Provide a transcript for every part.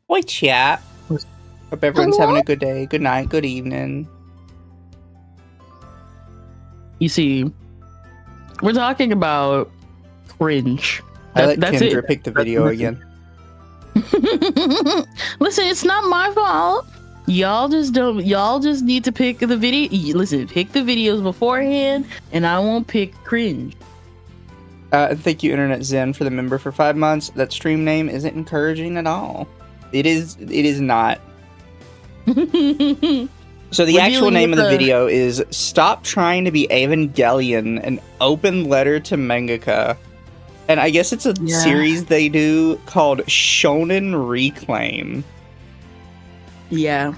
Boy, chat. Hope everyone's having a good day, good night, good evening. You see, we're talking about cringe. I let that's Kendra it. pick the video again. Listen, it's not my fault. Y'all just need to pick the video. Listen, pick the videos beforehand, and I won't pick cringe. Thank you, Internet Zen, for the member for 5 months. That stream name isn't encouraging at all. It is not. So the actual name of the video is Stop Trying to Be Evangelion, an open letter to mangaka. And I guess it's a series they do called Shonen Reclaim. Yeah.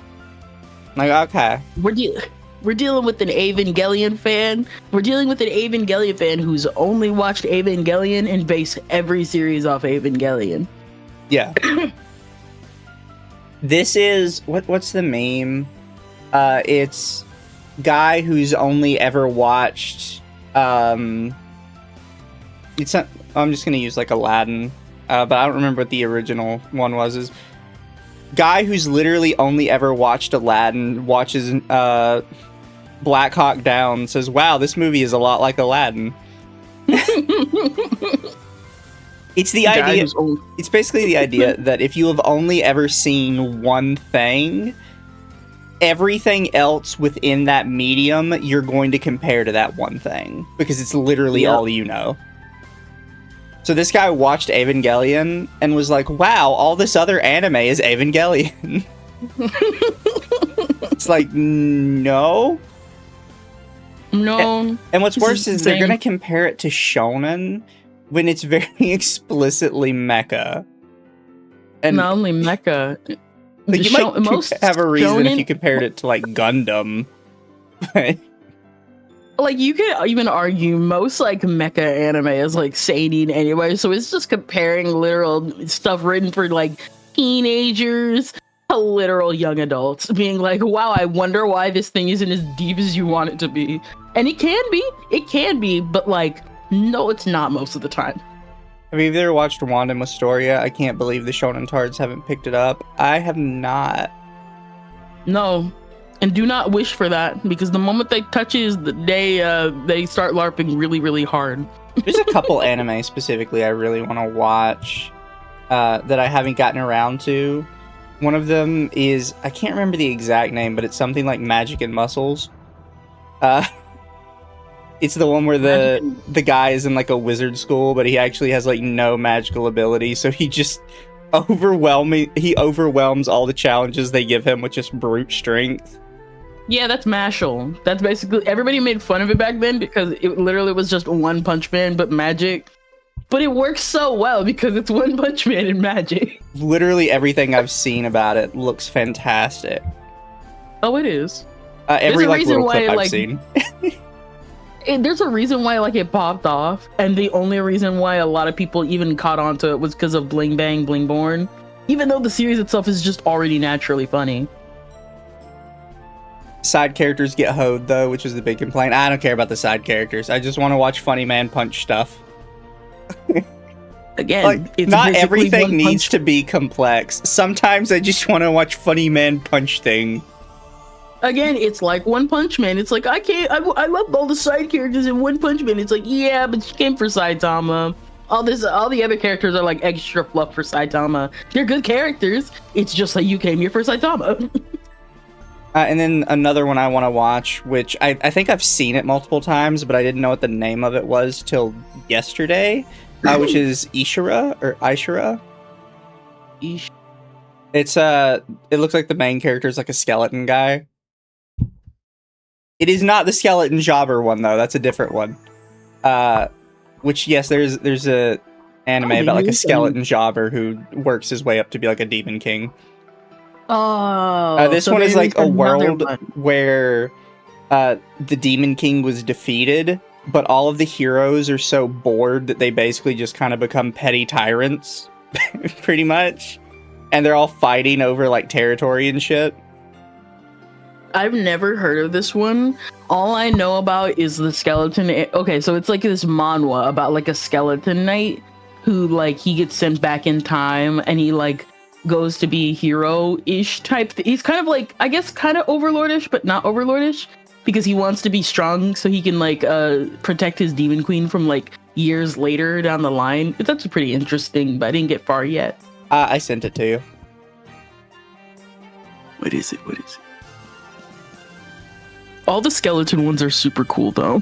Like, okay. We're dealing with an Evangelion fan. We're dealing with an Evangelion fan who's only watched Evangelion and based every series off Evangelion. Yeah. This is what's the meme? It's guy who's only ever watched it's not, I'm just gonna use like Aladdin, but I don't remember what the original one was. Is guy who's literally only ever watched Aladdin watches Black Hawk Down, says, "Wow, this movie is a lot like Aladdin." It's the idea. It's basically the idea that if you have only ever seen one thing, everything else within that medium you're going to compare to that one thing because it's literally all you know. So this guy watched Evangelion and was like, "Wow, all this other anime is Evangelion." It's like, no. And what's worse is they're gonna compare it to shonen when it's very explicitly mecha. And not only mecha, like, you might have a reason if you compared it to like Gundam. Like, you could even argue most like mecha anime is like seinen anyway, so it's just comparing literal stuff written for like teenagers to literal young adults, being like, wow, I wonder why this thing isn't as deep as you want it to be. And it can be, but like, no, it's not most of the time. Have you ever watched Wanda and Wistoria? I can't believe the shonen tards haven't picked it up. I have not. No. And do not wish for that, because the moment they touch it is the day they start LARPing really, really hard. There's a couple anime specifically I really want to watch that I haven't gotten around to. One of them is, I can't remember the exact name, but it's something like Magic and Muscles. It's the one where the guy is in like a wizard school, but he actually has like no magical ability, so he just overwhelms all the challenges they give him with just brute strength. Yeah, that's Mashal. That's basically, everybody made fun of it back then because it literally was just One Punch Man, but magic. But it works so well because it's One Punch Man and magic. Literally everything I've seen about it looks fantastic. Oh, it is. Every like little clip I've seen. There's a reason why like it popped off, and the only reason why a lot of people even caught on to it was because of Bling Bang Bling Born, even though the series itself is just already naturally funny. Side characters get hoed though, which is the big complaint. I don't care about the side characters. I just want to watch funny man punch stuff. Again, like, it's not everything needs to be complex. Sometimes I just want to watch funny man punch thing. Again, it's like One Punch Man. It's like, I love all the side characters in One Punch Man. It's like, yeah, but you came for Saitama. All the other characters are like extra fluff for Saitama. They're good characters. It's just like you came here for Saitama. And then another one I want to watch, which I think I've seen it multiple times, but I didn't know what the name of it was till yesterday, which is Ishura or Ishura. It's it looks like the main character is like a skeleton guy. It is not the skeleton jobber one though. That's a different one. Which yes, there's a anime about like a skeleton jobber who works his way up to be like a demon king. Oh, this one is like a world where the Demon King was defeated, but all of the heroes are so bored that they basically just kind of become petty tyrants, pretty much. And they're all fighting over like territory and shit. I've never heard of this one. All I know about is the skeleton. Okay, so it's like this manhwa about like a skeleton knight who like he gets sent back in time and he like goes to be hero-ish type. He's kind of like, I guess, kind of overlordish, but not overlordish, because he wants to be strong so he can like protect his demon queen from like years later down the line. It's actually pretty interesting, but I didn't get far yet. I sent it to you. What is it? All the skeleton ones are super cool, though.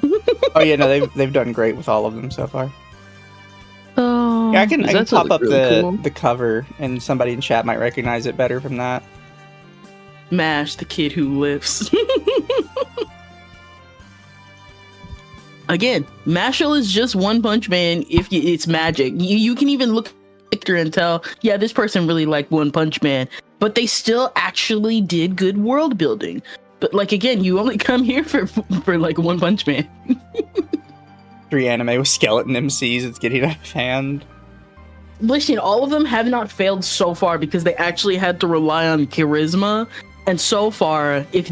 Oh yeah, no, they've done great with all of them so far. Oh, yeah, I can pop up really the cover, and somebody in chat might recognize it better from that. Mash, the kid who lifts. Again, Mashal is just One Punch Man. It's magic. You can even look at the picture and tell, yeah, this person really liked One Punch Man, but they still actually did good world building. But like, again, you only come here for like One Punch Man. 3 anime with skeleton MCs. It's getting out of hand. Listen, all of them have not failed so far because they actually had to rely on charisma. And so far, if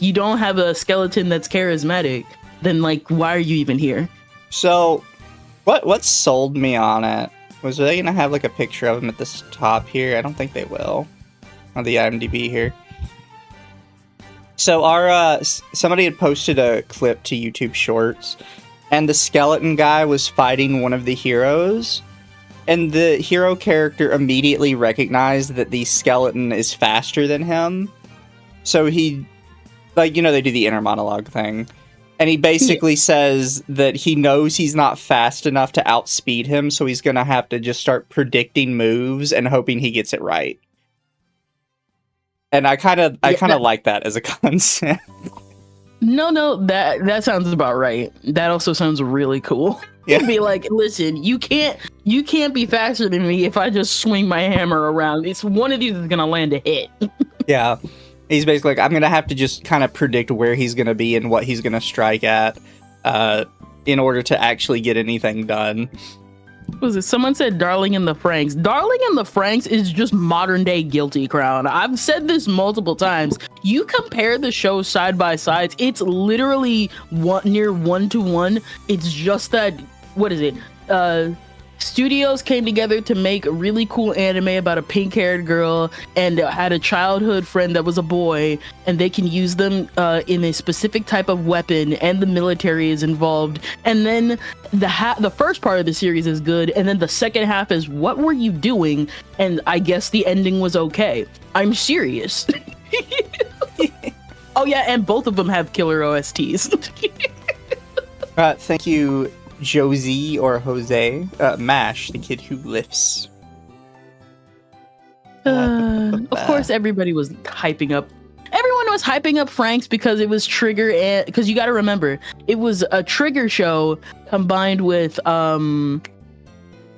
you don't have a skeleton that's charismatic, then like, why are you even here? So, what sold me on it was, are they gonna have like a picture of him at the top here? I don't think they will on the IMDb here. So our somebody had posted a clip to YouTube Shorts, and the skeleton guy was fighting one of the heroes, and the hero character immediately recognized that the skeleton is faster than him. So he, like, they do the inner monologue thing. And he basically says that he knows he's not fast enough to outspeed him, so he's going to have to just start predicting moves and hoping he gets it right. And I kind of like that as a concept. No, that sounds about right. That also sounds really cool. Yeah. Be like, listen, you can't be faster than me if I just swing my hammer around. It's one of these is going to land a hit. Yeah. He's basically like, I'm going to have to just kind of predict where he's going to be and what he's going to strike at in order to actually get anything done. What was it? Someone said Darling in the Franxx. Darling in the Franxx is just modern day Guilty Crown. I've said this multiple times. You compare the shows side by side, it's literally near 1-to-1. It's just that, what is it? Studios came together to make a really cool anime about a pink-haired girl and had a childhood friend that was a boy, and they can use them in a specific type of weapon, and the military is involved. And then the first part of the series is good, and then the second half is, what were you doing? And I guess the ending was okay. I'm serious. Oh yeah, and both of them have killer OSTs. Thank you, Josie or Jose. Mash, the kid who lifts. Of course, everybody was hyping up. Everyone was hyping up Franxx because it was Trigger, and because you got to remember, it was a Trigger show combined with not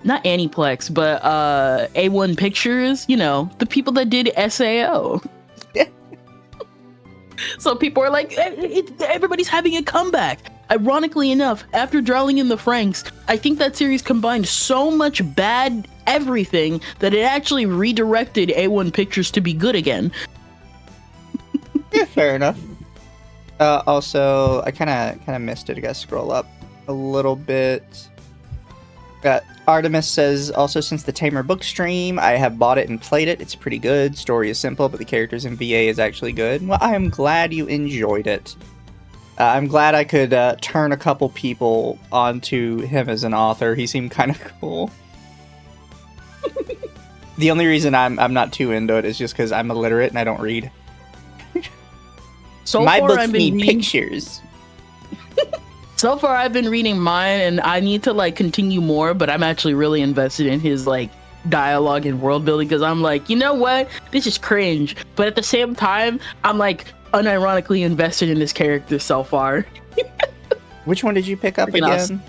Aniplex, but A1 Pictures. The people that did SAO. So people are like, everybody's having a comeback. Ironically enough, after Darling in the Franxx, I think that series combined so much bad everything that it actually redirected A1 Pictures to be good again. Yeah, fair enough. Also, I kind of missed it. I gotta scroll up a little bit. Artemis says, also, since the Tamer book stream, I have bought it and played it. It's pretty good. Story is simple, but the characters in VA is actually good. Well, I am glad you enjoyed it. I'm glad I could turn a couple people onto him as an author. He seemed kind of cool. The only reason I'm not too into it is just because I'm illiterate and I don't read. My books need pictures. So far, I've been reading mine, and I need to continue more. But I'm actually really invested in his dialogue and world building, because I'm like, you know what? This is cringe. But at the same time, I'm unironically invested in this character so far. Which one did you pick up again?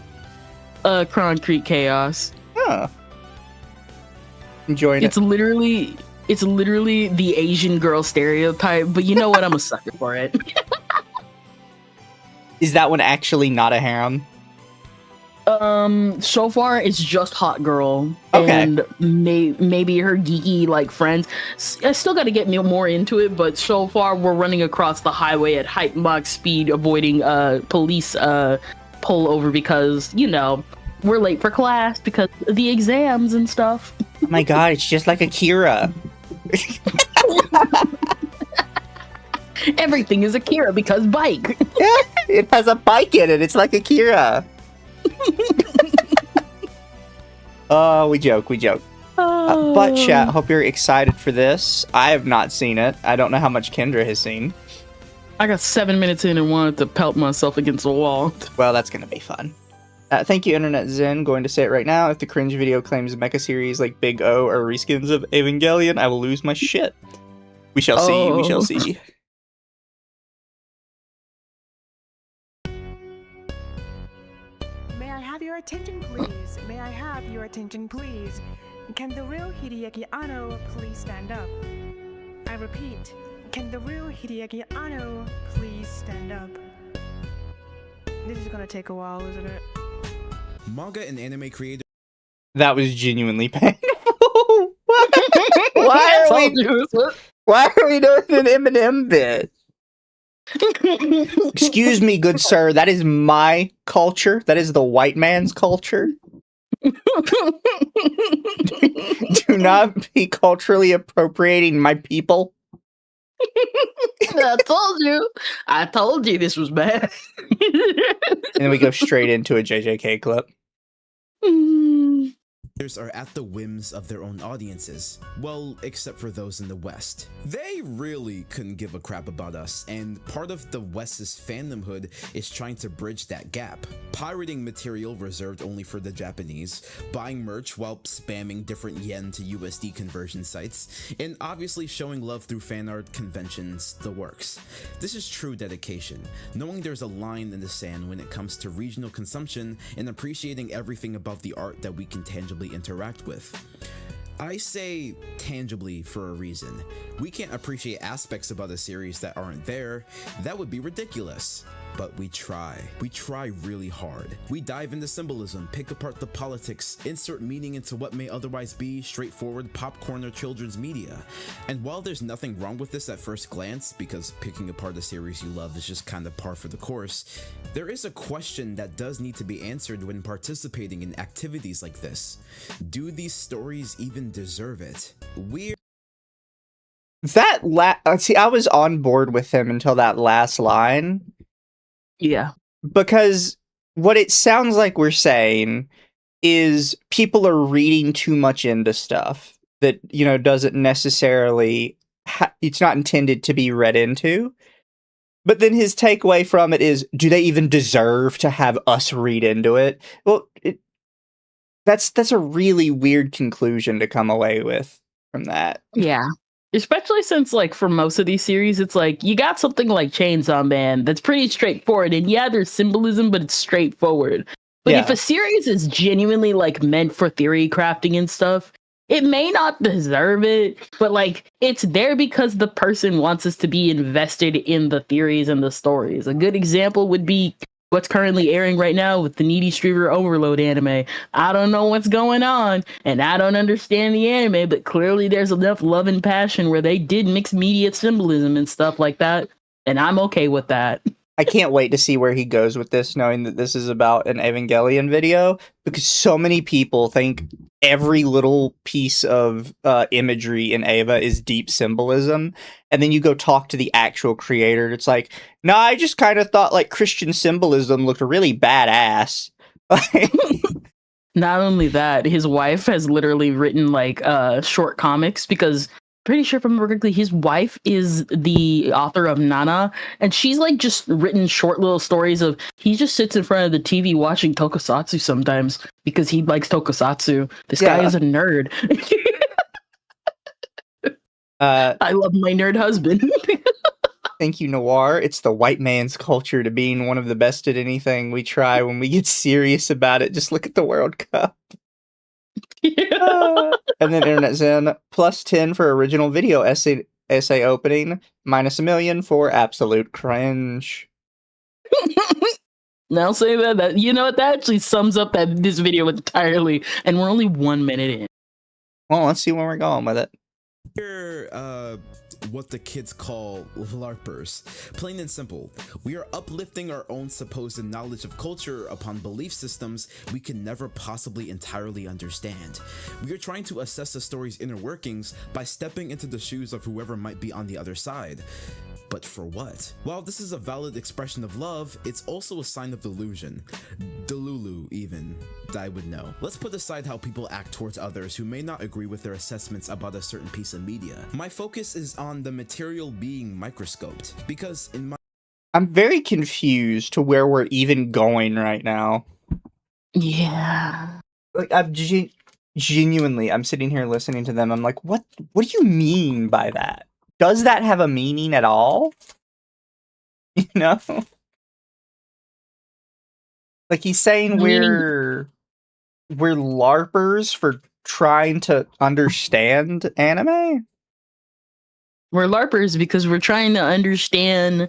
Concrete Chaos. Oh. Enjoying it. It's literally the Asian girl stereotype, but you know what? I'm a sucker for it. Is that one actually not a harem? So far it's just hot girl. Okay. And maybe her geeky friends. I still got to get more into it, but so far we're running across the highway at hype max speed, avoiding police pullover because we're late for class because of the exams and stuff. Oh my god, it's just like Akira. Everything is Akira because bike. Yeah, it has a bike in it. It's like Akira. Oh, we joke. But chat, hope you're excited for this. I have not seen it. I don't know how much Kendra has seen. I got 7 minutes in and wanted to pelt myself against the wall. Well, that's gonna be fun. Thank you, Internet Zen. Going to say it right now. If the cringe video claims mecha series like Big O or reskins of Evangelion, I will lose my shit. We shall see. We shall see. May I have your attention, please? May I have your attention, please? Can the real Hideaki Anno please stand up? I repeat, can the real Hideaki Anno please stand up? This is gonna take a while, isn't it? Manga and anime creator. That was genuinely painful. Why are we doing an Eminem bit? Excuse me, good sir. That is my culture. That is the white man's culture. Do not be culturally appropriating my people. I told you this was bad. And then we go straight into a JJK clip. Are at the whims of their own audiences. Well, except for those in the West. They really couldn't give a crap about us, and part of the West's fandomhood is trying to bridge that gap. Pirating material reserved only for the Japanese, buying merch while spamming different yen to USD conversion sites, and obviously showing love through fan art conventions, the works. This is true dedication, knowing there's a line in the sand when it comes to regional consumption and appreciating everything about the art that we can tangibly interact with. I say tangibly for a reason. We can't appreciate aspects about a series that aren't there. That would be ridiculous. But we try. We try really hard. We dive into symbolism, pick apart the politics, insert meaning into what may otherwise be straightforward popcorn or children's media. And while there's nothing wrong with this at first glance, because picking apart a series you love is just kind of par for the course, there is a question that does need to be answered when participating in activities like this. Do these stories even deserve it? See, I was on board with him until that last line. Yeah. Because what it sounds like we're saying is people are reading too much into stuff that, doesn't necessarily, it's not intended to be read into. But then his takeaway from it is, do they even deserve to have us read into it? Well, that's a really weird conclusion to come away with from that. Yeah. Especially since, for most of these series, it's you got something like Chainsaw Man that's pretty straightforward. And yeah, there's symbolism, but it's straightforward. But if a series is genuinely, meant for theory crafting and stuff, it may not deserve it, but, it's there because the person wants us to be invested in the theories and the stories. A good example would be what's currently airing right now with the Needy Streamer Overload anime. I don't know what's going on, and I don't understand the anime, but clearly there's enough love and passion where they did mixed media symbolism and stuff like that, and I'm okay with that. I can't wait to see where he goes with this, knowing that this is about an Evangelion video, because so many people think every little piece of imagery in Eva is deep symbolism, and then you go talk to the actual creator, and it's like, no, I just kind of thought Christian symbolism looked really badass. Not only that, his wife has literally written short comics, because pretty sure if I remember correctly, his wife is the author of Nana, and she's just written short little stories of he just sits in front of the TV watching tokusatsu sometimes because he likes tokusatsu. This guy is a nerd. I love my nerd husband. Thank you, Noir. It's the white man's culture to being one of the best at anything we try. When we get serious about it, just look at the World Cup. Yeah. And then Internet Zen, +10 for original video essay opening, -1,000,000 for absolute cringe. Now say that that actually sums up this video entirely, and we're only 1 minute in. Well, let's see where we're going with it. Here, what the kids call LARPers. Plain and simple, we are uplifting our own supposed knowledge of culture upon belief systems we can never possibly entirely understand. We are trying to assess the story's inner workings by stepping into the shoes of whoever might be on the other side. But for what? While this is a valid expression of love, it's also a sign of delusion. Delulu, even, I would know. Let's put aside how people act towards others who may not agree with their assessments about a certain piece of media. My focus is on the material being microscoped, because in my— I'm very confused to where we're even going right now. Yeah. Like, I'm genuinely, I'm sitting here listening to them, I'm like, what do you mean by that? Does that have a meaning at all? You know? Like, he's saying we're LARPers for trying to understand anime? We're LARPers because we're trying to understand.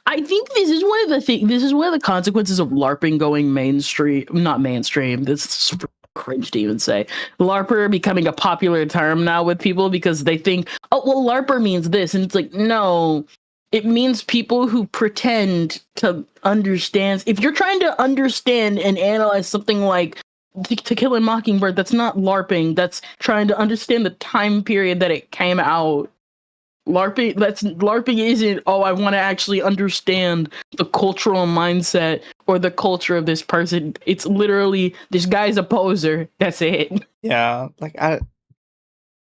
I think this is one of the consequences of LARPing going mainstream. Not mainstream. This is super cringe to even say. LARPer becoming a popular term now with people because they think, oh, well, LARPer means this. And it's like, no, it means people who pretend to understand. If you're trying to understand and analyze something like To Kill a Mockingbird, that's not LARPing. That's trying to understand the time period that it came out. LARPing isn't, oh, I want to actually understand the cultural mindset or the culture of this person. It's literally, this guy's a poser. That's it. Yeah, like,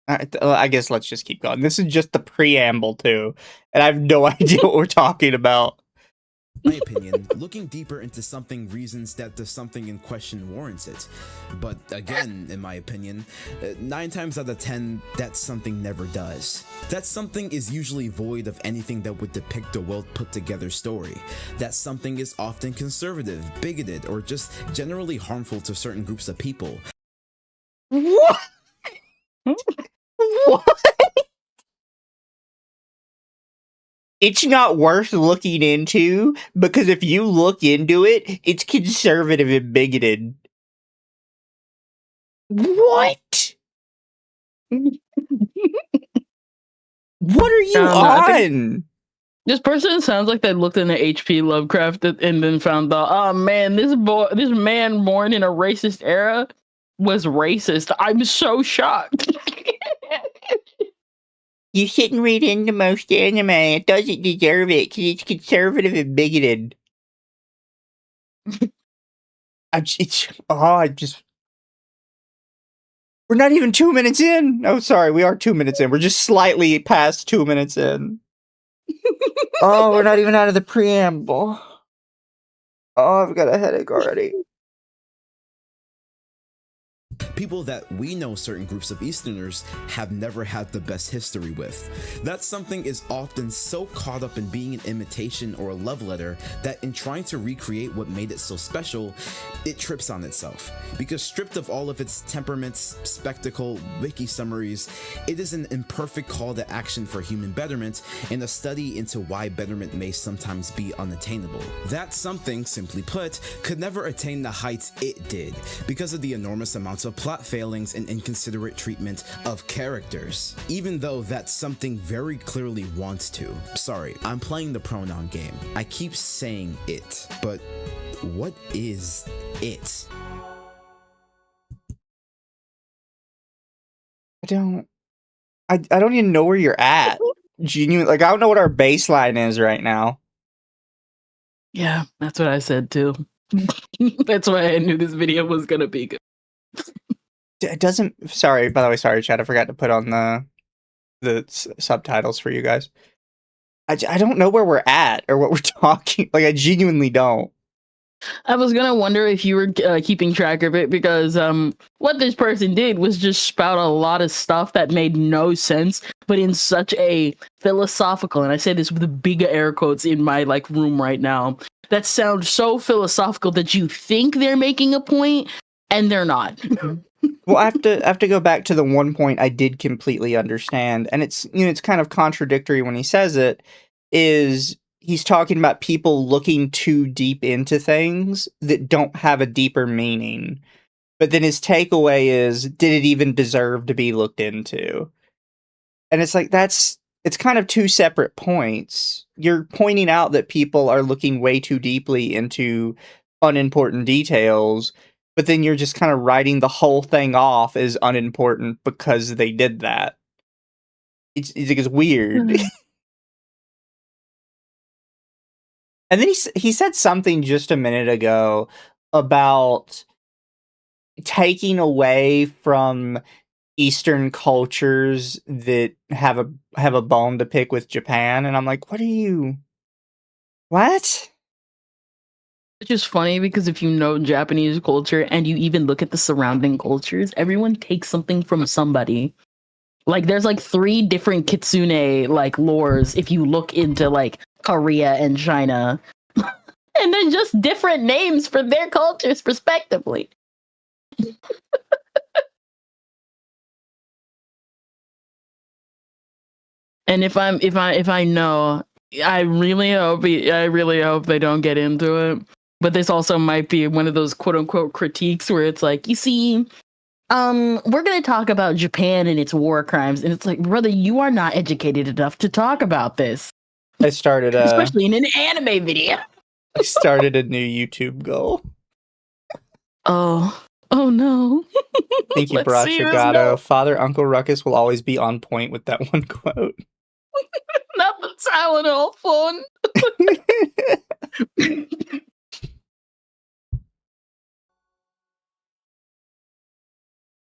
I guess let's just keep going. This is just the preamble, too, and I have no idea what we're talking about. My opinion, looking deeper into something reasons that the something in question warrants it. But again, in my opinion, 9 times out of 10, that something never does. That something is usually void of anything that would depict a well put together story. That something is often conservative, bigoted, or just generally harmful to certain groups of people. What? What? It's not worth looking into, because if you look into it, it's conservative and bigoted. What? What are you on? This person sounds like they looked into H.P. Lovecraft and then found out, oh man, this man born in a racist era was racist. I'm so shocked. You shouldn't read into most anime. It doesn't deserve it because it's conservative and bigoted. We're not even 2 minutes in. Oh, sorry, we are 2 minutes in. We're just slightly past 2 minutes in. Oh, we're not even out of the preamble. Oh, I've got a headache already. People that we know certain groups of Easterners have never had the best history with. That something is often so caught up in being an imitation or a love letter that in trying to recreate what made it so special, it trips on itself. Because stripped of all of its temperaments, spectacle, wiki summaries, it is an imperfect call to action for human betterment and a study into why betterment may sometimes be unattainable. That something, simply put, could never attain the heights it did because of the enormous amounts of plot failings and inconsiderate treatment of characters, even though that something very clearly wants to. Sorry, I'm playing the pronoun game. I keep saying it, but what is it? I don't even know where you're at. Genuinely, like, I don't know what our baseline is right now. Yeah, that's what I said too. That's why I knew this video was gonna be good. It doesn't. Sorry, by the way, sorry, Chad. I forgot to put on the subtitles for you guys. I don't know where we're at or what we're talking. Like, I genuinely don't. I was gonna wonder if you were keeping track of it because what this person did was just spout a lot of stuff that made no sense, but in such a philosophical, and I say this with the big air quotes in my like room right now, that sounds so philosophical that you think they're making a point and they're not. Well, I have to go back to the one point I did completely understand, and it's, you know, it's kind of contradictory when he says it, is he's talking about people looking too deep into things that don't have a deeper meaning. But then his takeaway is, did it even deserve to be looked into? And it's like, it's kind of two separate points. You're pointing out that people are looking way too deeply into unimportant details, but then you're just kind of writing the whole thing off as unimportant because they did that. It's weird. And then he said something just a minute ago about taking away from Eastern cultures that have a bone to pick with Japan, and I'm like, what? Which is funny because if you know Japanese culture and you even look at the surrounding cultures, everyone takes something from somebody. Like there's like 3 different kitsune like lores if you look into like Korea and China. And then just different names for their cultures respectively. And if I know, I really hope they don't get into it. But this also might be one of those quote unquote critiques where it's like, you see, we're gonna talk about Japan and its war crimes, and it's like, brother, you are not educated enough to talk about this. I started especially in an anime video. I started a new YouTube goal. Oh no. Thank you, Brachagato. Father Uncle Ruckus will always be on point with that one quote. Not the Tylenol phone.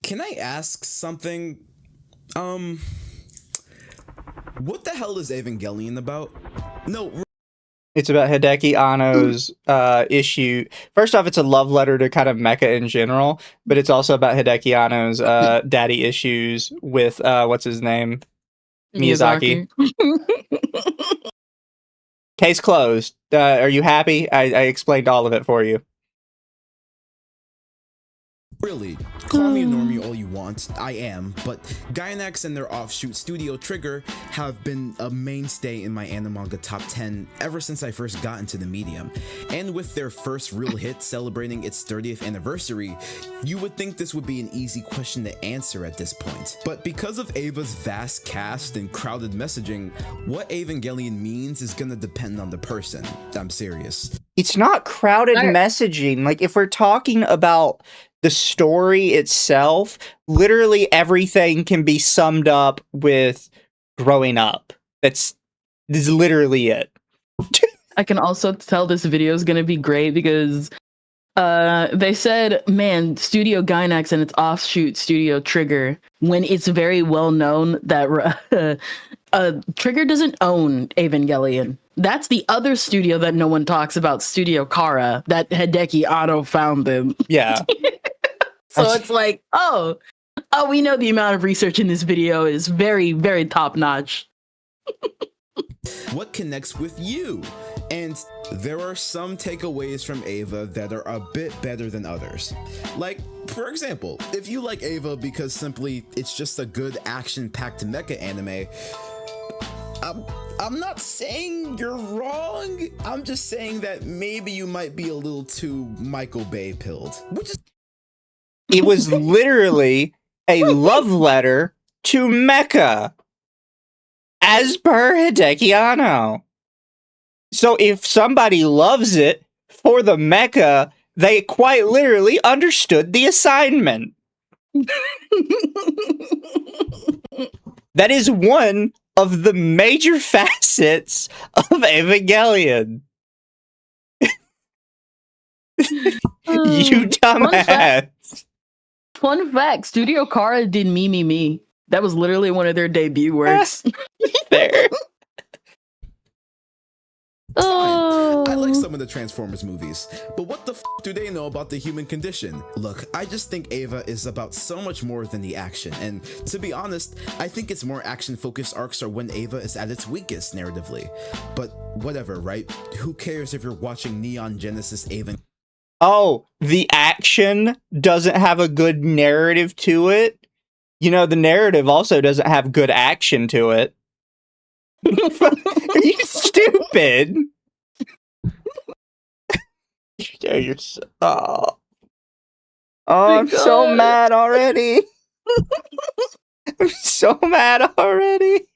Can I ask something? What the hell is Evangelion about? No. It's about Hideki Anno's issue. First off, it's a love letter to kind of mecha in general, but it's also about Hideki Anno's daddy issues with what's his name? Miyazaki. Case closed. Are you happy? I explained all of it for you. Really, call me a normie all you want, I am, but Gainax and their offshoot Studio Trigger have been a mainstay in my anime top 10 ever since I first got into the medium. And with their first real hit celebrating its 30th anniversary, you would think this would be an easy question to answer at this point. But because of Ava's vast cast and crowded messaging, what Evangelion means is gonna depend on the person. I'm serious. It's not crowded messaging. Like, if we're talking about the story itself, literally everything can be summed up with growing up. This is literally it. I can also tell this video is going to be great because they said, man, Studio Gainax and its offshoot Studio Trigger, when it's very well known that Trigger doesn't own Evangelion. That's the other studio that no one talks about, Studio Kara, that Hideki Anno founded. Yeah. So it's like, oh, we know the amount of research in this video is very, very top notch. What connects with you? And there are some takeaways from Ava that are a bit better than others. Like, for example, if you like Ava because simply it's just a good action-packed mecha anime, I'm not saying you're wrong. I'm just saying that maybe you might be a little too Michael Bay pilled, which is. It was literally a love letter to mecha, as per Hideki Anno. So if somebody loves it for the mecha, they quite literally understood the assignment. That is one of the major facets of Evangelion. You dumbass. Fun fact, Studio Kara did Me. That was literally one of their debut works. Fair. I like some of the Transformers movies, but what the f do they know about the human condition? Look, I just think Ava is about so much more than the action, and to be honest, I think its more action-focused arcs are when Ava is at its weakest narratively. But whatever, right? Who cares if you're watching Neon Genesis Ava? Oh, the action doesn't have a good narrative to it? You know, the narrative also doesn't have good action to it. Are you stupid? You're so... I'm so mad already. I'm so mad already.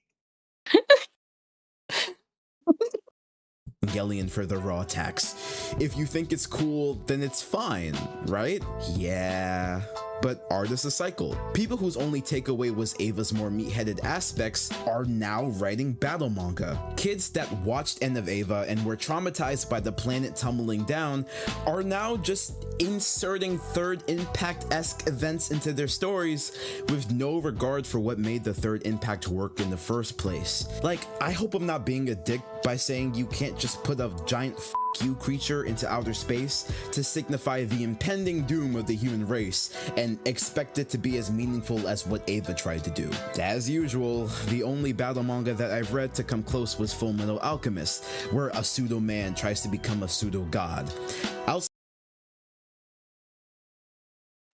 Evangelion for the raw attacks. If you think it's cool, then it's fine, right? Yeah. But art is a cycle. People whose only takeaway was Ava's more meat-headed aspects are now writing battle manga. Kids that watched End of Ava and were traumatized by the planet tumbling down are now just inserting third impact-esque events into their stories with no regard for what made the third impact work in the first place. Like, I hope I'm not being a dick by saying you can't just put a giant you creature into outer space to signify the impending doom of the human race and expect it to be as meaningful as what Ava tried to do. As usual, the only battle manga that I've read to come close was Fullmetal Alchemist, where a pseudo-man tries to become a pseudo-god.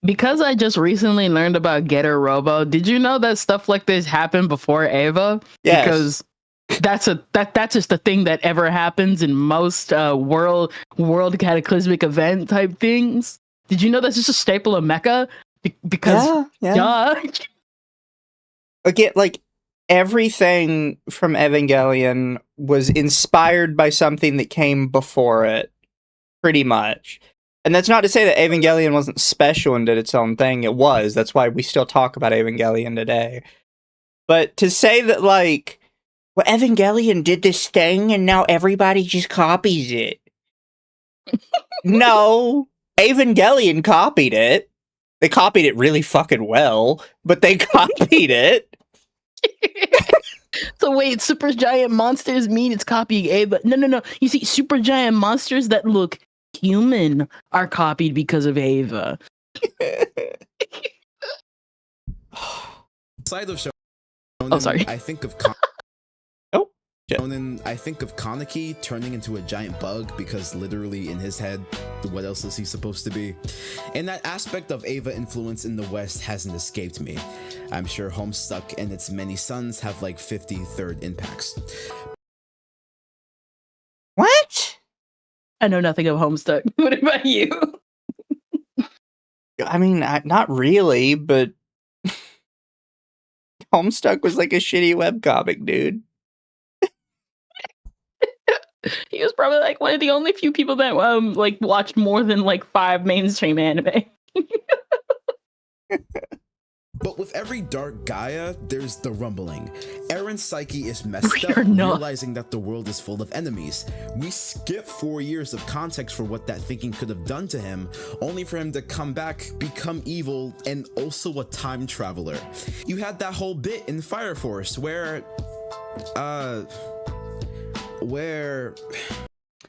Because I just recently learned about Getter Robo, did you know that stuff like this happened before Ava? Yes. Because that's just a thing that ever happens in most world cataclysmic event type things. Did you know that's just a staple of mecha? Because duh. Again, like everything from Evangelion was inspired by something that came before it, pretty much. And that's not to say that Evangelion wasn't special and did its own thing. It was. That's why we still talk about Evangelion today. But to say that, like, well, Evangelion did this thing and now everybody just copies it. No, Evangelion copied it. They copied it really fucking well, but they copied it. So wait, super giant monsters mean it's copying Ava? No. You see, super giant monsters that look human are copied because of Ava. Side of shonen, oh, sorry. I think of shonen, I think of Kaneki turning into a giant bug because literally in his head, what else is he supposed to be? And that aspect of Ava influence in the West hasn't escaped me. I'm sure Homestuck and its many sons have like 50 third impacts. What? I know nothing of Homestuck. What about you? I mean, not really, but Homestuck was like a shitty webcomic, dude. He was probably like one of the only few people that like watched more than like 5 mainstream anime. But with every dark Gaia, there's the rumbling. Eren's psyche is messed up, not. realizing that the world is full of enemies. We skip 4 years of context for what that thinking could have done to him, only for him to come back, become evil, and also a time traveler. You had that whole bit in Fire Force where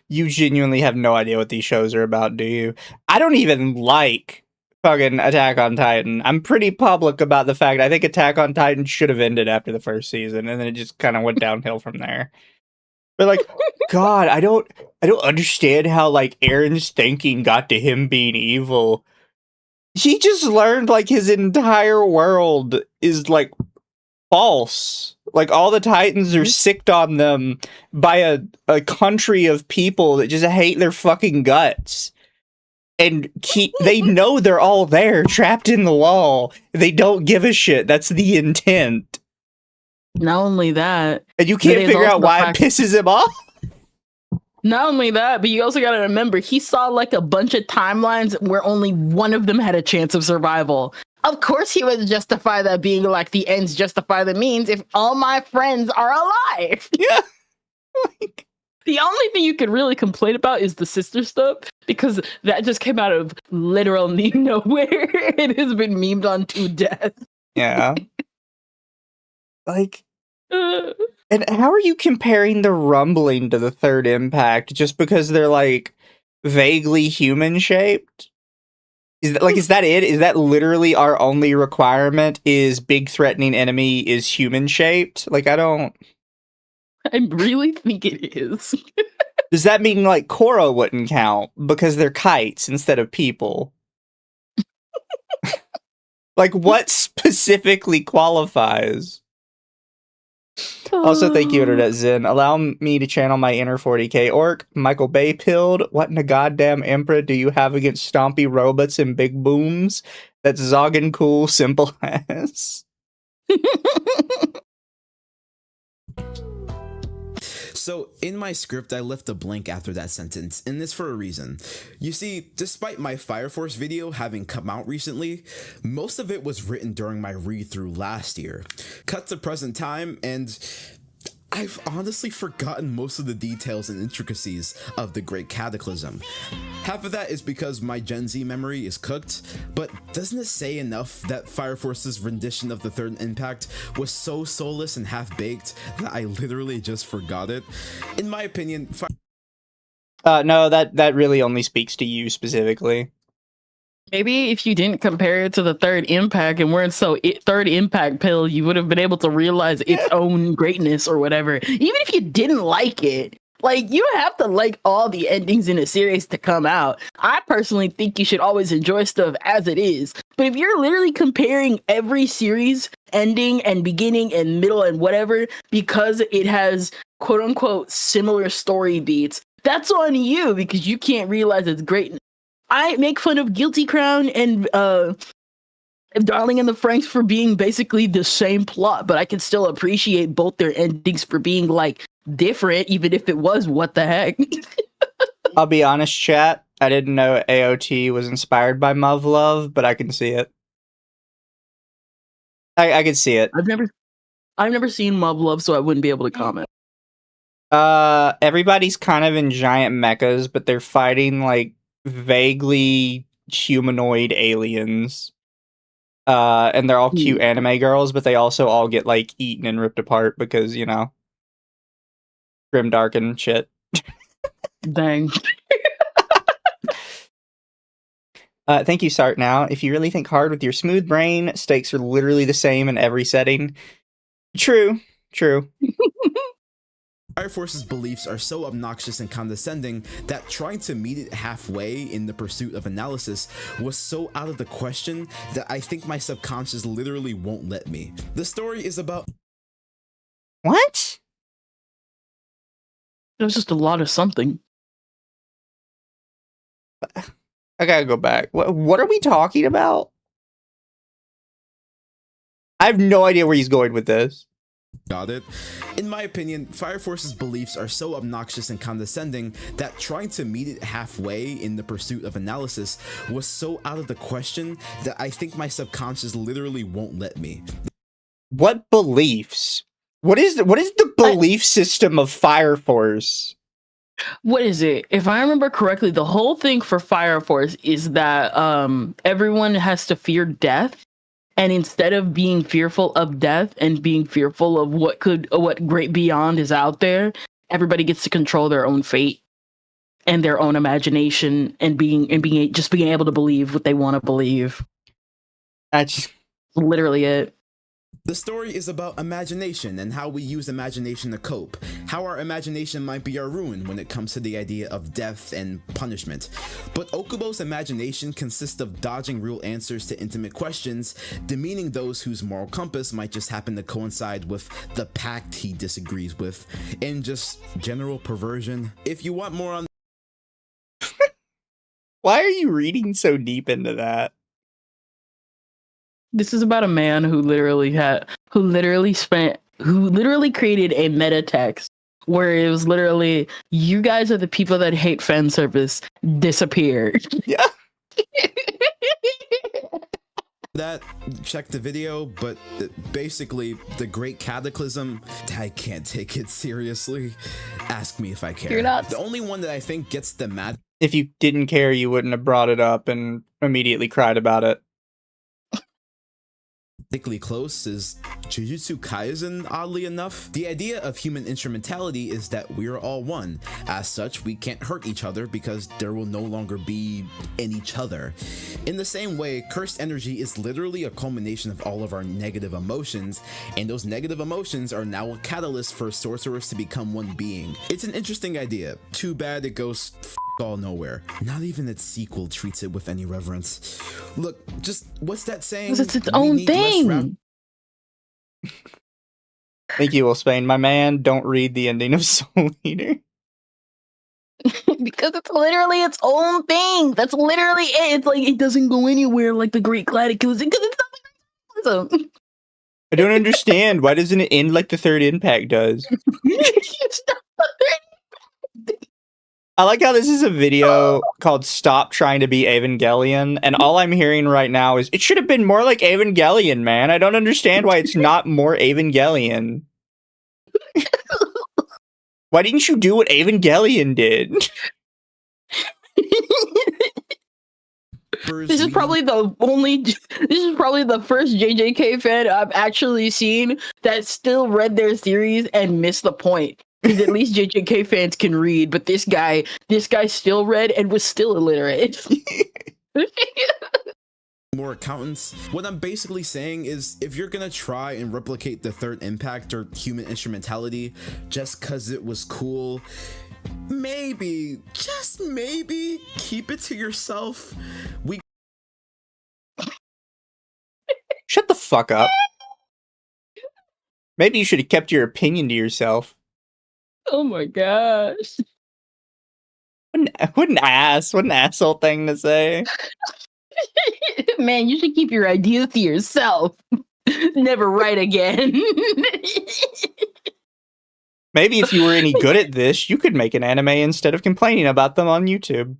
you genuinely have no idea what these shows are about, do you? I don't even like fucking Attack on Titan. I'm pretty public about the fact I think Attack on Titan should have ended after the first season, and then it just kind of went downhill from there. But like, God, I don't understand how like Eren's thinking got to him being evil. He just learned like his entire world is like false. Like all the Titans are sicked on them by a country of people that just hate their fucking guts. And they know they're all there, trapped in the wall. They don't give a shit. That's the intent. Not only that, and you can't figure out why it pisses him off. Not only that, but you also got to remember, he saw like a bunch of timelines where only one of them had a chance of survival. Of course he would justify that being like the ends justify the means if all my friends are alive. Yeah. Like, the only thing you could really complain about is the sister stuff, because that just came out of literal nowhere. It has been memed on to death. Yeah. Like, and how are you comparing the rumbling to the third impact just because they're like vaguely human shaped? Is that it? Is that literally our only requirement? Is big threatening enemy is human shaped? Like, I really think it is. Does that mean like Korra wouldn't count because they're kites instead of people? Like, what specifically qualifies? Also, thank you, Internet Zen. Allow me to channel my inner 40k orc. Michael Bay pilled. What in the goddamn emperor do you have against stompy robots and big booms? That's Zoggin cool, simple as. So, in my script, I left a blank after that sentence, and it's for a reason. You see, despite my Fire Force video having come out recently, most of it was written during my read-through last year. Cut to present time, and I've honestly forgotten most of the details and intricacies of the Great Cataclysm. Half of that is because my Gen Z memory is cooked, but doesn't it say enough that Fire Force's rendition of the Third Impact was so soulless and half-baked that I literally just forgot it? In my opinion, no, that really only speaks to you specifically. Maybe if you didn't compare it to the Third Impact and weren't so Third Impact pill, you would have been able to realize its own greatness or whatever. Even if you didn't like it, like, you have to like all the endings in a series to come out. I personally think you should always enjoy stuff as it is. But if you're literally comparing every series ending and beginning and middle and whatever because it has quote unquote similar story beats, that's on you because you can't realize its greatness. I make fun of Guilty Crown and Darling and the Franxx for being basically the same plot, but I can still appreciate both their endings for being, like, different, even if it was what the heck. I'll be honest, chat, I didn't know AOT was inspired by Muv-Luv, but I can see it. I can see it. I've never seen Muv-Luv, so I wouldn't be able to comment. Everybody's kind of in giant mechas, but they're fighting, like, vaguely humanoid aliens. And they're all cute anime girls, but they also all get, like, eaten and ripped apart because, you know, grimdark and shit. Dang. Thank you, Sart. Now, if you really think hard with your smooth brain, stakes are literally the same in every setting. True. Fire Force's beliefs are so obnoxious and condescending that trying to meet it halfway in the pursuit of analysis was so out of the question that I think my subconscious literally won't let me. The story is about... What? It was just a lot of something. I gotta go back. What are we talking about? I have no idea where he's going with this. Got it. In my opinion, Fire Force's beliefs are so obnoxious and condescending that trying to meet it halfway in the pursuit of analysis was so out of the question that I think my subconscious literally won't let me. What beliefs? What is the belief system of Fire Force? What is it? If I remember correctly, the whole thing for Fire Force is that everyone has to fear death. And instead of being fearful of death and being fearful of what great beyond is out there, everybody gets to control their own fate and their own imagination and being able to believe what they want to believe. That's literally it. The story is about imagination and how we use imagination to cope, how our imagination might be our ruin when it comes to the idea of death and punishment. But Okubo's imagination consists of dodging real answers to intimate questions, demeaning those whose moral compass might just happen to coincide with the pact he disagrees with, and just general perversion. If you want more on... Why are you reading so deep into that? This is about a man who literally created a meta text where it was literally, you guys are the people that hate fan service, disappear. Yeah. That, check the video, but basically the Great Cataclysm, I can't take it seriously. Ask me if I care. You're not. The only one that I think gets the mad... If you didn't care, you wouldn't have brought it up and immediately cried about it. Particularly close is Jujutsu Kaisen, oddly enough. The idea of human instrumentality is that we are all one. As such, we can't hurt each other because there will no longer be in each other. In the same way, cursed energy is literally a culmination of all of our negative emotions, and those negative emotions are now a catalyst for sorcerers to become one being. It's an interesting idea. Too bad it goes all nowhere. Not even its sequel treats it with any reverence. Look, just what's that saying? It's its own thing. Thank you, Will Spain. My man, don't read the ending of Soul Eater. Because it's literally its own thing. That's literally it. It's like it doesn't go anywhere like the Great Cataclysm because it's not the Great I don't understand. Why doesn't it end like the Third Impact does? I like how this is a video called Stop Trying to Be Evangelion, and all I'm hearing right now is, it should have been more like Evangelion, man. I don't understand why it's not more Evangelion. Why didn't you do what Evangelion did? This is probably the first JJK fan I've actually seen that still read their series and missed the point. Because at least JJK fans can read, but this guy still read and was still illiterate. More accountants. What I'm basically saying is, if you're gonna try and replicate the third impact or human instrumentality just cause it was cool, maybe, just maybe, keep it to yourself. Shut the fuck up. Maybe you should have kept your opinion to yourself. Oh my gosh. What an asshole thing to say. Man, you should keep your ideas to yourself. Never write again. Maybe if you were any good at this, you could make an anime instead of complaining about them on YouTube.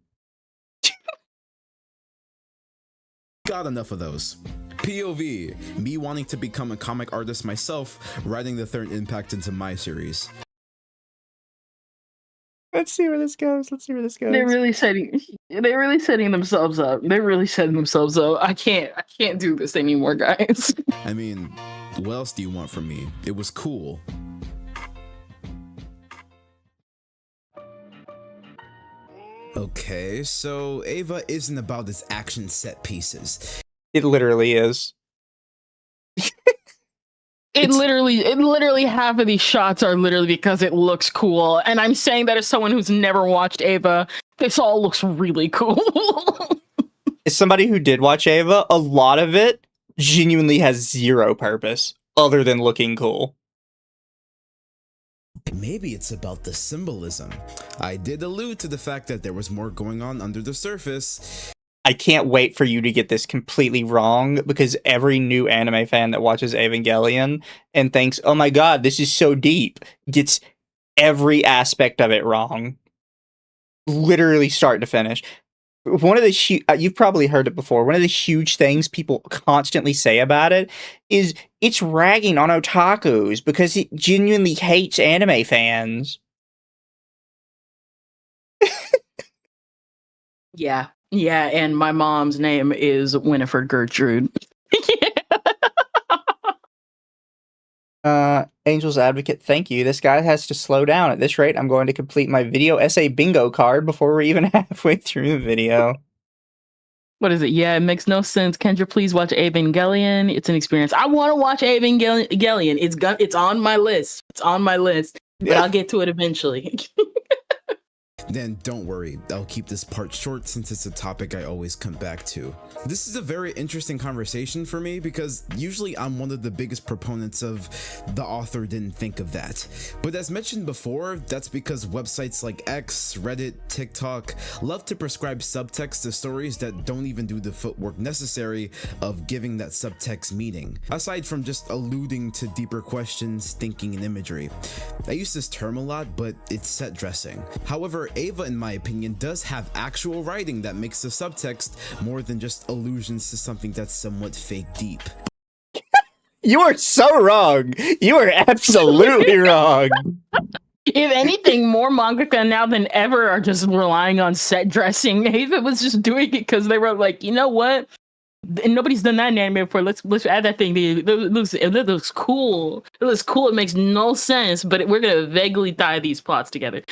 Got enough of those. POV, me wanting to become a comic artist myself, writing the third impact into my series. Let's see where this goes. They're really setting themselves up. I can't do this anymore, guys. I mean, what else do you want from me? It was cool. Okay, so Eva isn't about its action set pieces. It literally is. It literally half of these shots are literally because it looks cool. And I'm saying that as someone who's never watched Eva, this all looks really cool. As somebody who did watch Eva, a lot of it genuinely has zero purpose other than looking cool. Maybe it's about the symbolism. I did allude to the fact that there was more going on under the surface. I can't wait for you to get this completely wrong, because every new anime fan that watches Evangelion and thinks, oh my god, this is so deep, gets every aspect of it wrong. Literally start to finish. One of the you've probably heard it before. One of the huge things people constantly say about it is it's ragging on otakus because it genuinely hates anime fans. Yeah, and my mom's name is Winifred Gertrude. Angel's Advocate, thank you. This guy has to slow down. At this rate, I'm going to complete my video essay bingo card before we're even halfway through the video. What is it? Yeah, it makes no sense. Kendra, please watch Evangelion. It's an experience. I want to watch Evangelion. It's on my list. But I'll get to it eventually. Then don't worry, I'll keep this part short since it's a topic I always come back to. This is a very interesting conversation for me because usually I'm one of the biggest proponents of the author didn't think of that. But as mentioned before, that's because websites like X, Reddit, TikTok love to prescribe subtext to stories that don't even do the footwork necessary of giving that subtext meaning, aside from just alluding to deeper questions, thinking, and imagery. I use this term a lot, but it's set dressing. However, Eva, in my opinion, does have actual writing that makes the subtext more than just allusions to something that's somewhat fake deep. You are so wrong. You are absolutely wrong. If anything, more mangaka now than ever are just relying on set dressing. Eva was just doing it because they were like, you know what? And nobody's done that in anime before. Let's add that thing. It looks cool. It looks cool. It makes no sense, but we're gonna vaguely tie these plots together.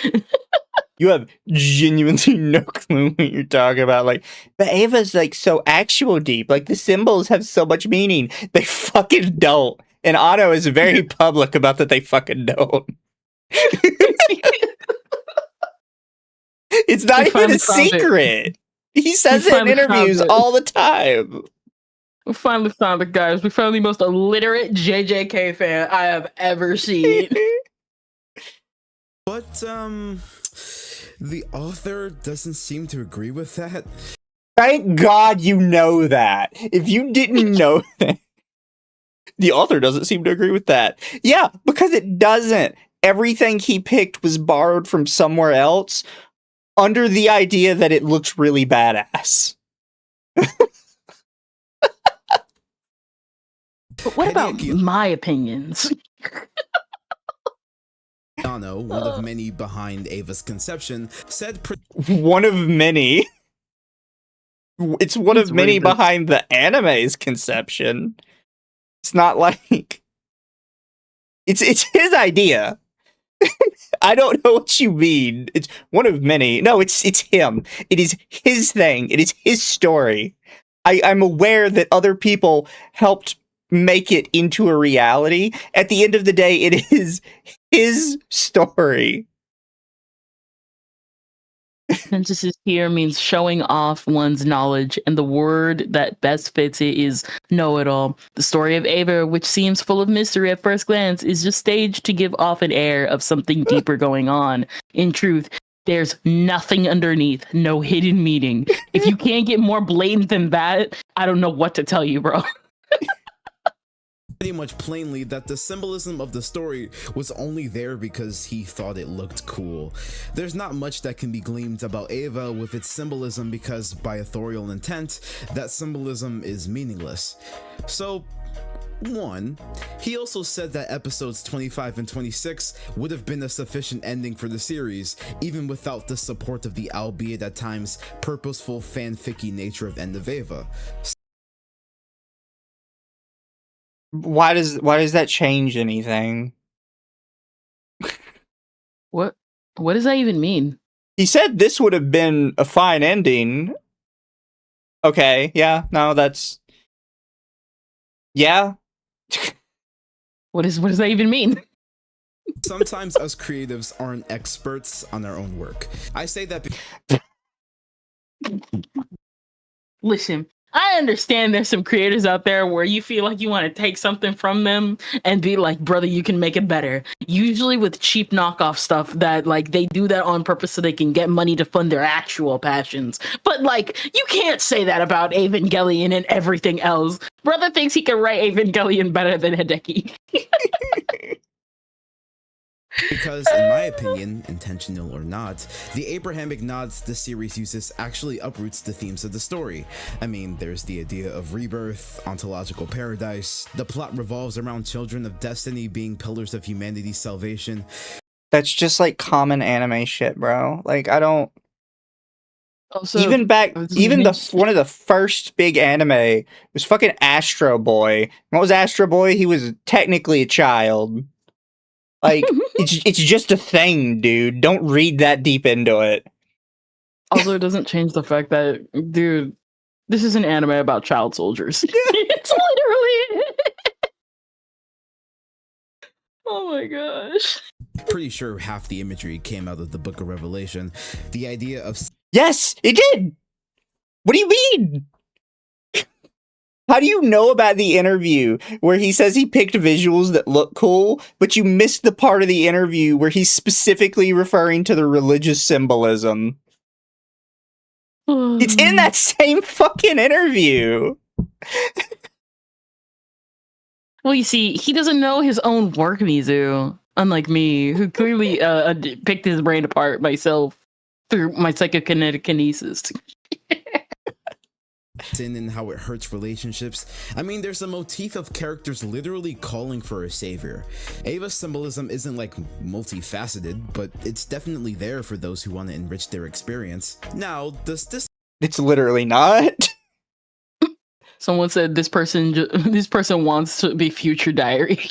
You have genuinely no clue what you're talking about. Like, but Ava's like so actual deep. Like the symbols have so much meaning. They fucking don't. And Otto is very public about that they fucking don't. It's not even a secret. He says it in interviews all the time. We finally found it, guys. We found the most illiterate JJK fan I have ever seen. But, the author doesn't seem to agree with that. Thank God you know that. If you didn't know that, the author doesn't seem to agree with that. Yeah, because it doesn't. everything he picked was borrowed from somewhere else under the idea that it looks really badass. But what about my opinions? Anno, one of many behind Ava's conception, said one of many. It's one of many behind the anime's conception. It's not like it's his idea. I don't know what you mean. It's one of many. No, it's him. It is his thing. It is his story. I'm aware that other people helped make it into a reality. At the end of the day, it is his story. Synthesis here means showing off one's knowledge, and the word that best fits it is know-it-all. The story of Ava, which seems full of mystery at first glance, is just staged to give off an air of something deeper going on. In truth, there's nothing underneath, no hidden meaning. If you can't get more blatant than that, I don't know what to tell you, bro. Pretty much plainly that the symbolism of the story was only there because he thought it looked cool. There's not much that can be gleaned about Ava with its symbolism because, by authorial intent, that symbolism is meaningless. So, 1. He also said that episodes 25 and 26 would have been a sufficient ending for the series, even without the support of the albeit at times purposeful fanficky nature of End of Ava. Why does that change anything? What does that even mean? He said this would have been a fine ending. Okay, yeah, no, that's... Yeah. What does that even mean? Sometimes us creatives aren't experts on our own work. I say that Listen, I understand there's some creators out there where you feel like you want to take something from them and be like, brother, you can make it better. Usually with cheap knockoff stuff that like they do that on purpose so they can get money to fund their actual passions. But like, you can't say that about Evangelion and everything else. Brother thinks he can write Evangelion better than Hideki. Because, in my opinion, intentional or not, the Abrahamic nods the series uses actually uproots the themes of the story. I mean, there's the idea of rebirth, ontological paradise, the plot revolves around children of destiny being pillars of humanity's salvation. That's just like common anime shit, bro. Like, I don't... Also, even one of the first big anime was fucking Astro Boy. What was Astro Boy? He was technically a child. Like, it's just a thing, dude. Don't read that deep into it. Also, it doesn't change the fact that, dude, this is an anime about child soldiers. It's literally... Oh my gosh. Pretty sure half the imagery came out of the Book of Revelation. The idea of... Yes, it did! What do you mean? How do you know about the interview where he says he picked visuals that look cool, but you missed the part of the interview where he's specifically referring to the religious symbolism? It's in that same fucking interview. Well, you see, he doesn't know his own work, Mizu. Unlike me, who clearly picked his brain apart myself through my psychokinesis. Sin and how it hurts relationships. I mean, there's a motif of characters literally calling for a savior. Ava's symbolism isn't like multifaceted, but it's definitely there for those who want to enrich their experience. Now, does this... It's literally not. Someone said this person wants to be Future Diary.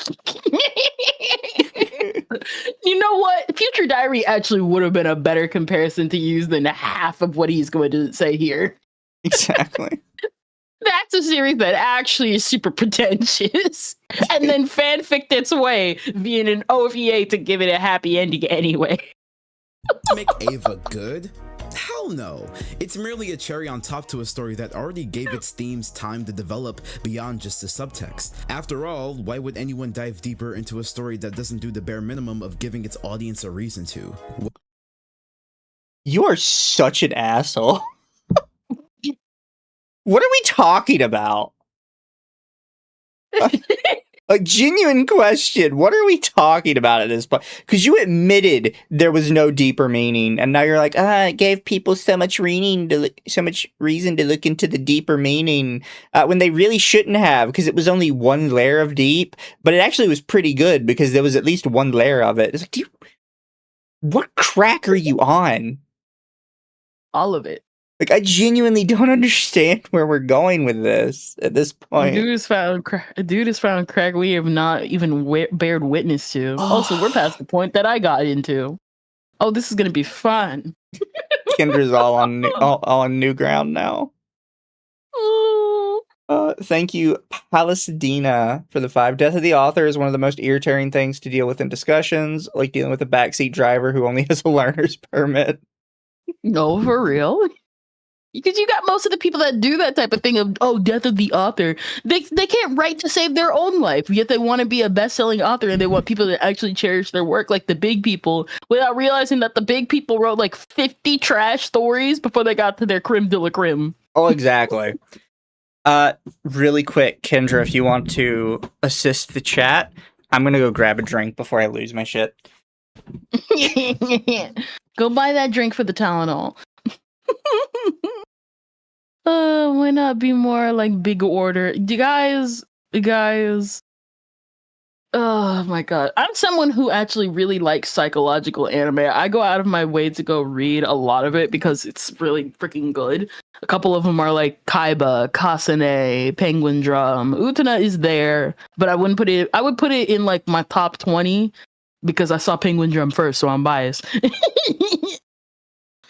You know what? Future Diary actually would have been a better comparison to use than half of what he's going to say here. Exactly. That's a series that actually is super pretentious and then fanficked its way via an OVA to give it a happy ending anyway. Make Ava good? Hell no. It's merely a cherry on top to a story that already gave its themes time to develop beyond just the subtext. After all, why would anyone dive deeper into a story that doesn't do the bare minimum of giving its audience a reason to? You are such an asshole. What are we talking about? A genuine question. What are we talking about at this point? Because you admitted there was no deeper meaning, and now you're like, it gave people so much reason to look into the deeper meaning, when they really shouldn't have, because it was only one layer of deep, but it actually was pretty good because there was at least one layer of it. It's like, what crack are you on? All of it. Like, I genuinely don't understand where we're going with this at this point. Dude has found crack we have not even bared witness to. Also, we're past the point that I got into. Oh, this is gonna be fun. Kendra's all on new ground now. Thank you, Palacidina, for the 5. Death of the author is one of the most irritating things to deal with in discussions, like dealing with a backseat driver who only has a learner's permit. No, for real? Because you got most of the people that do that type of thing of, death of the author. They can't write to save their own life, yet they want to be a best-selling author and they want people to actually cherish their work like the big people, without realizing that the big people wrote like 50 trash stories before they got to their creme de la creme. Oh, exactly. Really quick, Kendra, if you want to assist the chat, I'm going to go grab a drink before I lose my shit. Go buy that drink for the Tylenol. Why not be more like big order? You guys. Oh my god. I'm someone who actually really likes psychological anime. I go out of my way to go read a lot of it because it's really freaking good. A couple of them are like Kaiba, Kasane, Penguin Drum. Utena is there, but I would put it in like my top 20 because I saw Penguin Drum first, so I'm biased.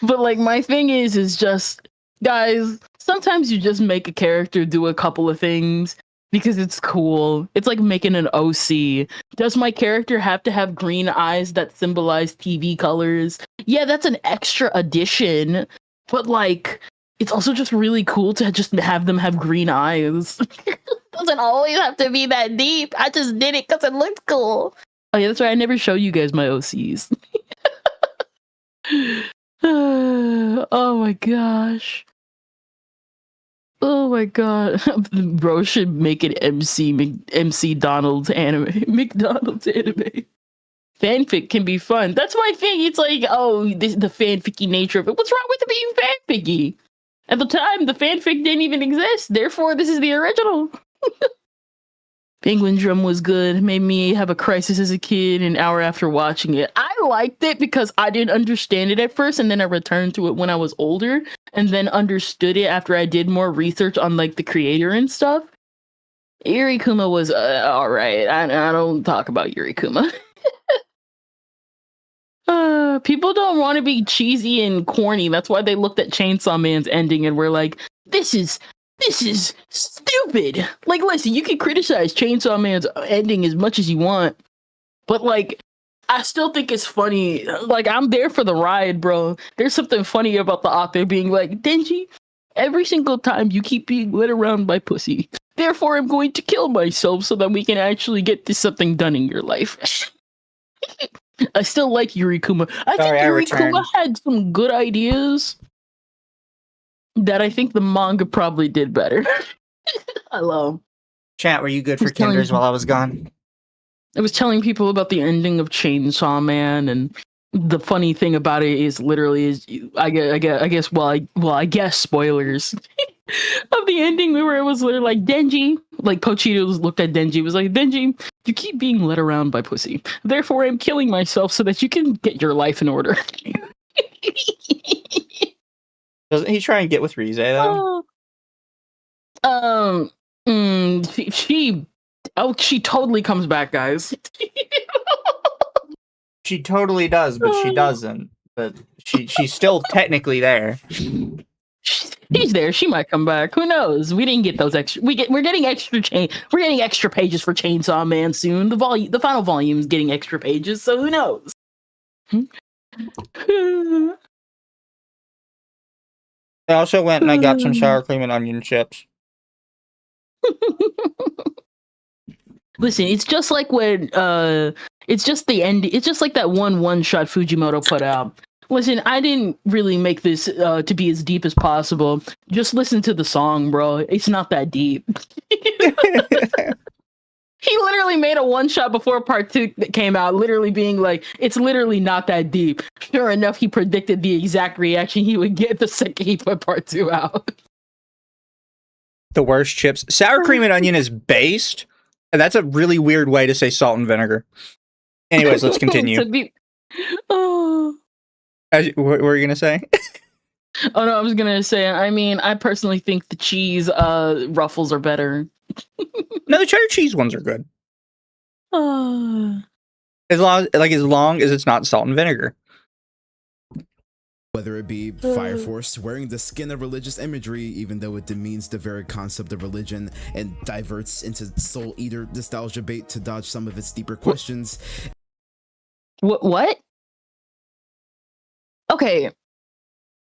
But like my thing is just, guys, sometimes you just make a character do a couple of things because it's cool. It's like making an OC. Does my character have to have green eyes that symbolize TV colors? Yeah, that's an extra addition. But like, it's also just really cool to just have them have green eyes. Doesn't always have to be that deep. I just did it because it looked cool. Oh yeah, that's right. I never show you guys my OCs. Oh my gosh. Oh my god. Bro should make an MC Donald's anime. McDonald's anime. Fanfic can be fun. That's my thing. It's like, the fanficky nature of it. What's wrong with it being fanficky? At the time, the fanfic didn't even exist. Therefore, this is the original. Penguin Drum was good. Made me have a crisis as a kid an hour after watching it. I liked it because I didn't understand it at first, and then I returned to it when I was older, and then understood it after I did more research on like the creator and stuff. Yurikuma was alright. I don't talk about Yurikuma. People don't want to be cheesy and corny. That's why they looked at Chainsaw Man's ending and were like, this is stupid. Like, listen, you can criticize Chainsaw Man's ending as much as you want, but like, I still think it's funny. Like, I'm there for the ride, bro. There's something funny about the author being like, Denji, every single time you keep being led around by pussy, therefore I'm going to kill myself so that we can actually get to something done in your life. I still like Yurikuma. I think Yurikuma had some good ideas that I think the manga probably did better. Hello. Chat, were you good for Kinders while I was gone? I was telling people about the ending of Chainsaw Man, and the funny thing about it is I guess spoilers of the ending where it was literally like Denji, like Pochito looked at Denji, was like, Denji, you keep being led around by pussy. Therefore, I'm killing myself so that you can get your life in order. Doesn't he try and get with Rize though? She totally comes back, guys. She totally does, but she doesn't. But she's still technically there. She's there. She might come back. Who knows? We didn't get those extra. We're getting extra We're getting extra pages for Chainsaw Man soon. The final volume is getting extra pages. So who knows? I also went and I got some sour cream and onion chips. Listen, it's just like when it's just the end. It's just like that one shot Fujimoto put out. Listen, I didn't really make this to be as deep as possible. Just listen to the song, bro. It's not that deep. He literally made a one-shot before part 2 that came out, literally being like, it's literally not that deep. Sure enough, he predicted the exact reaction he would get the second he put part 2 out. The worst chips. Sour cream and onion is based. And that's a really weird way to say salt and vinegar. Anyways, let's continue. Oh. What were you going to say? Oh, no, I was going to say, I mean, I personally think the cheese ruffles are better. No, the cheddar cheese ones are good. Uh. As long as it's not salt and vinegar. Whether it be Fire Force wearing the skin of religious imagery, even though it demeans the very concept of religion and diverts into Soul Eater nostalgia bait to dodge some of its deeper questions. What? Okay.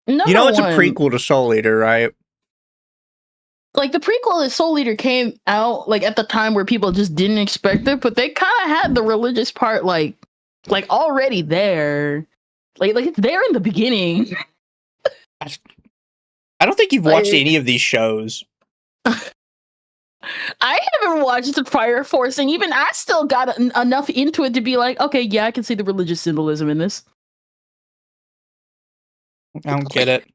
You know it's a prequel to Soul Eater, right? Like, the prequel to Soul Eater came out, like, at the time where people just didn't expect it, but they kind of had the religious part, like already there. Like it's there in the beginning. I don't think you've watched any of these shows. I haven't watched the Fire Force, and even I still got enough into it to be like, okay, yeah, I can see the religious symbolism in this. I don't get it.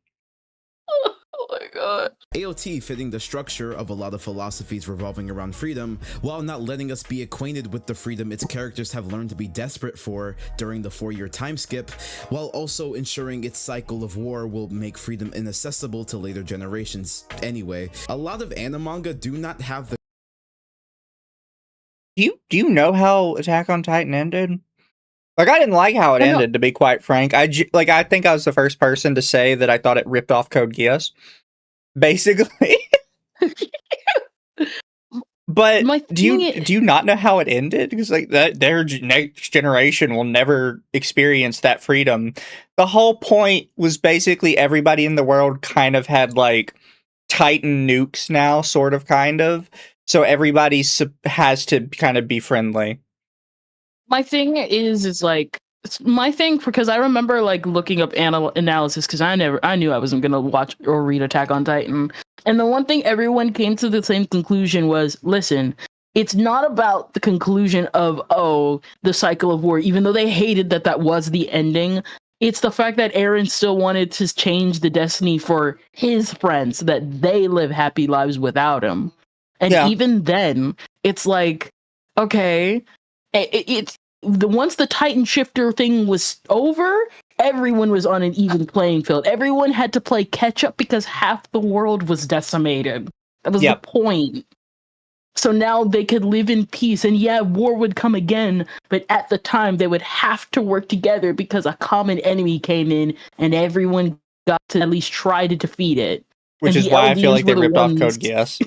Oh my god. AOT fitting the structure of a lot of philosophies revolving around freedom, while not letting us be acquainted with the freedom its characters have learned to be desperate for during the 4-year time skip, while also ensuring its cycle of war will make freedom inaccessible to later generations. Anyway, a lot of anime manga do not have the... Do you know how Attack on Titan ended? Like, I didn't like how it ended, to be quite frank. I think I was the first person to say that I thought it ripped off Code Geass. Basically. But do you not know how it ended? Because like their next generation will never experience that freedom. The whole point was basically everybody in the world kind of had like Titan nukes now, sort of, kind of. So everybody has to kind of be friendly. My thing is like, my thing, because I remember like looking up analysis, because I knew I wasn't gonna watch or read Attack on Titan, and the one thing everyone came to the same conclusion was, listen, it's not about the conclusion of the cycle of war, even though they hated that was the ending. It's the fact that Eren still wanted to change the destiny for his friends, so that they live happy lives without him. And even then, it's like, okay, it's once the Titan shifter thing was over, everyone was on an even playing field. Everyone had to play catch up because half the world was decimated. That was the point. So now they could live in peace, and war would come again, but at the time they would have to work together because a common enemy came in and everyone got to at least try to defeat it. Which is why I feel like they ripped off Code Geass.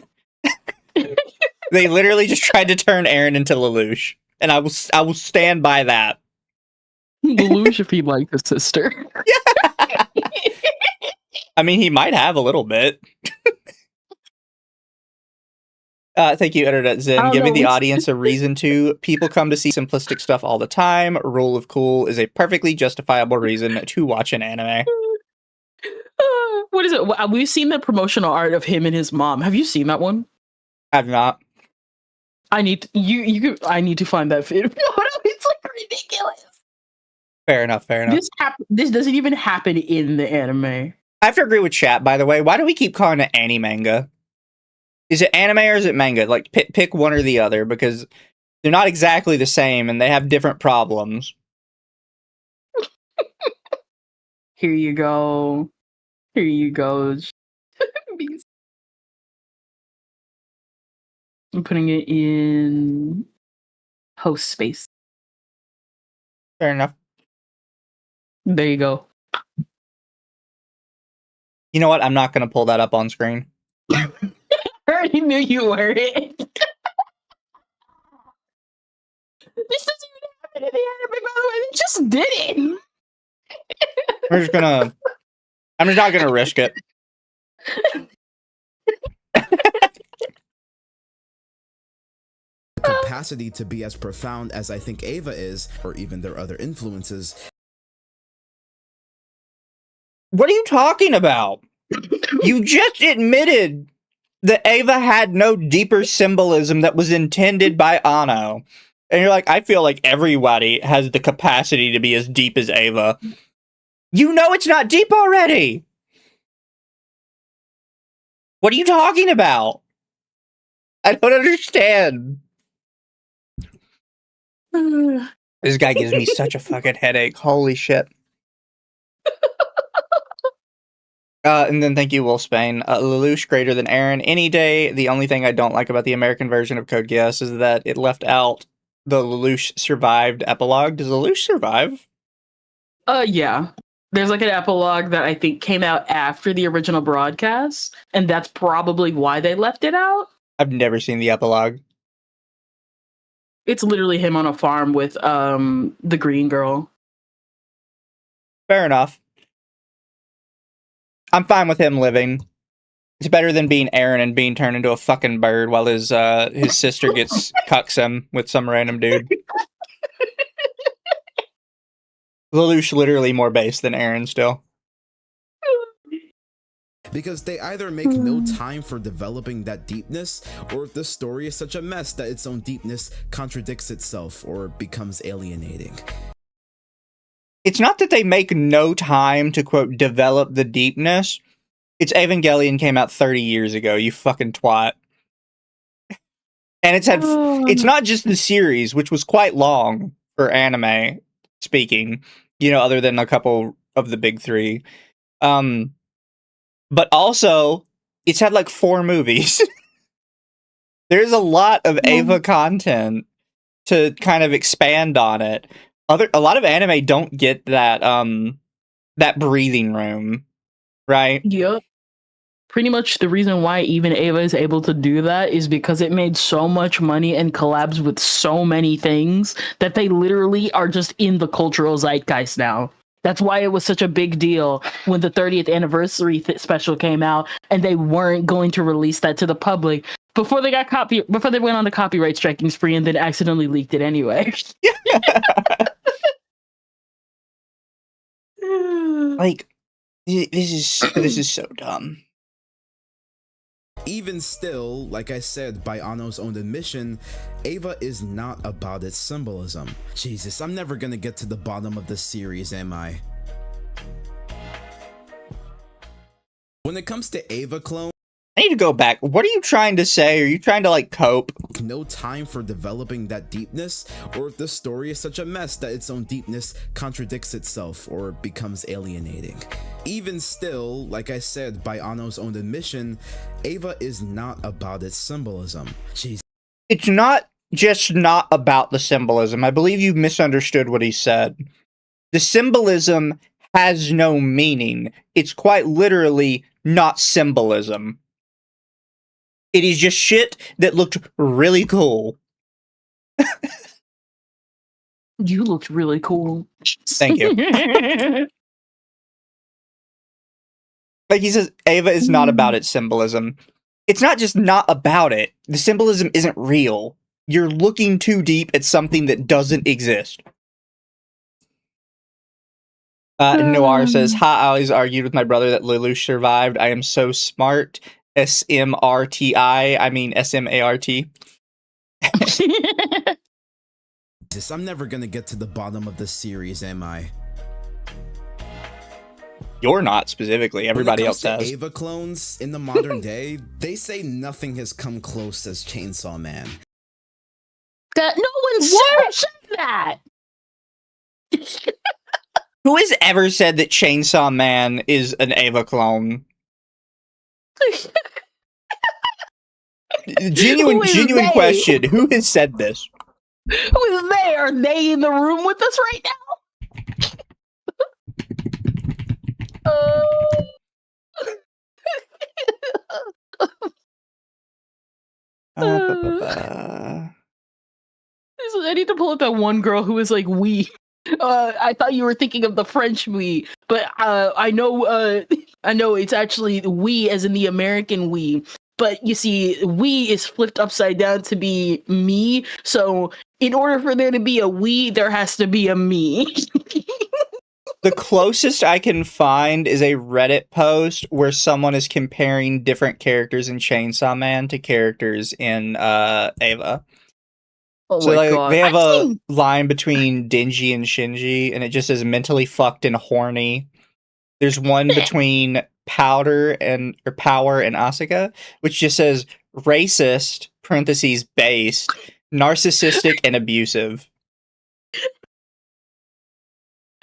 They literally just tried to turn Eren into Lelouch. And I will stand by that. Lelouch, if he liked his sister. I mean, he might have a little bit. Thank you, Internet Zen. Giving the audience a reason to. People come to see simplistic stuff all the time. Rule of cool is a perfectly justifiable reason to watch an anime. What is it? We've seen the promotional art of him and his mom. Have you seen that one? I've not. I need to, I need to find that video. It's like ridiculous. Fair enough. This doesn't even happen in the anime. I have to agree with chat, by the way. Why do we keep calling it anime-manga? Is it anime or is it manga? Like, pick one or the other, because they're not exactly the same and they have different problems. Here you go. I'm putting it in host space. Fair enough. There you go. You know what? I'm not going to pull that up on screen. I already knew you were it. This doesn't even happen in the anime, by the way. They just did it. I'm just not going to risk it. Capacity to be as profound as I think Eva is, or even their other influences. What are you talking about? You just admitted that Eva had no deeper symbolism that was intended by Anno. And you're like, I feel like everybody has the capacity to be as deep as Eva. You know it's not deep already! What are you talking about? I don't understand. This guy gives me such a fucking headache. Holy shit. And then thank you, Wolfsbane. Lelouch greater than Aaron any day. The only thing I don't like about the American version of Code Geass is that it left out the Lelouch survived epilogue. Does Lelouch survive? Yeah. There's like an epilogue that I think came out after the original broadcast, and that's probably why they left it out. I've never seen the epilogue. It's literally him on a farm with the green girl. Fair enough. I'm fine with him living. It's better than being Aaron and being turned into a fucking bird while his sister gets cucks him with some random dude. Lelouch literally more base than Aaron still. Because they either make no time for developing that deepness, or the story is such a mess that its own deepness contradicts itself or becomes alienating. It's not that they make no time to, quote, develop the deepness. It's Evangelion came out 30 years ago, you fucking twat. And it's not just the series, which was quite long for anime speaking, you know, other than a couple of the big three. But also, it's had like 4 movies. There's a lot of Eva content to kind of expand on it. A lot of anime don't get that that breathing room, right? Yep. Pretty much the reason why even Eva is able to do that is because it made so much money and collabs with so many things that they literally are just in the cultural zeitgeist now. That's why it was such a big deal when the 30th anniversary special came out and they weren't going to release that to the public before they went on the copyright striking spree and then accidentally leaked it anyway. Like, this is so dumb. Even still, like I said, by Anno's own admission, Eva is not about its symbolism. Jesus, I'm never gonna get to the bottom of this series, am I? When it comes to Eva clone, I need to go back. What are you trying to say? Are you trying to, like, cope? No time for developing that deepness, or if the story is such a mess that its own deepness contradicts itself or becomes alienating. Even still, like I said, by Anno's own admission, Eva is not about its symbolism. Jeez. It's not just not about the symbolism. I believe you misunderstood what he said. The symbolism has no meaning. It's quite literally not symbolism. It is just shit that looked really cool. You looked really cool. Thank you. Like he says, Eva is not about its symbolism. It's not just not about it. The symbolism isn't real. You're looking too deep at something that doesn't exist. Noir says, I always argued with my brother that Lelouch survived. I am so smart. SMRTI. I mean SMART. I'm never gonna get to the bottom of this series, am I? You're not specifically. Everybody else has. has. Eva clones in the modern day, they say nothing has come close as Chainsaw Man. That no one said that. Who has ever said that Chainsaw Man is an Eva clone? Genuine question. Who has said this? Who is they? Are they in the room with us right now? I need to pull up that one girl who is like we. I thought you were thinking of the French we, but I know it's actually we as in the American we. But you see, we is flipped upside down to be me. So in order for there to be a we, there has to be a me. The closest I can find is a Reddit post where someone is comparing different characters in Chainsaw Man to characters in Ava. Oh So my like god. they have a line between Denji and Shinji, and it just says mentally fucked and horny. There's one between Power and Asuka, which just says racist (parentheses based), narcissistic, and abusive.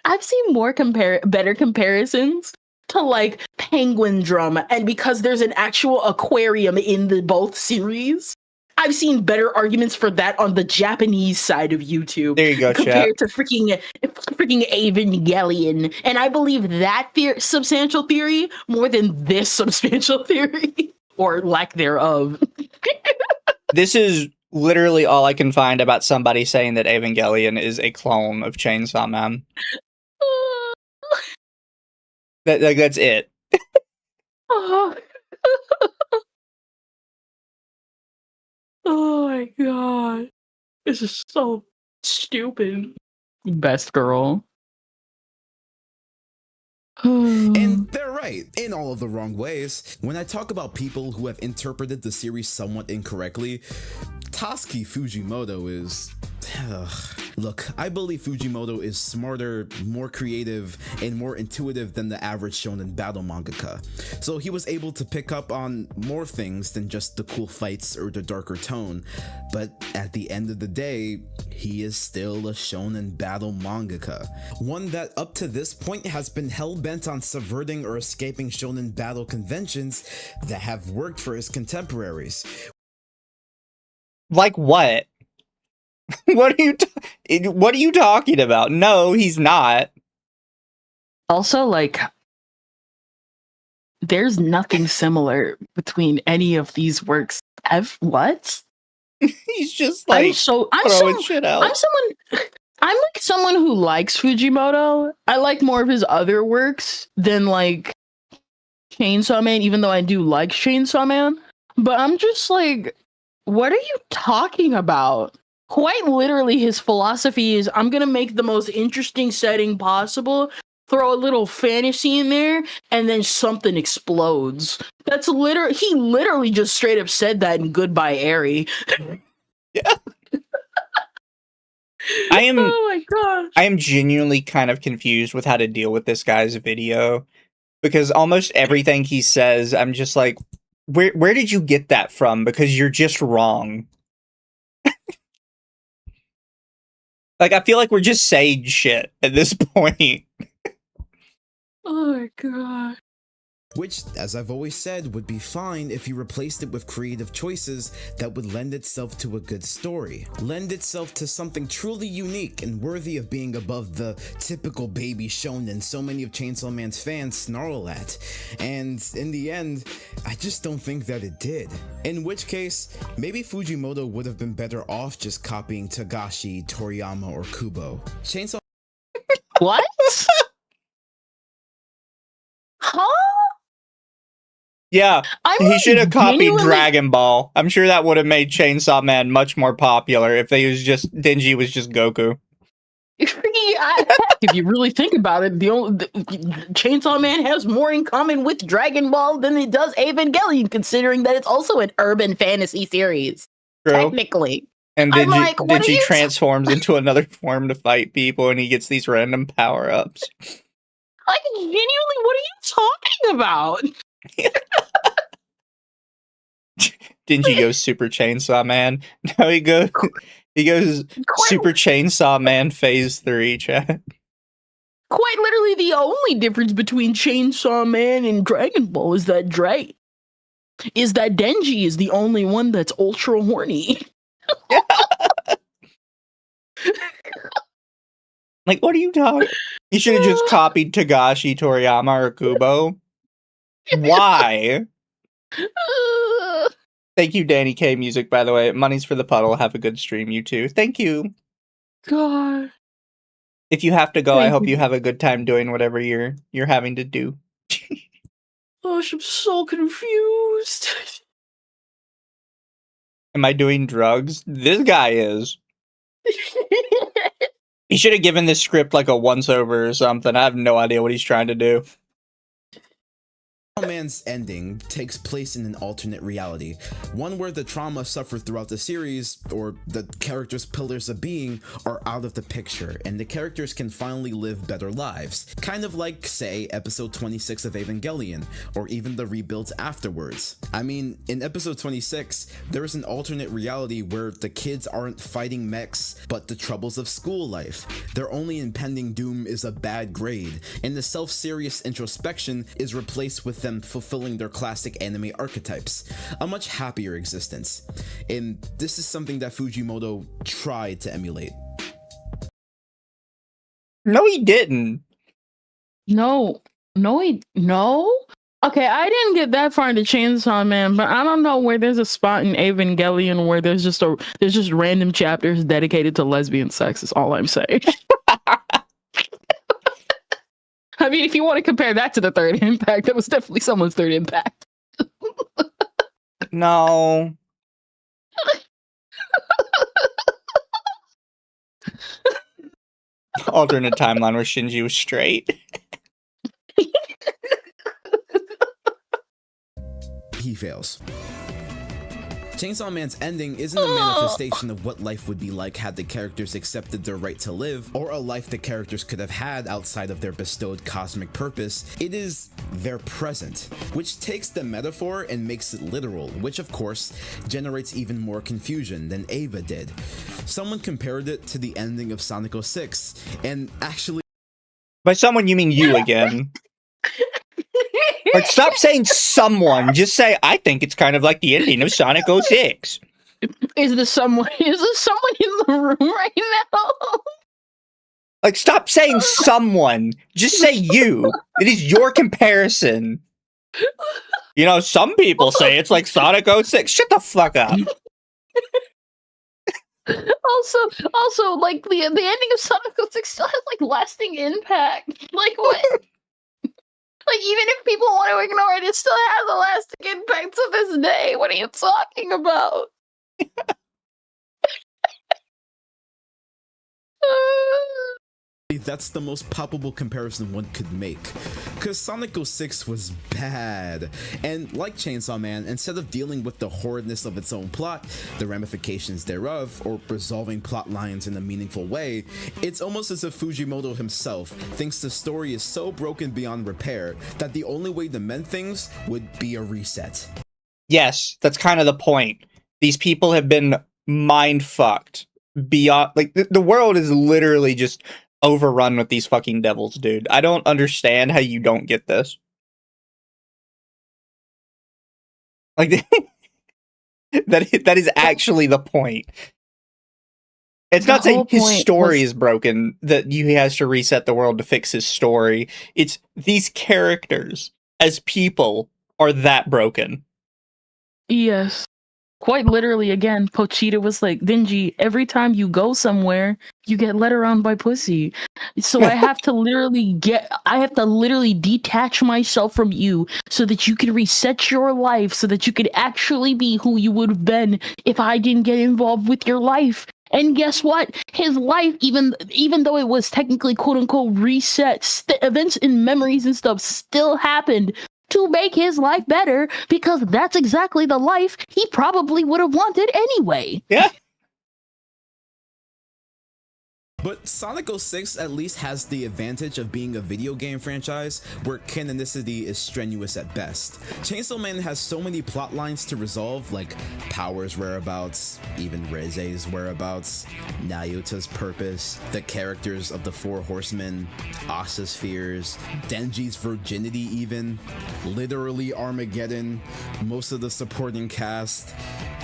I've seen more better comparisons to like penguin drama, and because there's an actual aquarium in the both series, I've seen better arguments for that on the Japanese side of YouTube. There you go, compared to freaking Evangelion, and I believe that substantial theory more than this substantial theory or lack thereof. This is literally all I can find about somebody saying that Evangelion is a clone of Chainsaw Man. That's it. Oh my god. This is so stupid. Best girl. And they're right, in all of the wrong ways. When I talk about people who have interpreted the series somewhat incorrectly, Tatsuki Fujimoto is... Look, I believe Fujimoto is smarter, more creative, and more intuitive than the average shonen battle mangaka. So he was able to pick up on more things than just the cool fights or the darker tone. But at the end of the day, he is still a shonen battle mangaka. One that up to this point has been hell-bent on subverting or escaping shonen battle conventions that have worked for his contemporaries. Like what? What are you talking about? No, he's not. Also, like, there's nothing similar between any of these works. What? He's just like throwing shit out. I'm like someone who likes Fujimoto. I like more of his other works than like Chainsaw Man, even though I do like Chainsaw Man. But I'm just like, what are you talking about? Quite literally, his philosophy is, I'm going to make the most interesting setting possible, throw a little fantasy in there, and then something explodes. That's he literally just straight up said that in Goodbye Eri. Yeah. Oh my gosh. I am genuinely kind of confused with how to deal with this guy's video, because almost everything he says, I'm just like, where did you get that from? Because you're just wrong. Like, I feel like we're just saying shit at this point. Oh my god. Which, as I've always said, would be fine if you replaced it with creative choices that would lend itself to a good story. Lend itself to something truly unique and worthy of being above the typical baby shonen so many of Chainsaw Man's fans snarl at. And in the end, I just don't think that it did. In which case, maybe Fujimoto would have been better off just copying Togashi, Toriyama, or Kubo. Chainsaw... What? Huh? Yeah, he should have copied Dragon Ball. I'm sure that would have made Chainsaw Man much more popular if Denji was just Goku. If you really think about it, the Chainsaw Man has more in common with Dragon Ball than it does Evangelion, considering that it's also an urban fantasy series. True. Technically. And Denji transforms into another form to fight people, and he gets these random power-ups. Like, genuinely, what are you talking about? Denji goes Super Chainsaw Man. No, he goes Super Chainsaw Man Phase 3, chat. Quite literally, the only difference between Chainsaw Man and Dragon Ball is that Denji is the only one that's ultra horny. Like, what are you talking? You should have just copied Togashi, Toriyama, or Kubo. Why? Thank you, Danny K Music, by the way. Money's for the puddle. Have a good stream, you too. Thank you. God. If you have to go, I hope you have a good time doing whatever you're having to do. Gosh, I'm so confused. Am I doing drugs? This guy is. He should have given this script like a once-over or something. I have no idea what he's trying to do. Man's ending takes place in an alternate reality, one where the trauma suffered throughout the series, or the characters' pillars of being, are out of the picture, and the characters can finally live better lives. Kind of like, say, episode 26 of Evangelion, or even the rebuilds afterwards. I mean, in episode 26, there is an alternate reality where the kids aren't fighting mechs, but the troubles of school life. Their only impending doom is a bad grade, and the self-serious introspection is replaced with them fulfilling their classic anime archetypes, a much happier existence. And this is something that Fujimoto tried to emulate. No, he didn't. No. Okay, I didn't get that far into Chainsaw Man, but I don't know where there's a spot in Evangelion where there's just random chapters dedicated to lesbian sex. Is all I'm saying. I mean, if you want to compare that to the Third Impact, that was definitely someone's Third Impact. No. Alternate timeline where Shinji was straight. He fails. Chainsaw Man's ending isn't a manifestation of what life would be like had the characters accepted their right to live, or a life the characters could have had outside of their bestowed cosmic purpose. It is their present, which takes the metaphor and makes it literal, which of course generates even more confusion than Eva did. Someone compared it to the ending of Sonic 06, and actually— By someone, you mean you again. Like, stop saying someone. Just say, I think it's kind of like the ending of Sonic 06. Is there someone in the room right now? Like, stop saying someone. Just say you. It is your comparison. You know, some people say it's like Sonic 06. Shut the fuck up. Also, like, the ending of Sonic 06 still has, like, lasting impact. Like, what? Like, even if people want to ignore it, it still has a lasting impact to this day. What are you talking about? that's the most palpable comparison one could make. Cause Sonic 06 was bad, and like Chainsaw Man, instead of dealing with the horridness of its own plot, the ramifications thereof, or resolving plot lines in a meaningful way, it's almost as if Fujimoto himself thinks the story is so broken beyond repair that the only way to mend things would be a reset. Yes, that's kind of the point. These people have been mind-fucked beyond, like, the world is literally just overrun with these fucking devils, dude. I don't understand how you don't get this. Like, that is actually the point. It's not saying his story is broken, that he has to reset the world to fix his story. It's these characters, as people, are that broken. Yes. Quite literally, again, Pochita was like, Denji, every time you go somewhere, you get led around by pussy. So I have to literally detach myself from you so that you can reset your life, so that you could actually be who you would have been if I didn't get involved with your life. And guess what? His life, even though it was technically quote unquote reset, events and memories and stuff still happened to make his life better, because that's exactly the life he probably would have wanted anyway. Yeah. But Sonic 06 at least has the advantage of being a video game franchise where canonicity is strenuous at best. Chainsaw Man has so many plot lines to resolve, like Power's whereabouts, even Reze's whereabouts, Nayuta's purpose, the characters of the Four Horsemen, Asa's fears, Denji's virginity even, literally Armageddon, most of the supporting cast.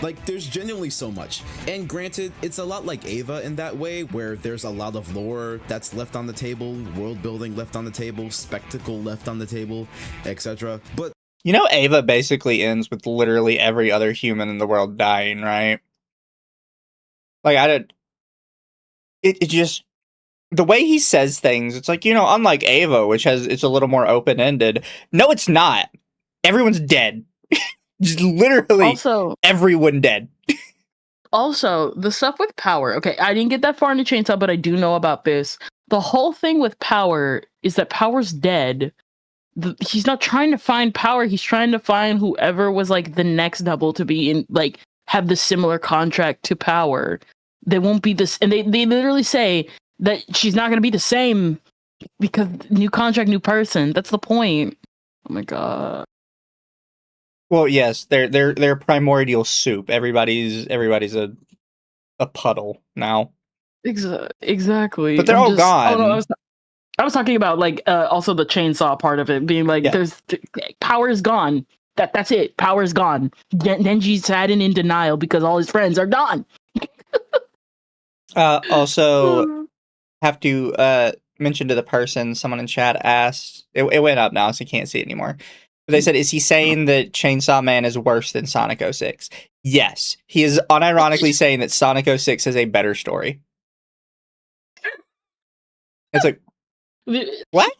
Like, there's genuinely so much. And granted, it's a lot like Eva in that way, where there's a lot of lore that's left on the table, world building left on the table, spectacle left on the table, etc. But you know, Eva basically ends with literally every other human in the world dying, right? Like, it just, the way he says things, it's like, you know, unlike Eva, which it's a little more open-ended. No, it's not. Everyone's dead. Just literally everyone dead. Also, the stuff with power. Okay, I didn't get that far into Chainsaw, but I do know about this. The whole thing with power is that power's dead. He's not trying to find power. He's trying to find whoever was like the next double to be in, like, have the similar contract to power. They won't be this, and they literally say that she's not going to be the same because new contract, new person. That's the point. Oh my god. Well, yes, they're primordial soup. Everybody's a puddle now. Exactly. But they're all gone. Oh, no, I was talking about like also the chainsaw part of it being like there's power is gone. That's it. Power is gone. Denji's sad and in denial because all his friends are gone. Also, have to mention to the person, someone in chat asked, it went up now, so you can't see it anymore. But they said, is he saying that Chainsaw Man is worse than Sonic 06? Yes. He is unironically saying that Sonic 06 is a better story. It's like, what?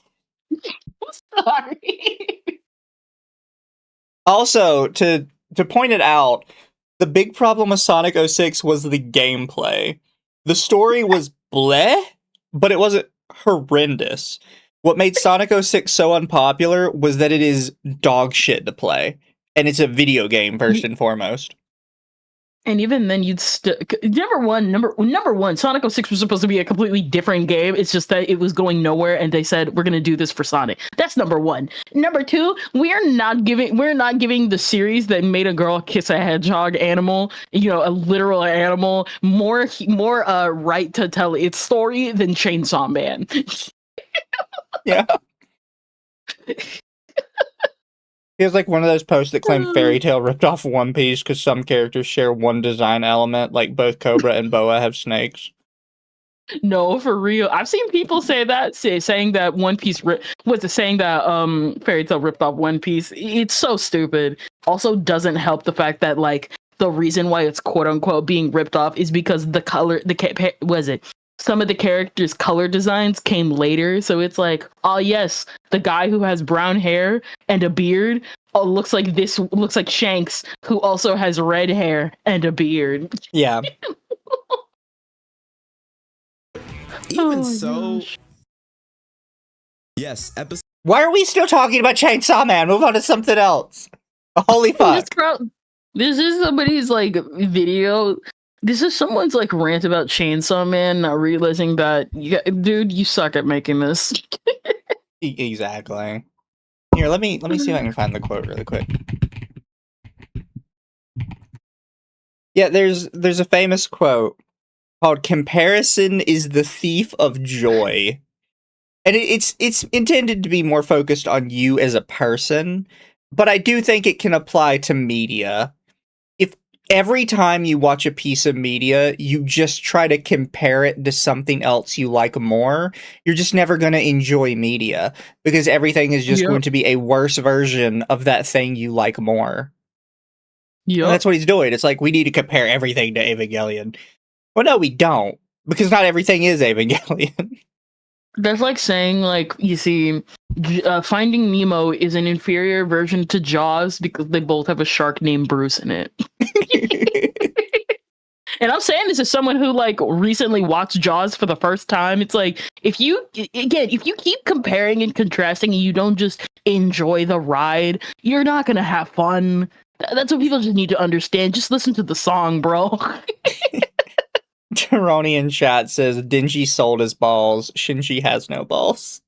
Sorry. Also, to point it out, the big problem with Sonic 06 was the gameplay. The story was bleh, but it wasn't horrendous. What made Sonic 06 so unpopular was that it is dog shit to play. And it's a video game, first and foremost. And even then, you'd still number one. Sonic 06 was supposed to be a completely different game. It's just that it was going nowhere, and they said we're going to do this for Sonic. That's number one. Number two, we're not giving the series that made a girl kiss a hedgehog animal, a literal animal, more right to tell its story than Chainsaw Man. Yeah. He was like one of those posts that claimed Fairy Tail ripped off One Piece because some characters share one design element, like both Cobra and Boa have snakes. No, for real. I've seen people say that, saying that One Piece saying that Fairy Tail ripped off One Piece. It's so stupid. Also, doesn't help the fact that like the reason why it's quote unquote being ripped off is because some of the characters' color designs came later, so it's like, oh yes, the guy who has brown hair and a beard looks like Shanks, who also has red hair and a beard. Yeah. Even so, yes, episode. Why are we still talking about Chainsaw Man? Move on to something else. Holy fuck! This is somebody's like video. This is someone's like rant about Chainsaw Man, not realizing that, dude, you suck at making this. Exactly. Here, let me see if I can find the quote really quick. Yeah, there's a famous quote called "Comparison is the thief of joy," and it's intended to be more focused on you as a person, but I do think it can apply to media. Every time you watch a piece of media, you just try to compare it to something else you like more, you're just never going to enjoy media because everything is just going to be a worse version of that thing you like more. Yeah, that's what he's doing. It's like, we need to compare everything to Evangelion. Well, no, we don't, because not everything is Evangelion. That's like saying, like, you see, Finding Nemo is an inferior version to Jaws because they both have a shark named Bruce in it. And I'm saying this as someone who, like, recently watched Jaws for the first time. It's like, if you keep comparing and contrasting and you don't just enjoy the ride, you're not going to have fun. That's what people just need to understand. Just listen to the song, bro. Ronnie in chat says, Denji sold his balls. Shinji has no balls.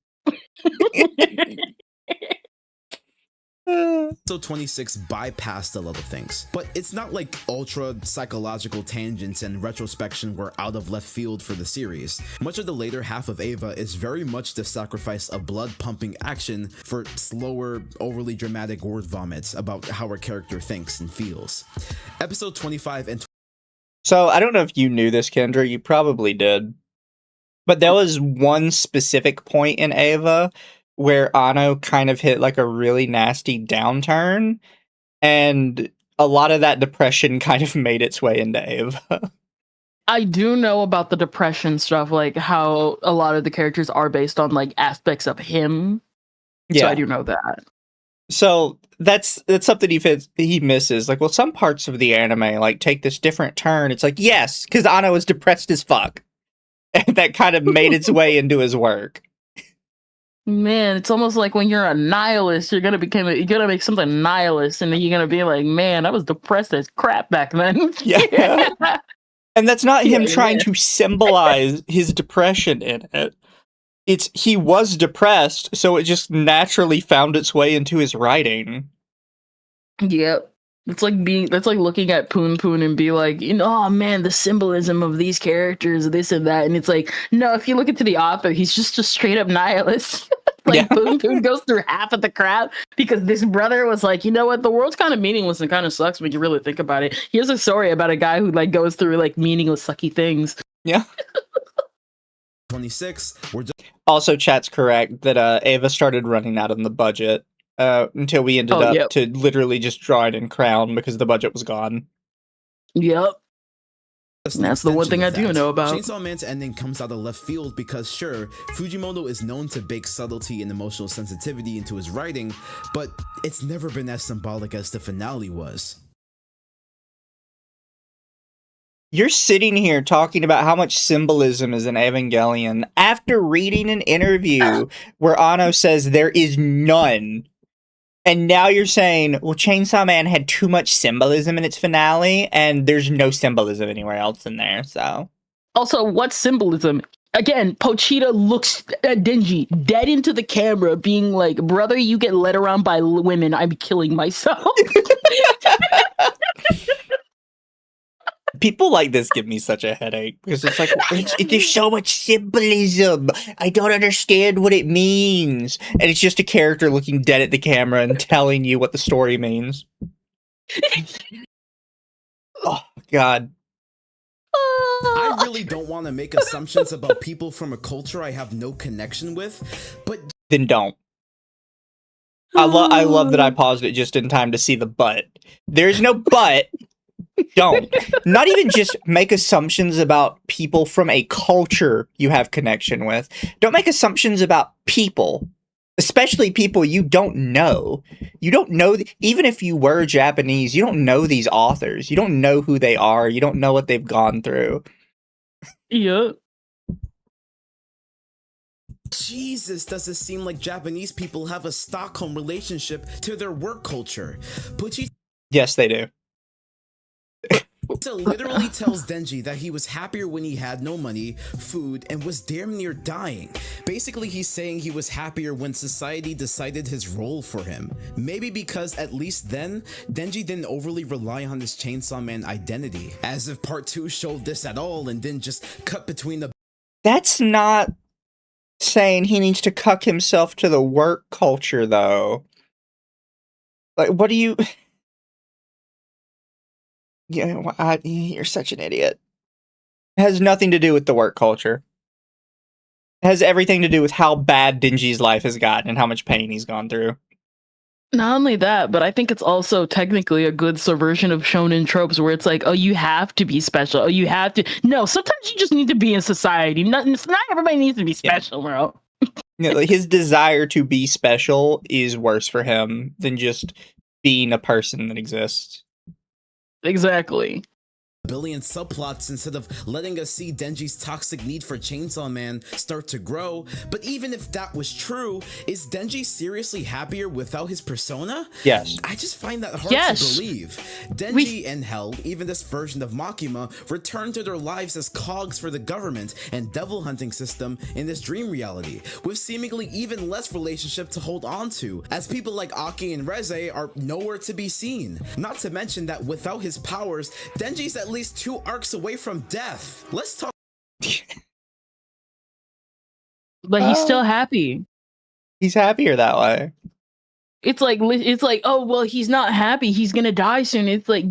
So 26 bypassed a lot of things, but it's not like ultra psychological tangents and retrospection were out of left field for the series. Much of the later half of Eva is very much the sacrifice of blood-pumping action for slower, overly dramatic word vomits about how a character thinks and feels. Episode 25 and So, I don't know if you knew this, Kendra. You probably did. But there was one specific point in Eva where Anno kind of hit like a really nasty downturn, and a lot of that depression kind of made its way into Eva. I do know about the depression stuff, like how a lot of the characters are based on like aspects of him. Yeah. So I do know that. So that's something he misses. Like, well, some parts of the anime like take this different turn. It's like, yes, because Anno is depressed as fuck, and that kind of made its way into his work. Man, it's almost like when you're a nihilist, you're gonna make something nihilist, and then you're gonna be like, man, I was depressed as crap back then. Yeah. And that's not him trying to symbolize his depression in it. He was depressed, so it just naturally found its way into his writing. Yep. That's like looking at Poon Poon and be like, oh man, the symbolism of these characters, this and that. And it's like, no, if you look into the author, he's just a straight up nihilist. Poon Poon goes through half of the crap because this brother was like, you know what, the world's kind of meaningless and kind of sucks when you really think about it. Here's a story about a guy who like goes through like meaningless, sucky things. Yeah. 26. Also, chat's correct that Ava started running out on the budget until we ended up to literally just draw it in Crown because the budget was gone. Yep. That's the one thing I do know about. Chainsaw Man's ending comes out of left field because, sure, Fujimoto is known to bake subtlety and emotional sensitivity into his writing, but it's never been as symbolic as the finale was. You're sitting here talking about how much symbolism is in Evangelion after reading an interview where Anno says there is none. And now you're saying, well, Chainsaw Man had too much symbolism in its finale, and there's no symbolism anywhere else in there, so. Also, what symbolism? Again, Pochita looks at Denji dead into the camera, being like, brother, you get led around by women, I'm killing myself. People like this give me such a headache because it's like, there's so much symbolism. I don't understand what it means. And it's just a character looking dead at the camera and telling you what the story means. Oh, God. I really don't want to make assumptions about people from a culture I have no connection with, but... Then don't. I love that I paused it just in time to see the but. There's no but. Don't. Not even just make assumptions about people from a culture you have connection with. Don't make assumptions about people, especially people you don't know. You don't know, even if you were Japanese, you don't know these authors. You don't know who they are. You don't know what they've gone through. Yeah. Jesus, does it seem like Japanese people have a Stockholm relationship to their work culture? Yes, they do. Literally tells Denji that he was happier when he had no money, food, and was damn near dying. Basically, he's saying he was happier when society decided his role for him. Maybe because at least then, Denji didn't overly rely on his Chainsaw Man identity. As if part 2 showed this at all and didn't just cut between the... That's not saying he needs to cuck himself to the work culture, though. Like, what do you... Yeah, you're such an idiot. It has nothing to do with the work culture. It has everything to do with how bad Denji's life has gotten and how much pain he's gone through. Not only that, but I think it's also technically a good subversion of shonen tropes where it's like, oh, you have to be special. Oh, you have to. No, sometimes you just need to be in society. Not everybody needs to be special, bro. His desire to be special is worse for him than just being a person that exists. Exactly. Billion subplots instead of letting us see Denji's toxic need for Chainsaw Man start to grow. But even if that was true, is Denji seriously happier without his persona? Yes. I just find that hard to believe. Denji and hell, even this version of Makima, return to their lives as cogs for the government and devil hunting system in this dream reality, with seemingly even less relationship to hold on to, as people like Aki and Reze are nowhere to be seen. Not to mention that without his powers, Denji's at least 2 arcs away from death. Let's talk. But he's still happy. He's happier that way. It's like, oh, well, he's not happy. He's gonna die soon. It's like,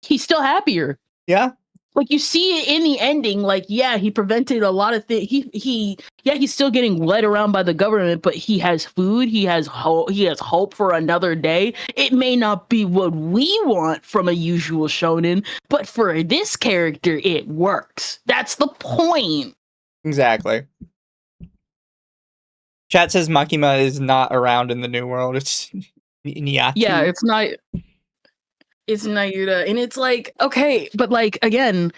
he's still happier. Yeah. Like, you see it in the ending, like, yeah, he prevented a lot of things. He's still getting led around by the government, but he has food, he has hope for another day. It may not be what we want from a usual shonen, but for this character, it works. That's the point. Exactly. Chat says Makima is not around in the new world. Nyaki. Yeah, it's not. It's Nayuta, and it's like, okay, but like again,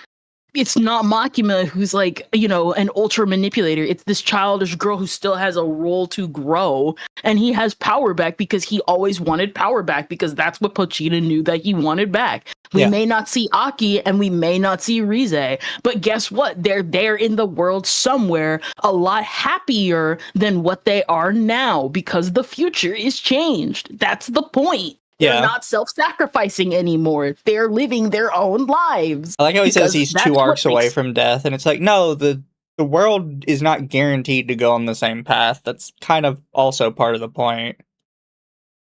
it's not Makima who's like, you know, an ultra manipulator. It's this childish girl who still has a role to grow, and he has power back because he always wanted power back because that's what Pochita knew that he wanted back. We may not see Aki and we may not see Rize, but guess what? They're there in the world somewhere, a lot happier than what they are now because the future is changed. That's the point. They're not self-sacrificing anymore. They're living their own lives. I like how he says he's 2 arcs away from death, and it's like, no, the world is not guaranteed to go on the same path. That's kind of also part of the point.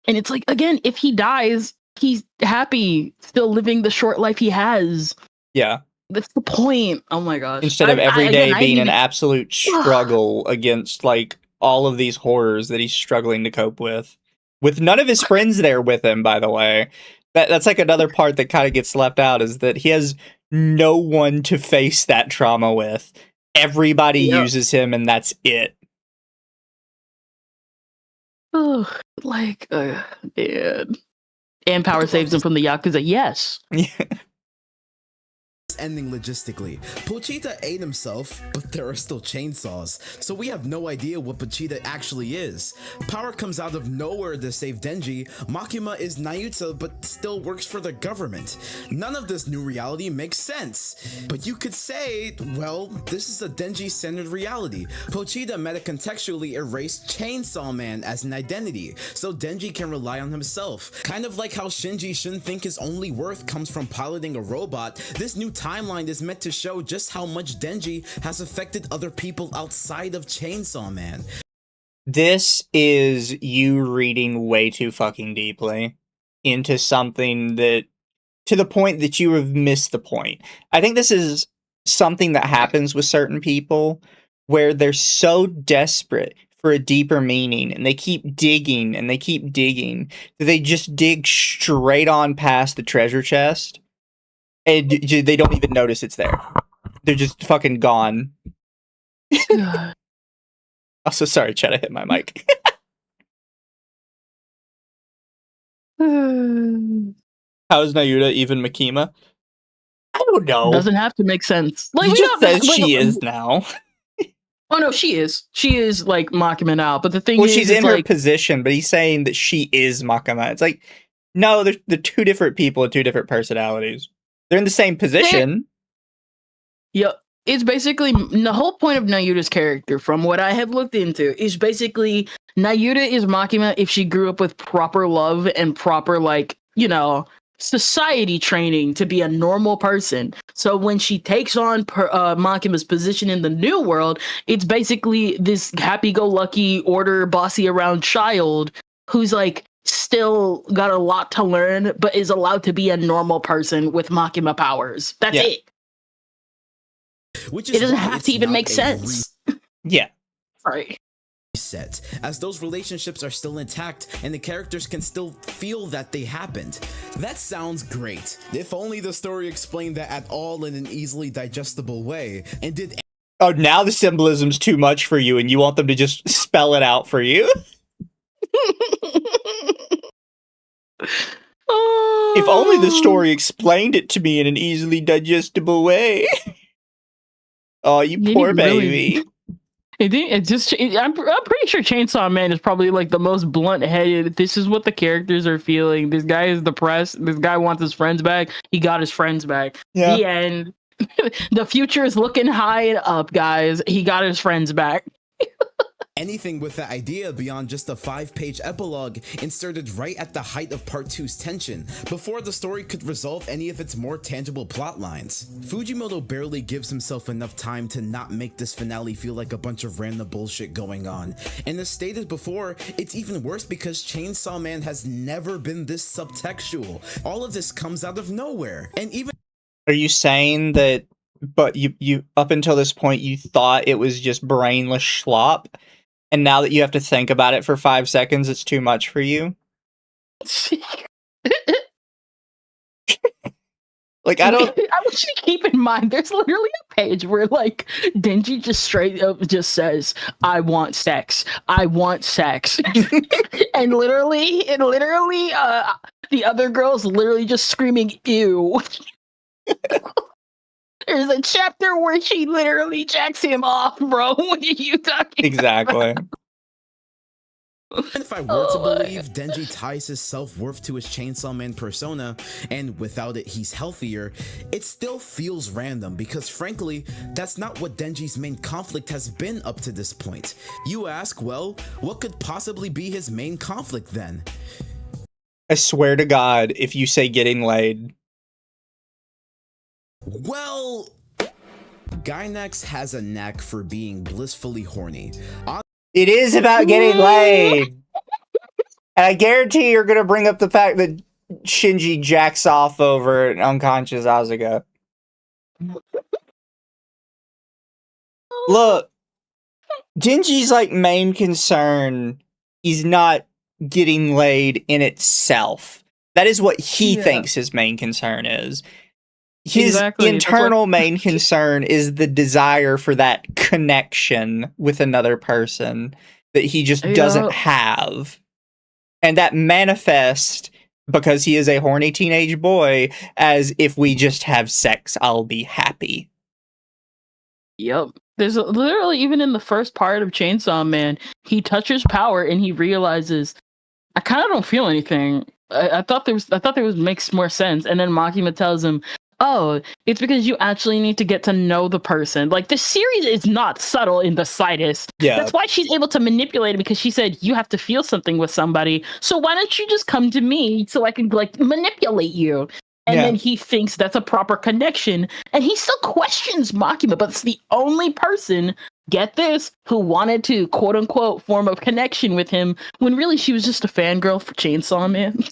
And it's like, again, if he dies, he's happy, still living the short life he has. Yeah. That's the point. Oh my gosh. Instead of every day being an absolute struggle against, like, all of these horrors that he's struggling to cope with none of his friends there with him, by the way. That's like another part that kind of gets left out, is that he has no one to face that trauma with. Everybody uses him, and that's it. Oh, like, man. And power saves him from the Yakuza, yes. Ending logistically. Pochita ate himself, but there are still chainsaws, so we have no idea what Pochita actually is. Power comes out of nowhere to save Denji. Makima is Nayuta, but still works for the government. None of this new reality makes sense. But you could say, well, this is a Denji-centered reality. Pochita metacontextually erased Chainsaw Man as an identity, so Denji can rely on himself. Kind of like how Shinji shouldn't think his only worth comes from piloting a robot, this new timeline is meant to show just how much Denji has affected other people outside of Chainsaw Man. This is you reading way too fucking deeply into something that, to the point that you have missed the point. I think this is something that happens with certain people where they're so desperate for a deeper meaning, and they keep digging and they keep digging, that they just dig straight on past the treasure chest. And they don't even notice it's there. They're just fucking gone. Also, sorry, Chad, I hit my mic. How's Nayuta even Makima? I don't know. Doesn't have to make sense. Like, he just says she is now. Oh no, she is. She is like Makima now. But the thing is, she's in her position, but he's saying that she is Makima. It's like, no, they're 2 different people with 2 different personalities. They're in the same position. Yep. It's basically the whole point of Nayuta's character, from what I have looked into, is basically Nayuta is Makima if she grew up with proper love and proper, like, you know, society training to be a normal person. So when she takes on Makima's position in the new world, it's basically this happy-go-lucky, order, bossy around child who's like, still got a lot to learn, but is allowed to be a normal person with Makima powers. That's it. It doesn't have to even make sense. Yeah. Sorry. Set, as those relationships are still intact and the characters can still feel that they happened. That sounds great. If only the story explained that at all in an easily digestible way, and did. Oh, now the symbolism's too much for you, and you want them to just spell it out for you? If only the story explained it to me in an easily digestible way. Oh, you poor baby. I'm pretty sure Chainsaw Man is probably like the most blunt-headed. This is what the characters are feeling. This guy is depressed. This guy wants his friends back. He got his friends back. Yeah. The end. The future is looking high and up, guys. He got his friends back. Anything with the idea beyond just a 5-page epilogue inserted right at the height of Part 2's tension, before the story could resolve any of its more tangible plot lines. Fujimoto barely gives himself enough time to not make this finale feel like a bunch of random bullshit going on. And as stated before, it's even worse because Chainsaw Man has never been this subtextual. All of this comes out of nowhere. And even— Are you saying that, but you up until this point you thought it was just brainless schlop? And now that you have to think about it for 5 seconds, it's too much for you? Like, I don't. I want you to keep in mind, there's literally a page where like Denji just straight up just says, "I want sex. I want sex," and literally, the other girls literally just screaming, "Ew." There's a chapter where she literally jacks him off, bro. What are you talking Exactly. about? And if I were to believe Denji ties his self-worth to his Chainsaw Man persona, and without it he's healthier, it still feels random because frankly, that's not what Denji's main conflict has been up to this point. You ask, well, what could possibly be his main conflict then? I swear to God, if you say getting laid. Well, Gainax has a knack for being blissfully horny. It is about getting laid. And I guarantee you're going to bring up the fact that Shinji jacks off over an unconscious Asuka. Look, Denji's like main concern is not getting laid in itself. That is what he thinks his main concern is. His internal main concern is the desire for that connection with another person that he just doesn't have. And that manifests, because he is a horny teenage boy, as if we just have sex, I'll be happy. Yep. There's literally, even in the first part of Chainsaw Man, he touches power and he realizes, I kind of don't feel anything. I thought there was makes more sense. And then Makima tells him, oh, it's because you actually need to get to know the person. Like, the series is not subtle in the slightest. Yeah. That's why she's able to manipulate it, because she said, you have to feel something with somebody. So why don't you just come to me so I can, like, manipulate you? And then he thinks that's a proper connection. And he still questions Makima, but it's the only person, get this, who wanted to, quote unquote, form a connection with him, when really she was just a fangirl for Chainsaw Man.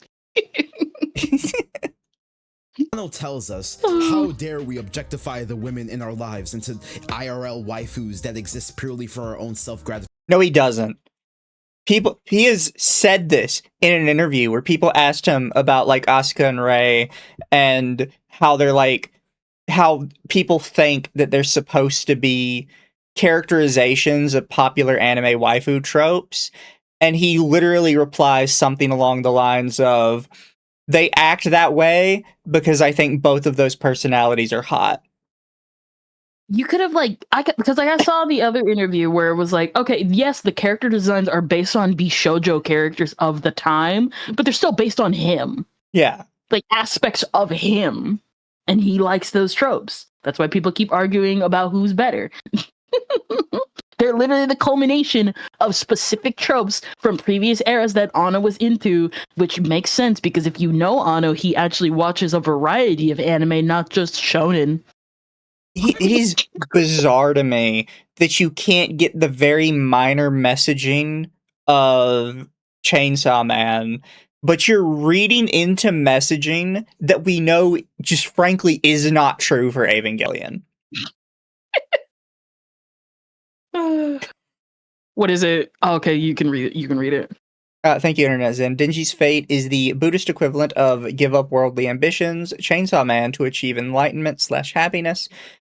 Anno tells us, how dare we objectify the women in our lives into IRL waifus that exist purely for our own self-gratification. No, he doesn't. He has said this in an interview where people asked him about like Asuka and Rei and how they're like, how people think that they're supposed to be characterizations of popular anime waifu tropes. And he literally replies something along the lines of, they act that way because I think both of those personalities are hot. You could have because I saw the other interview where it was like, okay, yes, the character designs are based on Bishoujo characters of the time, but they're still based on him. Yeah. Like aspects of him. And he likes those tropes. That's why people keep arguing about who's better. They're literally the culmination of specific tropes from previous eras that Anno was into, which makes sense because if you know Anno, he actually watches a variety of anime, not just shonen. It is bizarre to me that you can't get the very minor messaging of Chainsaw Man, but you're reading into messaging that we know just frankly is not true for Evangelion. What is it? Oh, okay, you can read it. You can read it. Thank you, Internet Zen. Denji's fate is the Buddhist equivalent of give up worldly ambitions, Chainsaw Man to achieve enlightenment/happiness.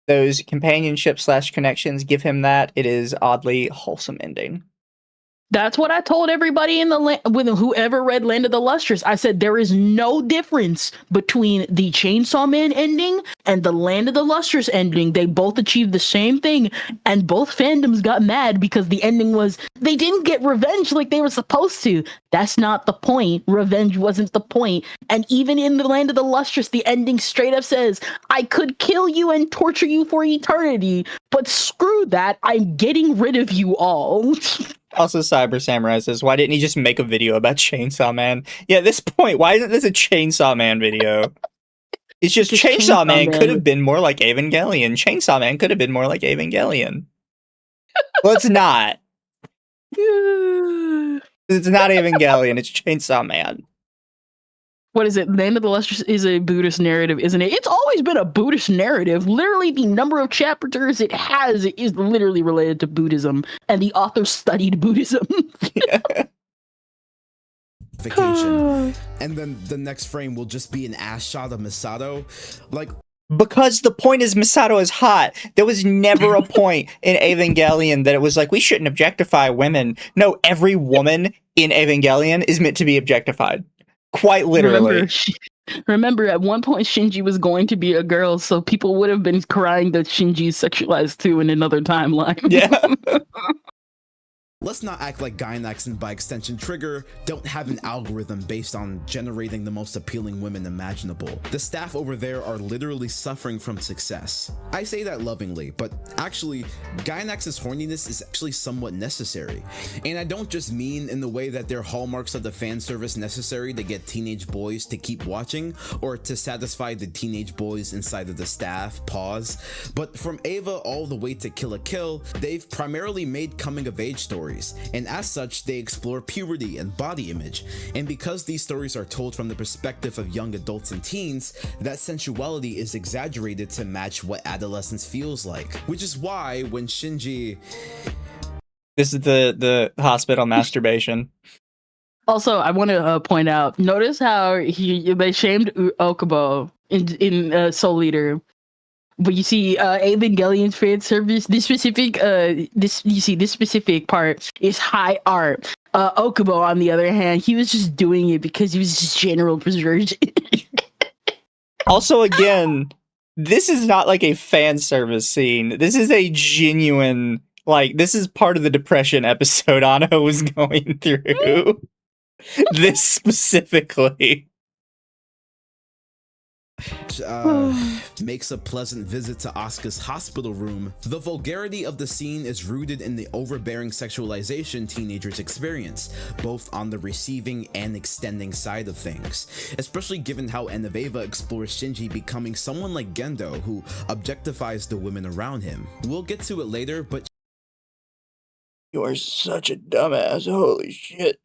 Those companionship/connections give him that. It is oddly wholesome ending. That's what I told everybody in the with whoever read Land of the Lustrous. I said there is no difference between the Chainsaw Man ending and the Land of the Lustrous ending. They both achieved the same thing, and both fandoms got mad because the ending was they didn't get revenge like they were supposed to. That's not the point. Revenge wasn't the point. And even in the Land of the Lustrous, the ending straight up says, I could kill you and torture you for eternity, but screw that. I'm getting rid of you all. Also, Cyber Samurai says, why didn't he just make a video about Chainsaw Man? Yeah, at this point, why isn't this a Chainsaw Man video? It's just Chainsaw Man could have been more like Evangelion. Chainsaw Man could have been more like Evangelion. Well, it's not. It's not Evangelion, it's Chainsaw Man. What is it? Land of the Lustrous is a Buddhist narrative, isn't it? It's always been a Buddhist narrative. Literally, the number of chapters it has is literally related to Buddhism, and the author studied Buddhism. and then the next frame will just be an ass shot of Misato. Like, because the point is Misato is hot. There was never a point in Evangelion that it was like, we shouldn't objectify women. No, every woman in Evangelion is meant to be objectified. Quite literally. Remember, at one point Shinji was going to be a girl, so people would have been crying that Shinji's sexualized too in another timeline. Yeah. Let's not act like Gainax and by extension Trigger don't have an algorithm based on generating the most appealing women imaginable. The staff over there are literally suffering from success. I say that lovingly, but actually, Gainax's horniness is actually somewhat necessary. And I don't just mean in the way that they're hallmarks of the fan service necessary to get teenage boys to keep watching, or to satisfy the teenage boys inside of the staff, pause. But from Eva all the way to Kill la Kill, they've primarily made coming of age stories, and as such they explore puberty and body image. And because these stories are told from the perspective of young adults and teens, that sensuality is exaggerated to match what adolescence feels like. Which is why when Shinji... This is the hospital masturbation. Also, I want to point out, notice how they shamed Okubo in Soul Leader. But you see, Evangelion fan service. This specific part is high art. Okubo, on the other hand, he was just doing it because he was just general perversion. Also, again, this is not like a fan service scene. This is a genuine, like, this is part of the depression episode Anno was going through. This specifically. Makes a pleasant visit to Asuka's hospital room. The vulgarity of the scene is rooted in the overbearing sexualization teenagers experience, both on the receiving and extending side of things, especially given how End of Eva explores Shinji becoming someone like Gendo who objectifies the women around him. We'll get to it later, but you are such a dumbass, holy shit.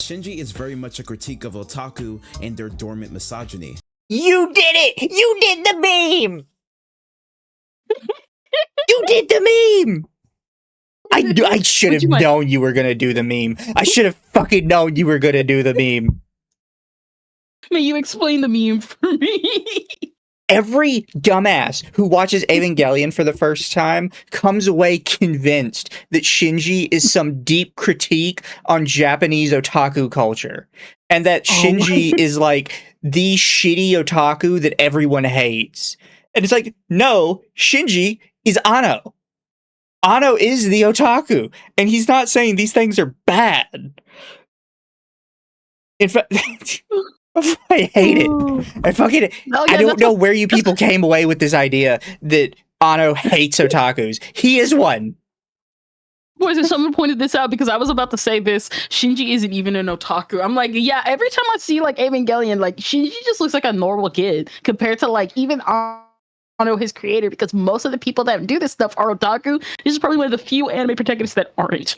Shinji is very much a critique of otaku and their dormant misogyny. You did it! You did the meme! You did the meme! I should have known you were gonna do the meme. I should have fucking known you were gonna do the meme. May you explain the meme for me? Every dumbass who watches Evangelion for the first time comes away convinced that Shinji is some deep critique on Japanese otaku culture. And that Shinji is like the shitty otaku that everyone hates. And it's like, no, Shinji is Anno. Anno is the otaku. And he's not saying these things are bad. In fact... I hate it. I don't know where you people came away with this idea that Anno hates otakus. He is one. Boys, if someone pointed this out, because I was about to say this, Shinji isn't even an otaku. I'm like, yeah, every time I see like Evangelion, like Shinji just looks like a normal kid compared to like even Anno, his creator, because most of the people that do this stuff are otaku. This is probably one of the few anime protagonists that aren't.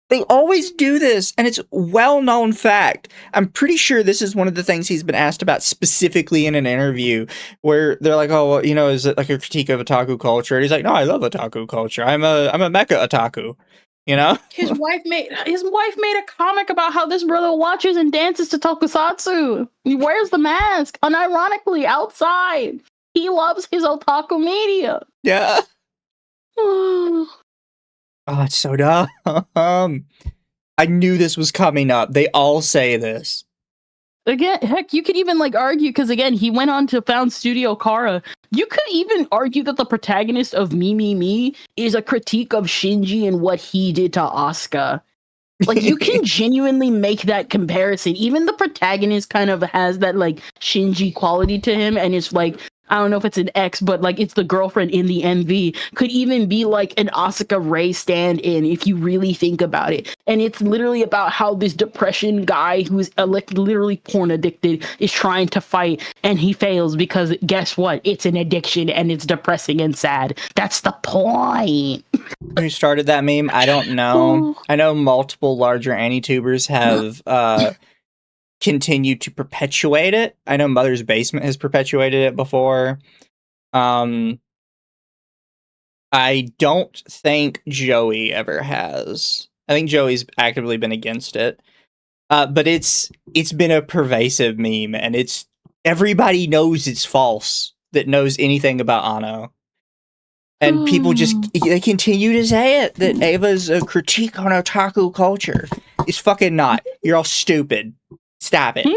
They always do this, and it's well-known fact. I'm pretty sure this is one of the things he's been asked about specifically in an interview, where they're like, "Oh, well, you know, is it like a critique of otaku culture?" And he's like, "No, I love otaku culture. I'm a mecha otaku." You know, his wife made a comic about how this brother watches and dances to tokusatsu. He wears the mask, unironically, outside. He loves his otaku media. Yeah. Oh, it's so dumb. I knew this was coming up. They all say this. Again, heck, you could even like argue, because again, he went on to found Studio Kara. You could even argue that the protagonist of Me, Me, Me is a critique of Shinji and what he did to Asuka. Like, you can genuinely make that comparison. Even the protagonist kind of has that like Shinji quality to him, and it's like, I don't know if it's an ex, but like it's the girlfriend in the MV. Could even be like an Asuka Rei stand-in if you really think about it. And it's literally about how this depression guy who's literally porn addicted is trying to fight, and he fails because guess what? It's an addiction and it's depressing and sad. That's the point. Who started that meme? I don't know. I know multiple larger Anitubers have continue to perpetuate it. I know Mother's Basement has perpetuated it before. I don't think Joey ever has. I think Joey's actively been against it. But it's been a pervasive meme, and it's everybody knows it's false that knows anything about Anno. And people they continue to say it, that Ava's a critique on otaku culture. It's fucking not. You're all stupid. Stop it.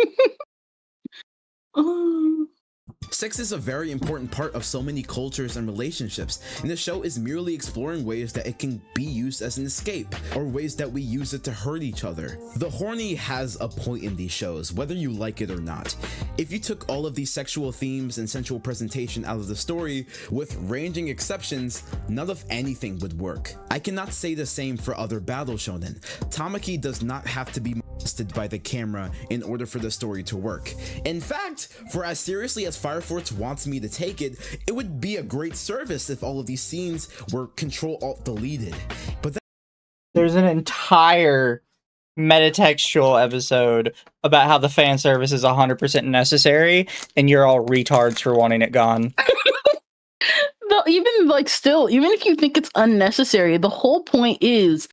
Sex is a very important part of so many cultures and relationships, and the show is merely exploring ways that it can be used as an escape, or ways that we use it to hurt each other. The horny has a point in these shows, whether you like it or not. If you took all of these sexual themes and sensual presentation out of the story, with ranging exceptions, none of anything would work. I cannot say the same for other battle shonen. Tamaki does not have to be molested by the camera in order for the story to work. In fact, for as seriously as Fire Force wants me to take it, it would be a great service if all of these scenes were Control-Alt-Deleted. But there's an entire metatextual episode about how the fan service is 100% necessary, and you're all retards for wanting it gone. Even if you think it's unnecessary, the whole point is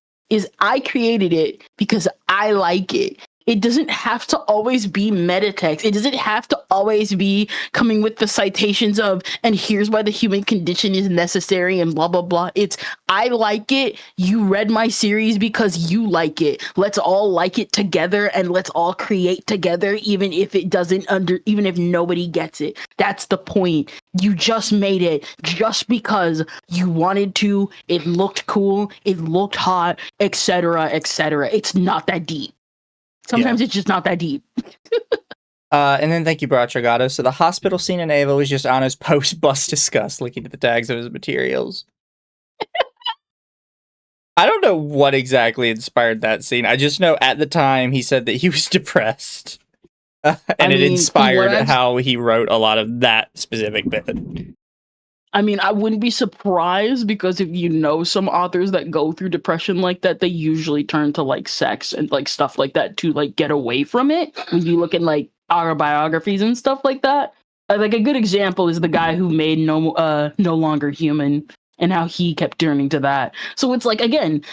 I created it because I like it. It doesn't have to always be meta text. It doesn't have to always be coming with the citations of, and here's why the human condition is necessary and blah, blah, blah. It's, I like it. You read my series because you like it. Let's all like it together, and let's all create together, even if even if nobody gets it. That's the point. You just made it just because you wanted to. It looked cool. It looked hot, etc., etc. It's not that deep. Sometimes it's just not that deep. And then thank you, Brachagato. So the hospital scene in Ava was just Anno's post-bust disgust, looking at the tags of his materials. I don't know what exactly inspired that scene. I just know at the time he said that he was depressed. It inspired how he wrote a lot of that specific bit. I mean, I wouldn't be surprised, because if you know some authors that go through depression like that, they usually turn to like sex and like stuff like that to like get away from it. When you look at like autobiographies and stuff like that, like a good example is the guy who made No Longer Human, and how he kept turning to that. So it's like, again,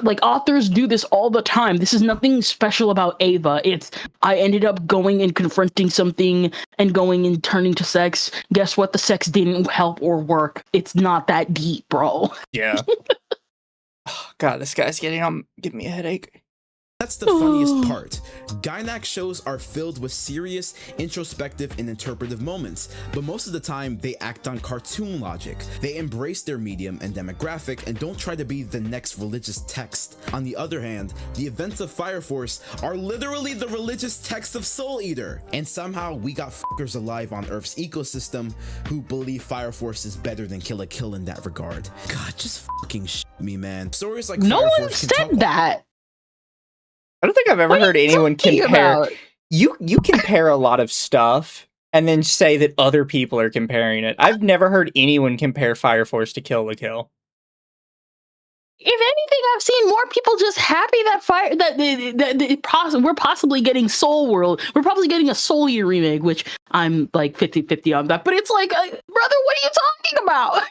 like authors do this all the time. This is nothing special about Ava. It's, I ended up going and confronting something and going and turning to sex. Guess what? The sex didn't help or work. It's not that deep, bro. Yeah. Oh, God, this guy's giving me a headache. That's the funniest part. Gainax shows are filled with serious, introspective, and interpretive moments, but most of the time they act on cartoon logic. They embrace their medium and demographic and don't try to be the next religious text. On the other hand, the events of Fire Force are literally the religious text of Soul Eater, and somehow we got fuckers alive on Earth's ecosystem who believe Fire Force is better than Kill la Kill in that regard. God, just fucking shit me, man. Stories like no Fire one Force said that. I don't think I've ever heard anyone compare. About? You compare a lot of stuff and then say that other people are comparing it. I've never heard anyone compare Fire Force to Kill la Kill. If anything, I've seen more people just happy that we're possibly getting Soul World. We're probably getting a Soul Year remake, which I'm like 50-50 on that. But it's like, brother, what are you talking about?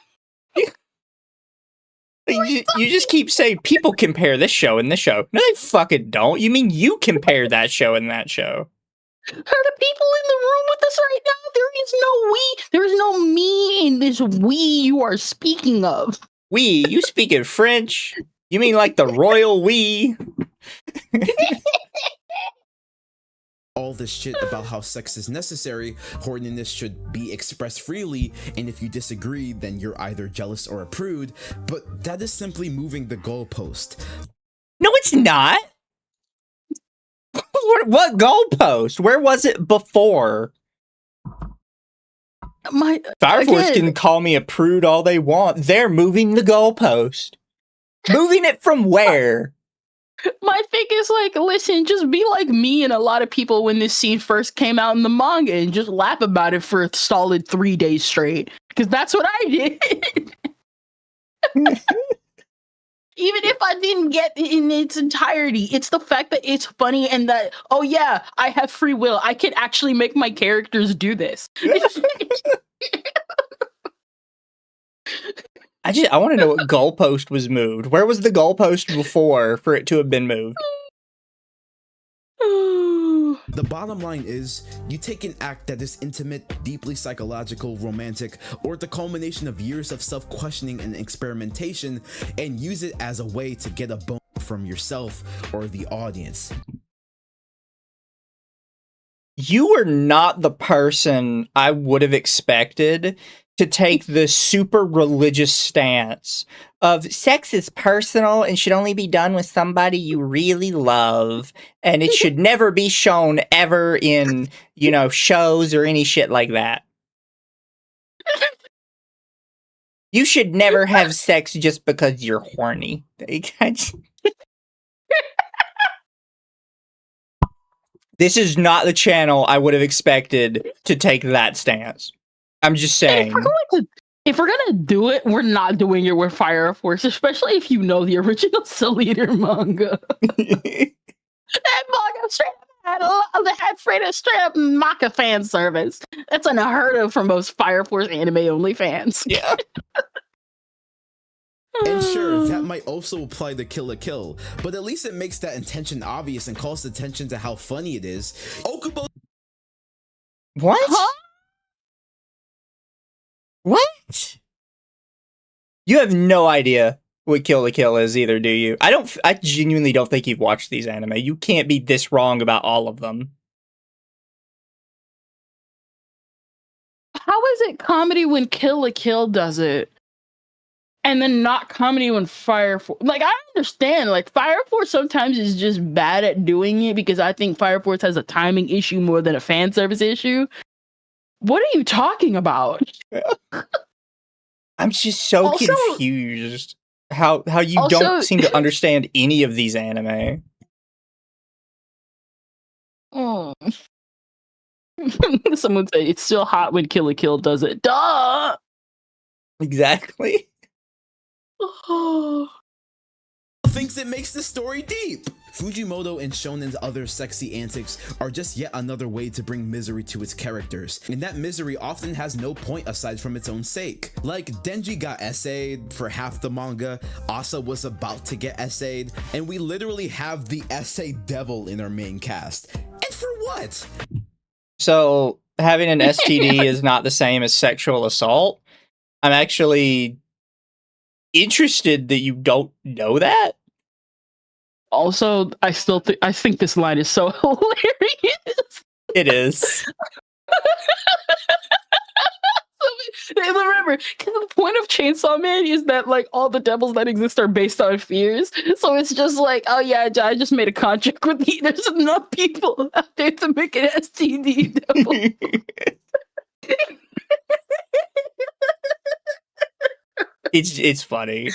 You just keep saying people compare this show and this show. No, they fucking don't. You mean you compare that show and that show? Are the people in the room with us right now? There is no we. There is no me in this we you are speaking of. We? You speak in French? You mean like the royal we? All this shit about how sex is necessary, horniness should be expressed freely, and if you disagree, then you're either jealous or a prude, but that is simply moving the goalpost. No, it's not! What goalpost? Where was it before? Fire Force can call me a prude all they want. They're moving the goalpost. Moving it from where? My thing is like, listen, just be like me and a lot of people when this scene first came out in the manga and just laugh about it for a solid 3 days straight. Because that's what I did. Even if I didn't get it in its entirety, it's the fact that it's funny and that, oh yeah, I have free will. I can actually make my characters do this. I want to know what goalpost was moved. Where was the goalpost before for it to have been moved? The bottom line is, you take an act that is intimate, deeply psychological, romantic, or the culmination of years of self-questioning and experimentation, and use it as a way to get a bone from yourself or the audience. You are not the person I would have expected to take the super religious stance of sex is personal and should only be done with somebody you really love, and it should never be shown ever in, shows or any shit like that. You should never have sex just because you're horny. This is not the channel I would have expected to take that stance. I'm just saying. If we're gonna do it, we're not doing it with Fire Force, especially if you know the original Soul Eater manga. That manga straight up maka fan service. That's unheard of for most Fire Force anime only fans. Yeah. And sure, that might also apply to Kill la Kill, but at least it makes that intention obvious and calls attention to how funny it is. Okubo. What? Huh? What? You have no idea what Kill la Kill is either, do you? I genuinely don't think you've watched these anime. You can't be this wrong about all of them. How is it comedy when Kill la Kill does it? And then not comedy when Fire Force... Like, I understand. Like, Fire Force sometimes is just bad at doing it because I think Fire Force has a timing issue more than a fan service issue. What are you talking about? I'm just so confused how you don't seem to understand any of these anime. Oh. Someone said it's still hot when Kill la Kill does it. Duh! Exactly. Thinks it makes the story deep. Fujimoto and Shonen's other sexy antics are just yet another way to bring misery to its characters, and that misery often has no point aside from its own sake. Like, Denji got essayed for half the manga, Asa was about to get essayed, and we literally have the essay devil in our main cast. And for what? So, having an STD is not the same as sexual assault? I'm actually interested that you don't know that. Also, I think this line is so hilarious. It is. Remember, the point of Chainsaw Man is that like all the devils that exist are based on fears. So it's just like, oh yeah, I just made a contract with you. There's enough people out there to make an STD devil. It's funny.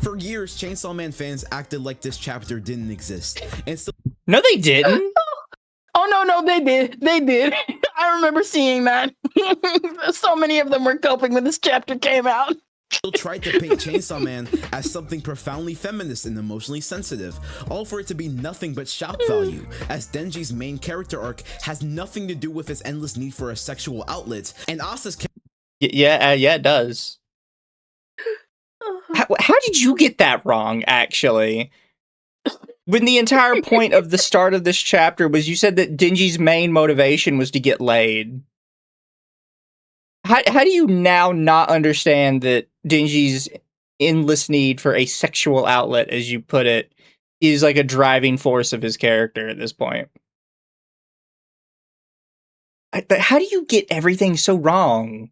For years, Chainsaw Man fans acted like this chapter didn't exist, and still. No, they didn't. Oh no, they did. They did. I remember seeing that. So many of them were coping when this chapter came out. Still tried to paint Chainsaw Man as something profoundly feminist and emotionally sensitive, all for it to be nothing but shock value, as Denji's main character arc has nothing to do with his endless need for a sexual outlet, and Asa's yeah, it does. How did you get that wrong, actually? When the entire point of the start of this chapter was you said that Denji's main motivation was to get laid. How do you now not understand that Denji's endless need for a sexual outlet, as you put it, is like a driving force of his character at this point? But how do you get everything so wrong?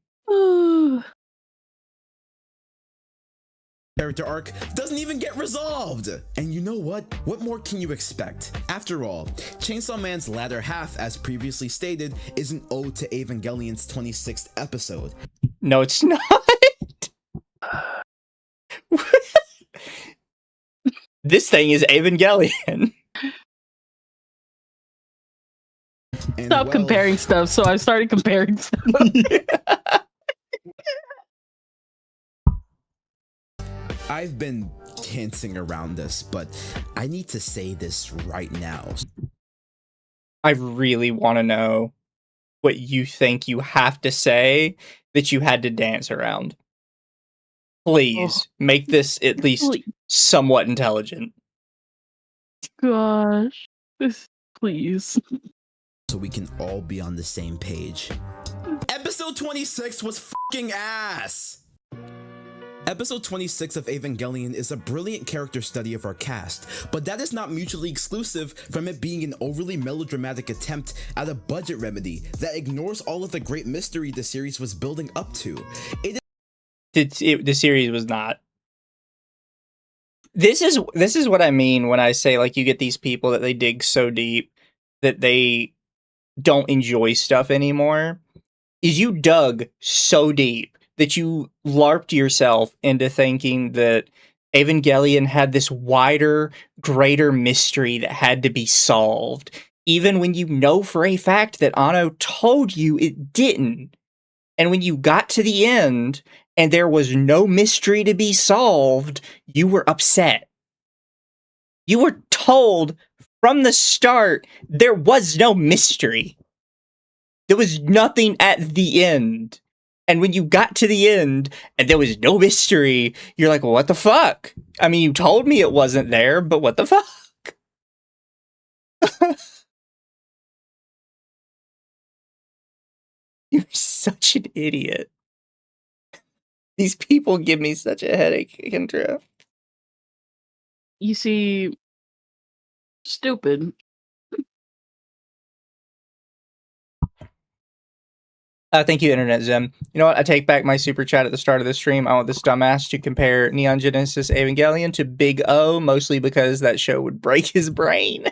Character arc doesn't even get resolved. And you know what? What more can you expect? After all, Chainsaw Man's latter half, as previously stated, is an ode to Evangelion's 26th episode. No, it's not. This thing is Evangelion. Stop comparing stuff, so I started comparing stuff. I've been dancing around this, but I need to say this right now. I really want to know. what you think you have to say that you had to dance around. Please make this at least somewhat intelligent. Gosh, please. So we can all be on the same page. Episode 26 was fucking ass! Episode 26 of Evangelion is a brilliant character study of our cast, but that is not mutually exclusive from it being an overly melodramatic attempt at a budget remedy that ignores all of the great mystery the series was building up to. The series was not. This is what I mean when I say, like, you get these people that they dig so deep that they don't enjoy stuff anymore. Is you dug so deep that you LARPed yourself into thinking that Evangelion had this wider, greater mystery that had to be solved, even when you know for a fact that Anno told you it didn't. And when you got to the end and there was no mystery to be solved, you were upset. You were told from the start there was no mystery. There was nothing at the end. And when you got to the end and there was no mystery, you're like, well, what the fuck? I mean, you told me it wasn't there, but what the fuck? You're such an idiot. These people give me such a headache, Kendra. You see, stupid. Thank you, Internet Zim. You know what? I take back my super chat at the start of the stream. I want this dumbass to compare Neon Genesis Evangelion to Big O, mostly because that show would break his brain.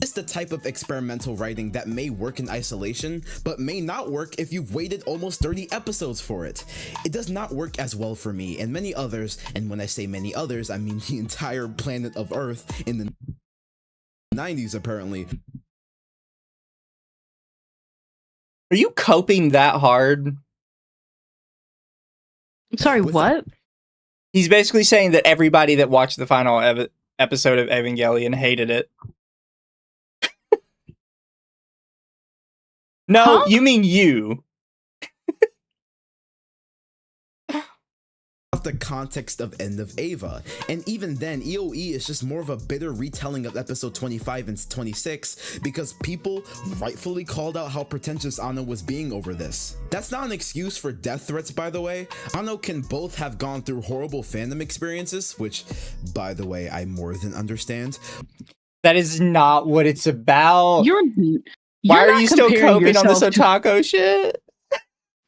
It's the type of experimental writing that may work in isolation, but may not work if you've waited almost 30 episodes for it. It does not work as well for me and many others, and when I say many others, I mean the entire planet of Earth in the 90s, apparently. Are you coping that hard? Sorry, what? He's basically saying that everybody that watched the final episode of Evangelion hated it. No, Huh? you mean you. The context of End of Eva, and even then EOE is just more of a bitter retelling of episode 25 and 26 because people rightfully called out how pretentious Anno was being over this. That's not an excuse for death threats, by the way. Anno can both have gone through horrible fandom experiences, which, by the way, I more than understand. That is not what it's about. Why You're are you still coping on this otaku shit?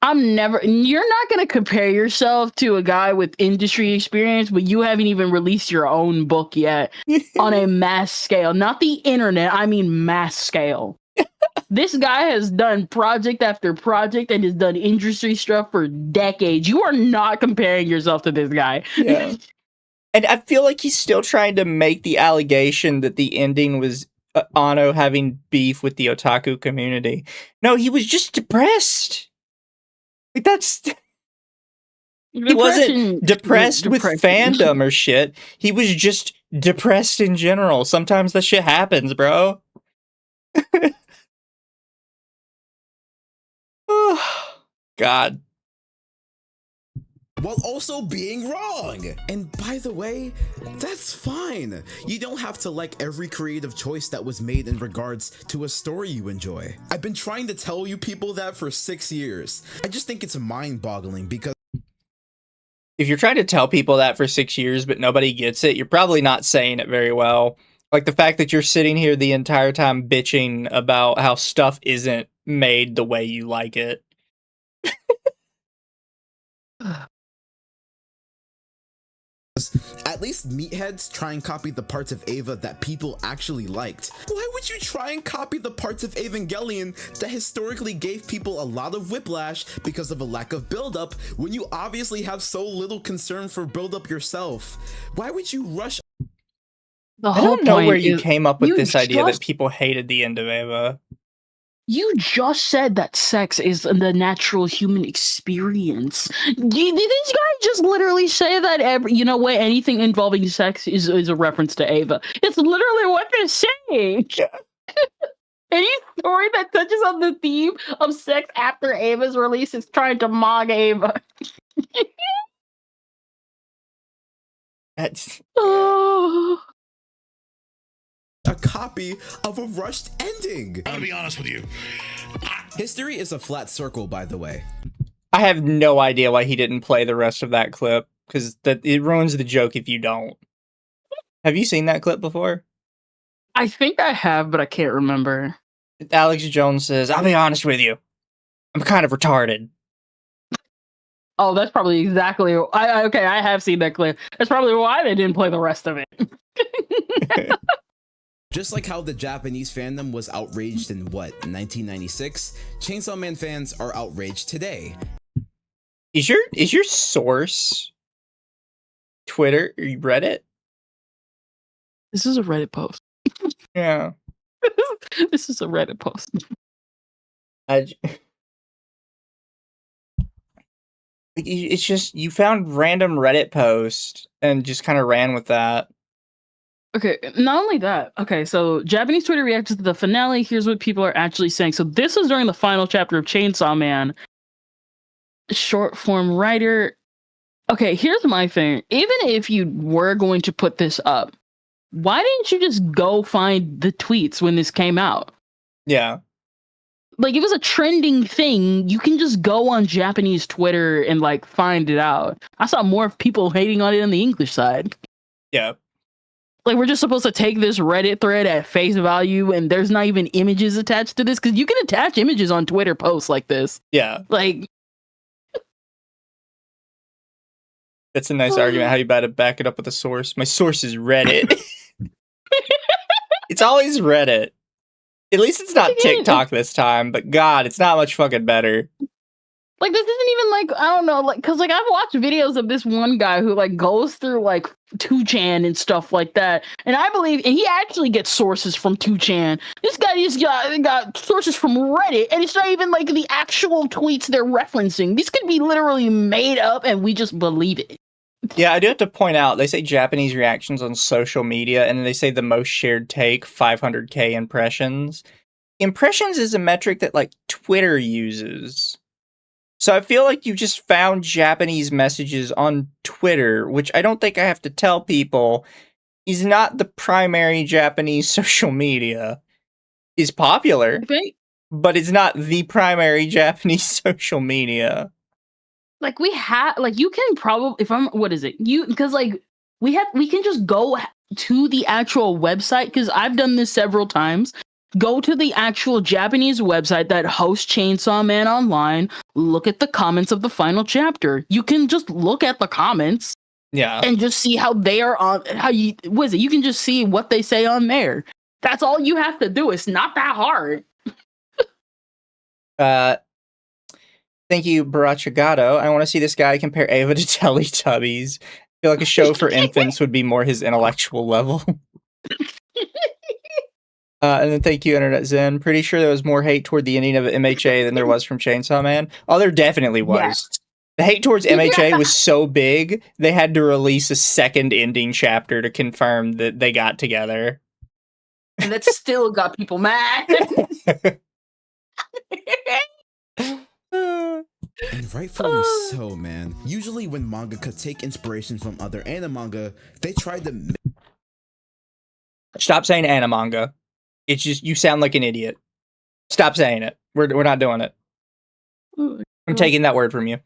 You're not going to compare yourself to a guy with industry experience, but you haven't even released your own book yet on a mass scale. Not the internet, I mean mass scale. This guy has done project after project and has done industry stuff for decades. You are not comparing yourself to this guy. Yeah. And I feel like he's still trying to make the allegation that the ending was Anno having beef with the otaku community. No, he was just depressed. Like, that's... He wasn't depressed with fandom or shit. He was just depressed in general. Sometimes that shit happens, bro. God. While also being wrong. And by the way, that's fine. You don't have to like every creative choice that was made in regards to a story you enjoy. I've been trying to tell you people that for 6 years. I just think it's mind-boggling because if you're trying to tell people that for 6 years but nobody gets it, you're probably not saying it very well. Like the fact that you're sitting here the entire time bitching about how stuff isn't made the way you like it. at least meatheads try and copy the parts of Eva that people actually liked. Why would you try and copy the parts of Evangelion that historically gave people a lot of whiplash because of a lack of build-up when you obviously have so little concern for build-up yourself? Why would you rush? The I whole don't know point where you is came up with you this idea that just- people hated the end of Eva. You just said that sex is the natural human experience. Did these guys just literally say that anything involving sex is a reference to Ava? It's literally what they're saying. Any story that touches on the theme of sex after Ava's release is trying to mock Ava. That's... A copy of a rushed ending. I'm gonna be honest with you. History is a flat circle, by the way. I have no idea why he didn't play the rest of that clip, because it ruins the joke if you don't. Have you seen that clip before? I think I have, but I can't remember. Alex Jones says, I'll be honest with you. I'm kind of retarded. Oh, that's probably exactly... I have seen that clip. That's probably why they didn't play the rest of it. Just like how the Japanese fandom was outraged in, 1996, Chainsaw Man fans are outraged today. Is your source Twitter or Reddit? This is a Reddit post. Yeah. This is a Reddit post. It's just, you found random Reddit post and just kind of ran with that. Okay, not only that. Okay, so Japanese Twitter reacted to the finale. Here's what people are actually saying. So this is during the final chapter of Chainsaw Man. Short form writer. Okay, here's my thing. Even if you were going to put this up, why didn't you just go find the tweets when this came out? Yeah. Like, it was a trending thing. You can just go on Japanese Twitter and, find it out. I saw more people hating on it on the English side. Yeah. Like, we're just supposed to take this Reddit thread at face value, and there's not even images attached to this? Because you can attach images on Twitter posts like this. Yeah. Like... That's a nice argument. How you about to back it up with a source? My source is Reddit. It's always Reddit. At least it's not TikTok this time, but God, it's not much fucking better. Like, this isn't even, I don't know, because, I've watched videos of this one guy who, goes through, 2chan and stuff like that, and I believe, and he actually gets sources from 2chan. This guy just got sources from Reddit, and it's not even, the actual tweets they're referencing. These could be literally made up, and we just believe it. Yeah, I do have to point out, they say Japanese reactions on social media, and they say the most shared take, 500k impressions. Impressions is a metric that, Twitter uses. So I feel like you just found Japanese messages on Twitter, which I don't think I have to tell people is not the primary Japanese social media. Is popular, but it's not the primary Japanese social media. We have, you can probably, we can just go to the actual website, because I've done this several times. Go to the actual Japanese website that hosts Chainsaw Man Online, look at the comments of the final chapter. You can just look at the comments. Yeah. And just see how they are on, you can just see what they say on there. That's all you have to do. It's not that hard. Thank you, Barachagato. I want to see this guy compare Ava to Teletubbies. I feel like a show for infants would be more his intellectual level. And then thank you, Internet Zen. Pretty sure there was more hate toward the ending of MHA than there was from Chainsaw Man. Oh, there definitely was. Yes. The hate towards MHA was so big, they had to release a second ending chapter to confirm that they got together. And that still got people mad. And rightfully so, man. Usually when mangaka take inspiration from other anime, they try to... Stop saying anime. It's just, you sound like an idiot. Stop saying it. We're not doing it. I'm taking that word from you.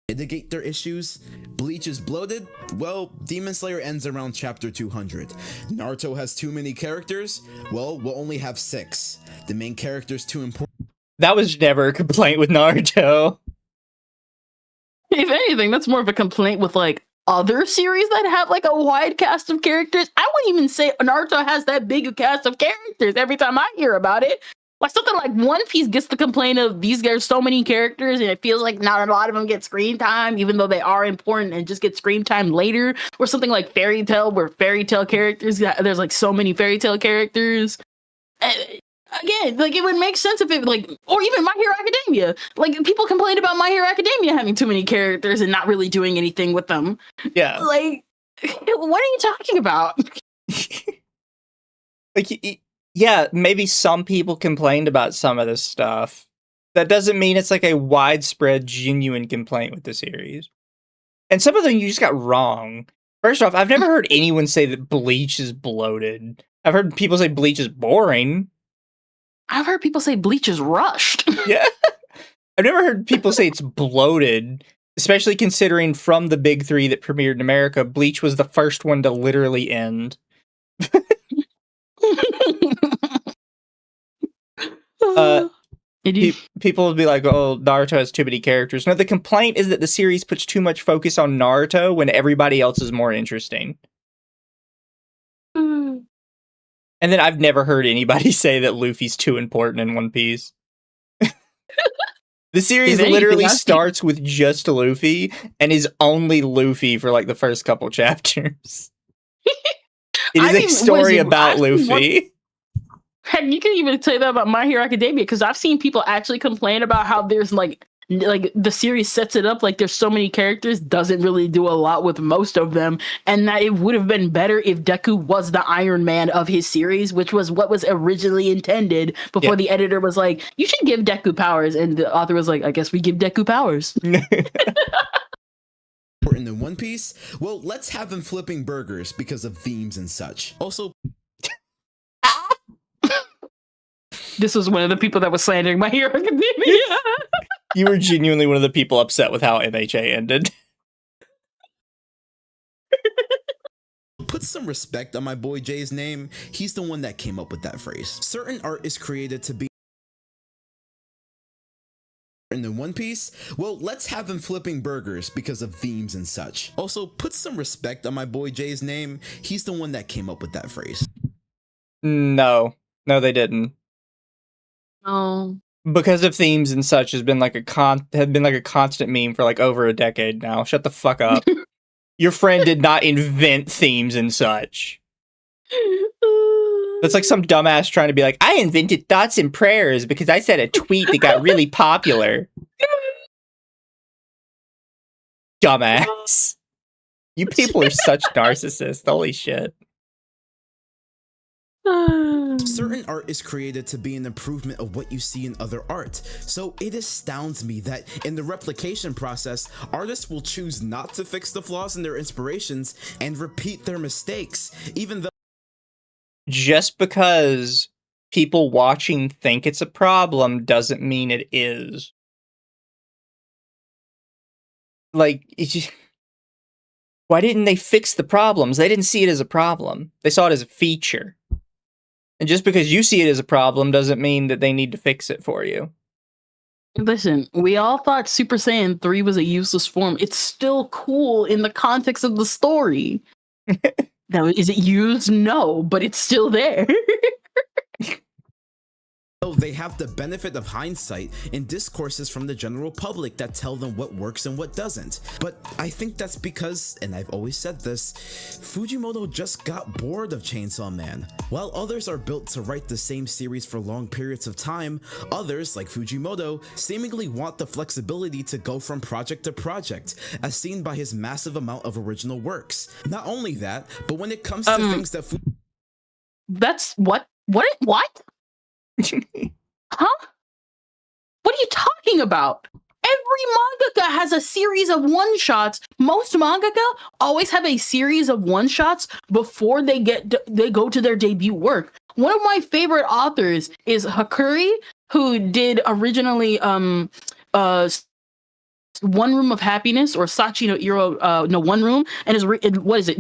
Mitigate their issues. Bleach is bloated. Well, Demon Slayer ends around chapter 200. Naruto has too many characters. Well, we'll only have 6. The main character's too important. That was never a complaint with Naruto. If anything, that's more of a complaint with other series that have a wide cast of characters. I wouldn't even say Naruto has that big a cast of characters every time I hear about it. Something like One Piece gets the complaint of these guys so many characters and it feels like not a lot of them get screen time, even though they are important and just get screen time later. Or something like Fairy Tail, where Fairy Tail characters, there's so many Fairy Tail characters. Again, like, it would make sense if it, like, or even My Hero Academia. Like, people complained about My Hero Academia having too many characters and not really doing anything with them. Yeah. Like, what are you talking about? Like, yeah, maybe some people complained about some of this stuff. That doesn't mean it's like a widespread, genuine complaint with the series. And some of them you just got wrong. First off, I've never heard anyone say that Bleach is bloated. I've heard people say Bleach is boring. I've heard people say Bleach is rushed. Yeah. I've never heard people say it's bloated, especially considering from the big three that premiered in America, Bleach was the first one to literally end. People would be like, oh, Naruto has too many characters. No, the complaint is that the series puts too much focus on Naruto when everybody else is more interesting. And then I've never heard anybody say that Luffy's too important in One Piece. The series literally starts with just Luffy and is only Luffy for like the first couple chapters. It is a story about Luffy. Heck, you can even say that about My Hero Academia, because I've seen people actually complain about how there's like the series sets it up like there's so many characters, doesn't really do a lot with most of them, and that it would have been better if Deku was the Iron Man of his series, which was what was originally intended before the editor was like, you should give Deku powers, and the author was like, I guess we give Deku powers. In the One Piece, well, let's have him flipping burgers because of themes and such. Also, this was one of the people that was slandering My Hero Academia. You were genuinely one of the people upset with how MHA ended. Put some respect on my boy Jay's name. He's the one that came up with that phrase. Certain art is created to be in the One Piece, well, let's have him flipping burgers because of themes and such. Also, put some respect on my boy Jay's name. He's the one that came up with that phrase. No, they didn't. Oh. Because of themes and such has been like a constant meme for like over a decade now. Shut the fuck up. Your friend did not invent themes and such. That's like some dumbass trying to be like, I invented thoughts and prayers because I said a tweet that got really popular. Dumbass. You people are such narcissists. Holy shit. Certain art is created to be an improvement of what you see in other art. So it astounds me that in the replication process, artists will choose not to fix the flaws in their inspirations and repeat their mistakes, even though just because people watching think it's a problem doesn't mean it is. Like, it's just, why didn't they fix the problems? They didn't see it as a problem. They saw it as a feature. And just because you see it as a problem doesn't mean that they need to fix it for you. Listen, we all thought Super Saiyan 3 was a useless form. It's still cool in the context of the story. Now, is it used? No, but it's still there. they have the benefit of hindsight in discourses from the general public that tell them what works and what doesn't. But I think that's because, and I've always said this, Fujimoto just got bored of Chainsaw Man. While others are built to write the same series for long periods of time, others, like Fujimoto, seemingly want the flexibility to go from project to project, as seen by his massive amount of original works. Not only that, but when it comes to things that that's what? Huh? What are you talking about? Every mangaka has a series of one-shots. Most mangaka always have a series of one-shots before they go to their debut work. One of my favorite authors is Hakuri, who did originally One Room of Happiness, or Sachi no Iro no One Room, and is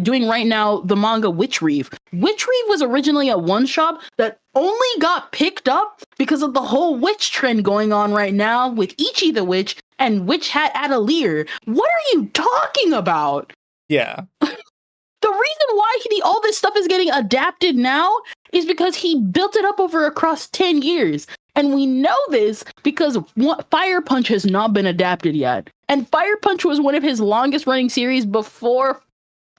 doing right now the manga Witch Reeve. Witch Reeve was originally a one-shot that only got picked up because of the whole witch trend going on right now with Ichi the Witch and Witch Hat Atelier. What are you talking about? Yeah. The reason why all this stuff is getting adapted now is because he built it up across 10 years. And we know this because Fire Punch has not been adapted yet. And Fire Punch was one of his longest running series before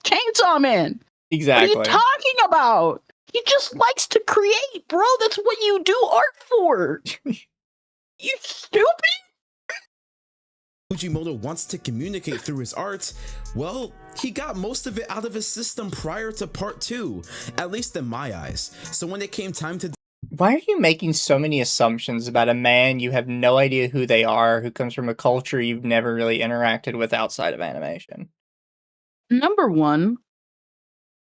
Chainsaw Man. Exactly. What are you talking about? He just likes to create, bro. That's what you do art for. You stupid. Fujimoto wants to communicate through his art, well, he got most of it out of his system prior to part 2, at least in my eyes. So when it came time to... Why are you making so many assumptions about a man you have no idea who they are, who comes from a culture you've never really interacted with outside of animation? Number one,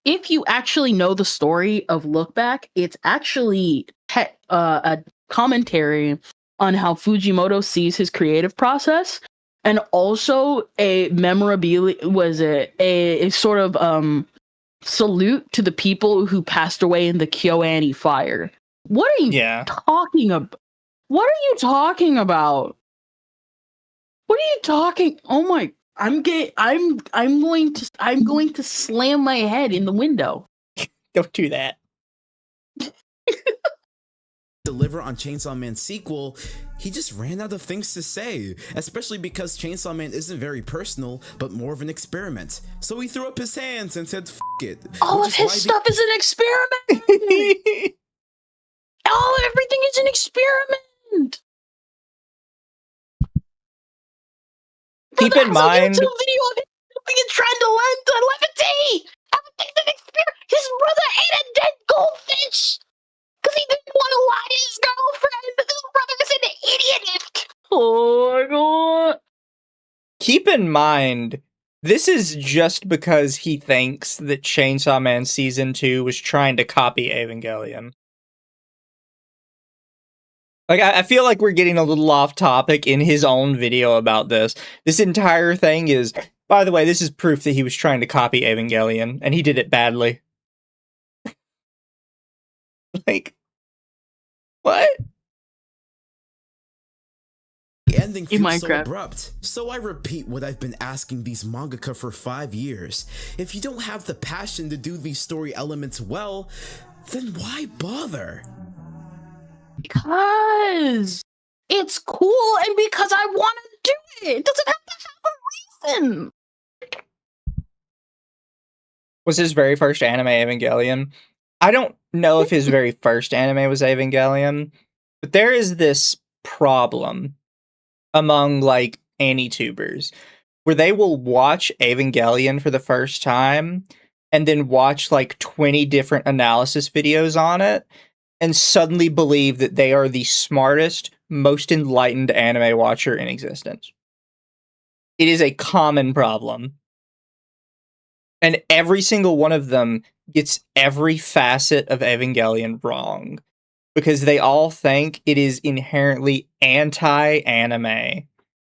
if you actually know the story of Look Back, it's actually a commentary on how Fujimoto sees his creative process, and also a memorabilia a sort of salute to the people who passed away in the KyoAni fire. What are you talking about? What are you talking about? What are you talking? Oh my! I'm going to slam my head in the window. Don't do that. Deliver on Chainsaw Man's sequel, he just ran out of things to say, especially because Chainsaw Man isn't very personal, but more of an experiment. So he threw up his hands and said, "F it." All of his stuff is an experiment. Everything is an experiment. Keep in mind, YouTube video of him trying to levitate. Everything's an experiment. His brother ate a dead goldfish because he didn't want to lie to his girlfriend. But his brother is an idiot. Oh my god. Keep in mind, this is just because he thinks that Chainsaw Man Season 2 was trying to copy Evangelion. Like, I feel like we're getting a little off topic in his own video about this. This entire thing is, by the way, this is proof that he was trying to copy Evangelion, and he did it badly. Like, what? The ending feels so abrupt. So I repeat what I've been asking these mangaka for 5 years. If you don't have the passion to do these story elements well, then why bother? Because it's cool and because I want to do it. It doesn't have to have a reason. Was his very first anime Evangelion? I don't know if his very first anime was Evangelion, but there is this problem among, like, Anitubers where they will watch Evangelion for the first time and then watch, like, 20 different analysis videos on it and suddenly believe that they are the smartest, most enlightened anime watcher in existence. It is a common problem. And every single one of them gets every facet of Evangelion wrong. Because they all think it is inherently anti-anime,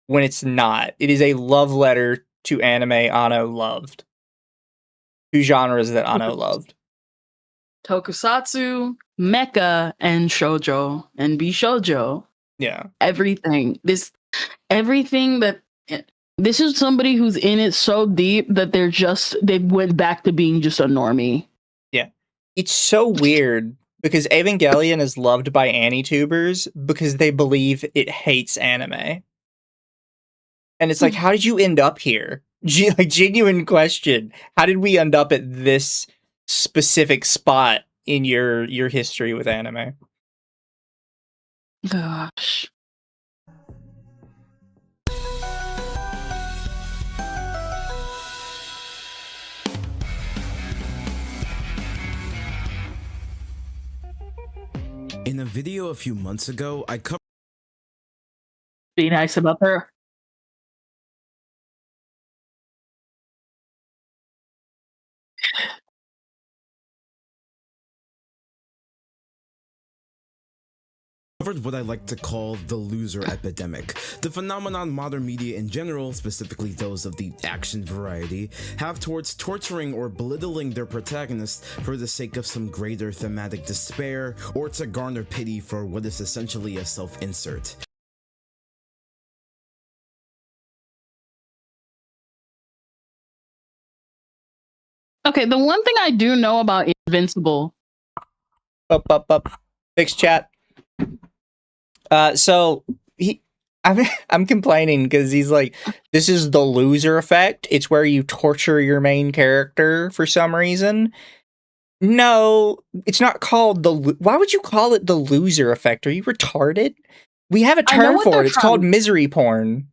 when it's not. It is a love letter to anime Anno loved. Two genres that Anno loved. Tokusatsu, mecha, and shoujo, and bishoujo. Yeah. Everything. This is somebody who's in it so deep that they went back to being just a normie. Yeah. It's so weird because Evangelion is loved by Anitubers because they believe it hates anime. And it's like, how did you end up here? Like, genuine question. How did we end up at this specific spot in your history with anime? Gosh. In a video a few months ago, I covered... Be nice about her. What I like to call the loser epidemic. The phenomenon modern media in general, specifically those of the action variety, have towards torturing or belittling their protagonists for the sake of some greater thematic despair or to garner pity for what is essentially a self-insert. Okay, the one thing I do know about Invincible. Fix chat. So I'm complaining because he's like, this is the loser effect. It's where you torture your main character for some reason. No, it's not called why would you call it the loser effect? Are you retarded? We have a term for it. It's called misery porn.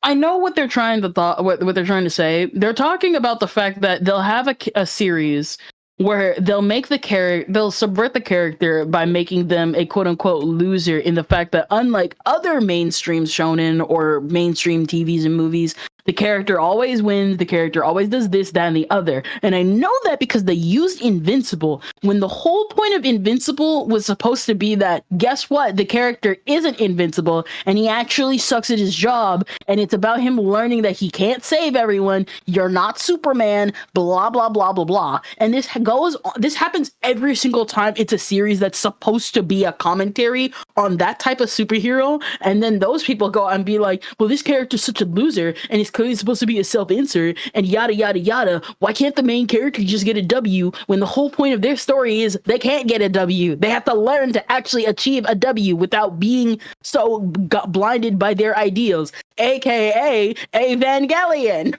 I know what they're trying to what they're trying to say. They're talking about the fact that they'll have a series where they'll make they'll subvert the character by making them a quote unquote loser, in the fact that unlike other mainstream shonen or mainstream TVs and movies, the character always wins, the character always does this, that, and the other. And I know that because they used Invincible, when the whole point of Invincible was supposed to be that, guess what? The character isn't invincible, and he actually sucks at his job, and it's about him learning that he can't save everyone, you're not Superman, blah, blah, blah, blah, blah. And this happens every single time it's a series that's supposed to be a commentary on that type of superhero, and then those people go and be like, well, this character's such a loser, and he's clearly supposed to be a self-insert, and yada yada yada. Why can't the main character just get a W when the whole point of their story is they can't get a W? They have to learn to actually achieve a W without being so blinded by their ideals, aka Evangelion.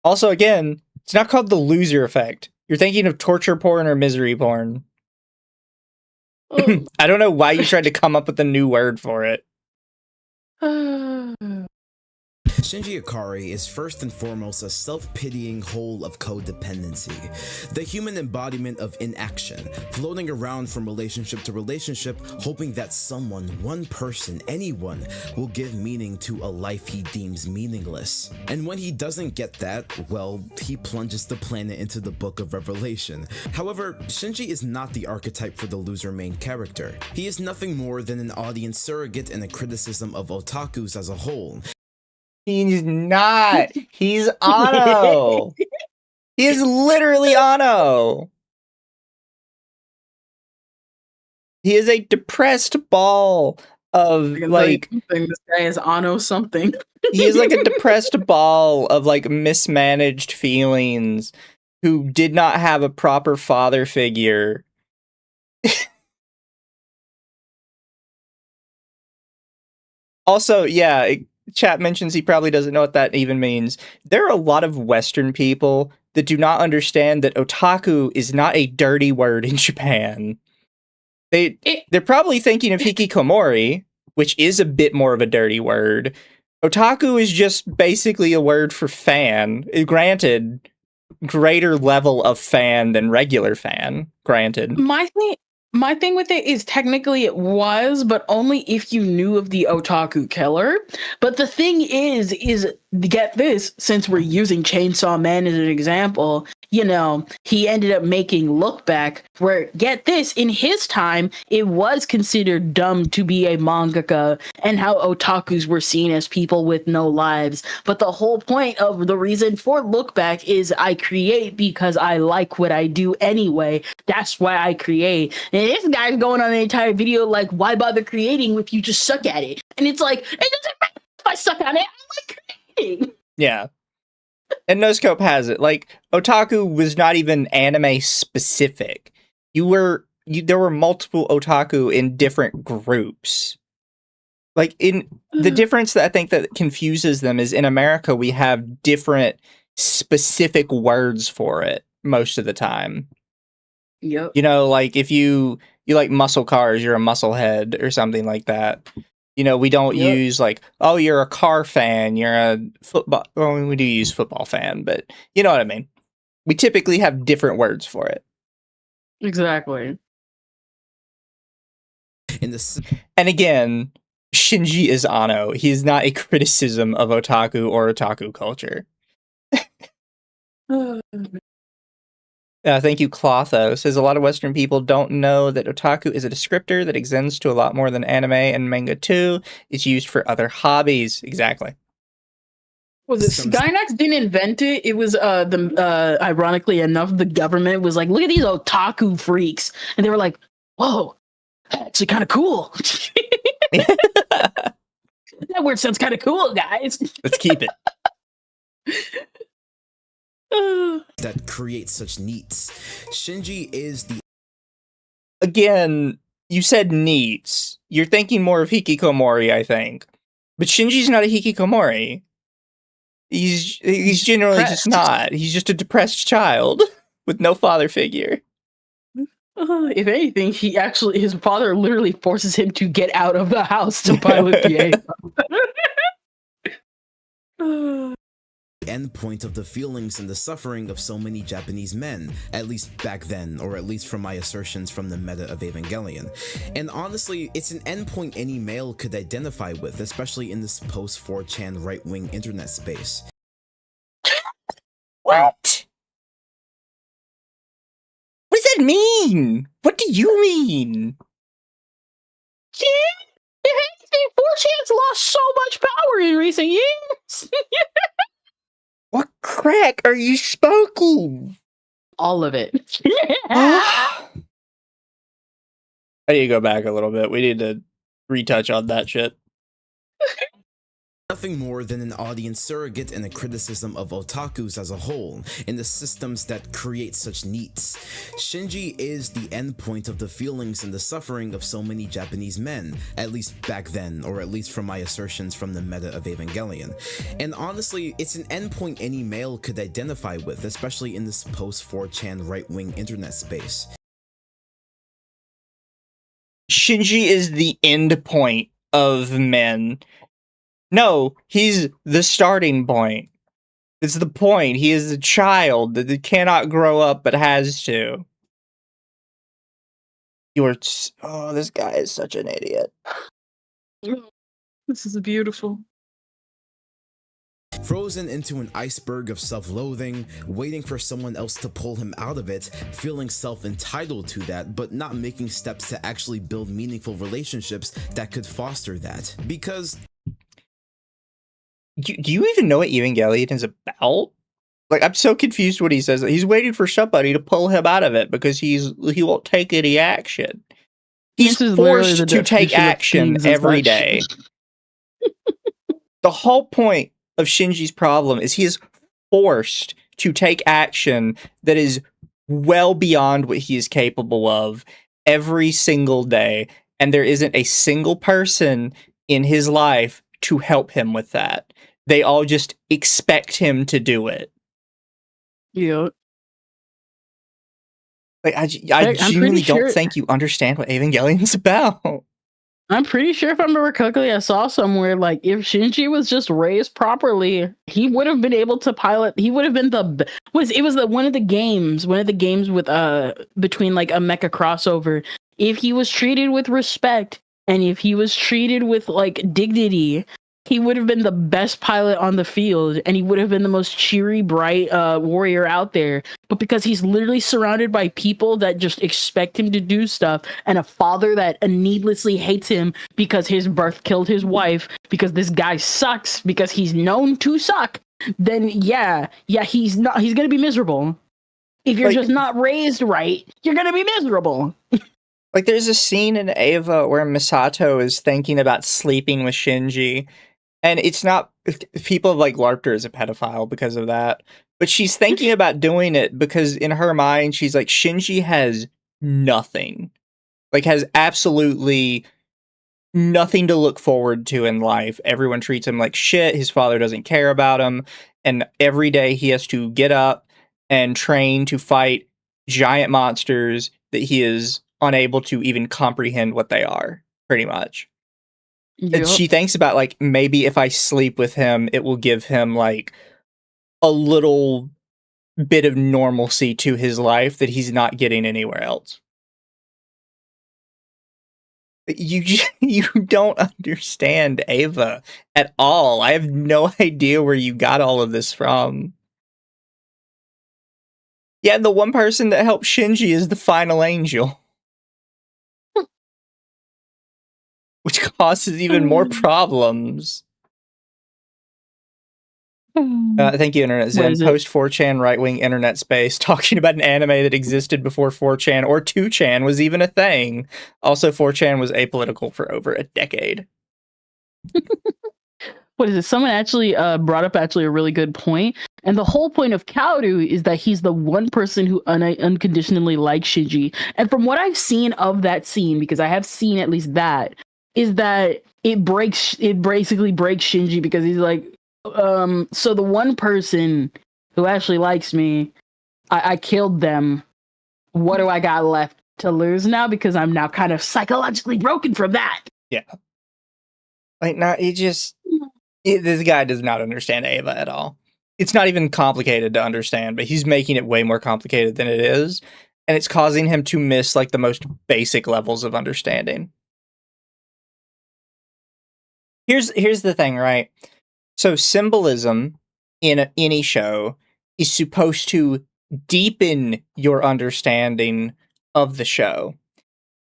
Also, again, it's not called the loser effect. You're thinking of torture porn or misery porn. I don't know why you tried to come up with a new word for it. Shinji Ikari is first and foremost a self-pitying whole of codependency, the human embodiment of inaction, floating around from relationship to relationship, hoping that someone, one person, anyone, will give meaning to a life he deems meaningless. And when he doesn't get that, well, he plunges the planet into the Book of Revelation. However, Shinji is not the archetype for the loser main character. He is nothing more than an audience surrogate and a criticism of otakus as a whole. He's not. He's Anno. He is literally Anno. He is a depressed ball of like this guy is Anno something. He is like a depressed ball of like mismanaged feelings who did not have a proper father figure. Also, yeah, chat mentions he probably doesn't know what that even means. There are a lot of Western people that do not understand that otaku is not a dirty word in Japan. They're probably thinking of hikikomori, which is a bit more of a dirty word. Otaku is just basically a word for fan. Granted, greater level of fan than regular fan. Granted. My thing with it is technically it was, but only if you knew of the otaku killer. But the thing is get this, since we're using Chainsaw Man as an example, you know, he ended up making Look Back, where, get this, in his time, it was considered dumb to be a mangaka, and how otakus were seen as people with no lives. But the whole point of the reason for Look Back is I create because I like what I do anyway. That's why I create. And this guy's going on an entire video like, why bother creating if you just suck at it? And it's like, it doesn't matter if I suck at it, I like creating. Yeah. And Noscope has it. Like, otaku was not even anime specific. There were multiple otaku in different groups. Like, the difference that I think that confuses them is in America we have different specific words for it most of the time. Yep. You know, like if you like muscle cars, you're a musclehead or something like that. You know, we don't use like, oh, you're a car fan, you're a football. Well, we do use football fan, but you know what I mean. We typically have different words for it. Exactly. And again, Shinji is Anno. He is not a criticism of otaku or otaku culture. Thank you, Clotho. Says a lot of Western people don't know that otaku is a descriptor that extends to a lot more than anime and manga too. It's used for other hobbies. Exactly. Was it Skynex didn't invent it? It was ironically enough, the government was like, look at these otaku freaks. And they were like, whoa, that's actually kind of cool. That word sounds kind of cool, guys. Let's keep it. That creates such neats. Shinji is the... Again, you said neats. You're thinking more of hikikomori, I think. But Shinji's not a hikikomori. He's generally just not. He's just a depressed child. with no father figure. If anything, his father literally forces him to get out of the house to pilot the Ava. End point of the feelings and the suffering of so many Japanese men, at least back then, or at least from my assertions from the meta of Evangelion. And honestly, it's an endpoint any male could identify with, especially in this post-4chan right-wing internet space. What? What does that mean? What do you mean? Yeah, if anything, 4chan's lost so much power in recent years. What crack are you smoking? All of it. I need to go back a little bit. We need to retouch on that shit. Nothing more than an audience surrogate and a criticism of otakus as a whole, in the systems that create such needs. Shinji is the endpoint of the feelings and the suffering of so many Japanese men, at least back then, or at least from my assertions from the meta of Evangelion. And honestly, it's an endpoint any male could identify with, especially in this post-4chan right-wing internet space. Shinji is the end point of men. No, he's the starting point. It's the point. He is a child that cannot grow up but has to. Oh, this guy is such an idiot. This is beautiful. Frozen into an iceberg of self-loathing, waiting for someone else to pull him out of it, feeling self-entitled to that, but not making steps to actually build meaningful relationships that could foster that. Because... Do you even know what Evangelion is about? Like, I'm so confused what he says. He's waiting for somebody to pull him out of it because he won't take any action. He's forced to take action every day. The whole point of Shinji's problem is he is forced to take action that is well beyond what he is capable of every single day, and there isn't a single person in his life to help him with that. They all just expect him to do it. Yeah. Like, I genuinely don't think you understand what Evangelion's about. I'm pretty sure if I remember correctly, I saw somewhere, like, if Shinji was just raised properly, he would have been able to pilot. He would have been one of the games with between like a mecha crossover. If he was treated with respect and if he was treated with like dignity, he would have been the best pilot on the field, and he would have been the most cheery, bright warrior out there. But because he's literally surrounded by people that just expect him to do stuff, and a father that needlessly hates him because his birth killed his wife, because this guy sucks, because he's known to suck, then yeah, he's gonna be miserable. If you're just not raised right, you're gonna be miserable. Like, there's a scene in Ava where Misato is thinking about sleeping with Shinji. And it's not, people have like LARPed her as a pedophile because of that. But she's thinking about doing it because in her mind, she's like, Shinji has nothing. Like, has absolutely nothing to look forward to in life. Everyone treats him like shit. His father doesn't care about him. And every day he has to get up and train to fight giant monsters that he is unable to even comprehend what they are, pretty much. Yep. And she thinks about, like, maybe if I sleep with him, it will give him, like, a little bit of normalcy to his life that he's not getting anywhere else. You don't understand Ava at all. I have no idea where you got all of this from. Yeah, the one person that helps Shinji is the final angel. Which causes even more problems. Thank you, Internet Zen. Post 4chan right-wing internet space talking about an anime that existed before 4chan or 2chan was even a thing. Also, 4chan was apolitical for over a decade. What is it? Someone actually brought up a really good point. And the whole point of Kaoru is that he's the one person who unconditionally likes Shinji. And from what I've seen of that scene, because I have seen at least that, is that it basically breaks Shinji because he's like, so the one person who actually likes me I killed them. What do I got left to lose now? Because I'm now kind of psychologically broken from that. Yeah. Like, this guy does not understand Eva at all. It's not even complicated to understand, but he's making it way more complicated than it is. And it's causing him to miss, like, the most basic levels of understanding. Here's the thing, right? So symbolism in any show is supposed to deepen your understanding of the show.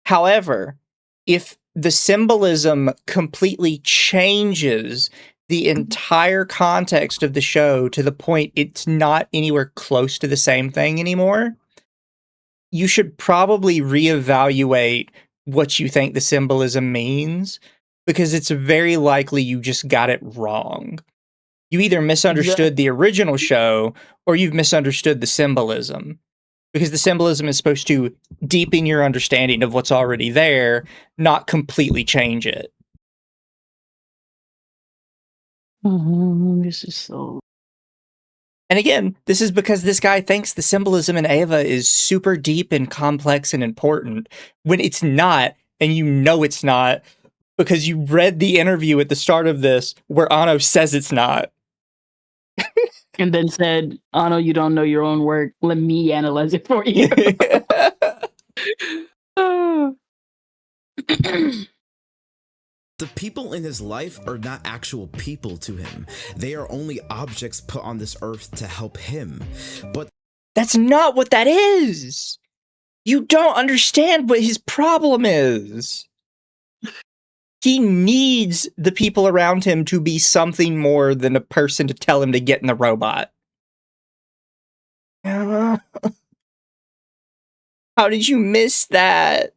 However, if the symbolism completely changes the entire context of the show to the point it's not anywhere close to the same thing anymore, you should probably reevaluate what you think the symbolism means, because it's very likely you just got it wrong. You either misunderstood the original show or you've misunderstood the symbolism, because the symbolism is supposed to deepen your understanding of what's already there, not completely change it. This is so... And again, this is because this guy thinks the symbolism in Eva is super deep and complex and important, when it's not, and you know it's not, because you read the interview at the start of this where Anno says it's not. And then said, Anno, you don't know your own work. Let me analyze it for you. The people in his life are not actual people to him. They are only objects put on this earth to help him. But that's not what that is. You don't understand what his problem is. He needs the people around him to be something more than a person to tell him to get in the robot. How did you miss that?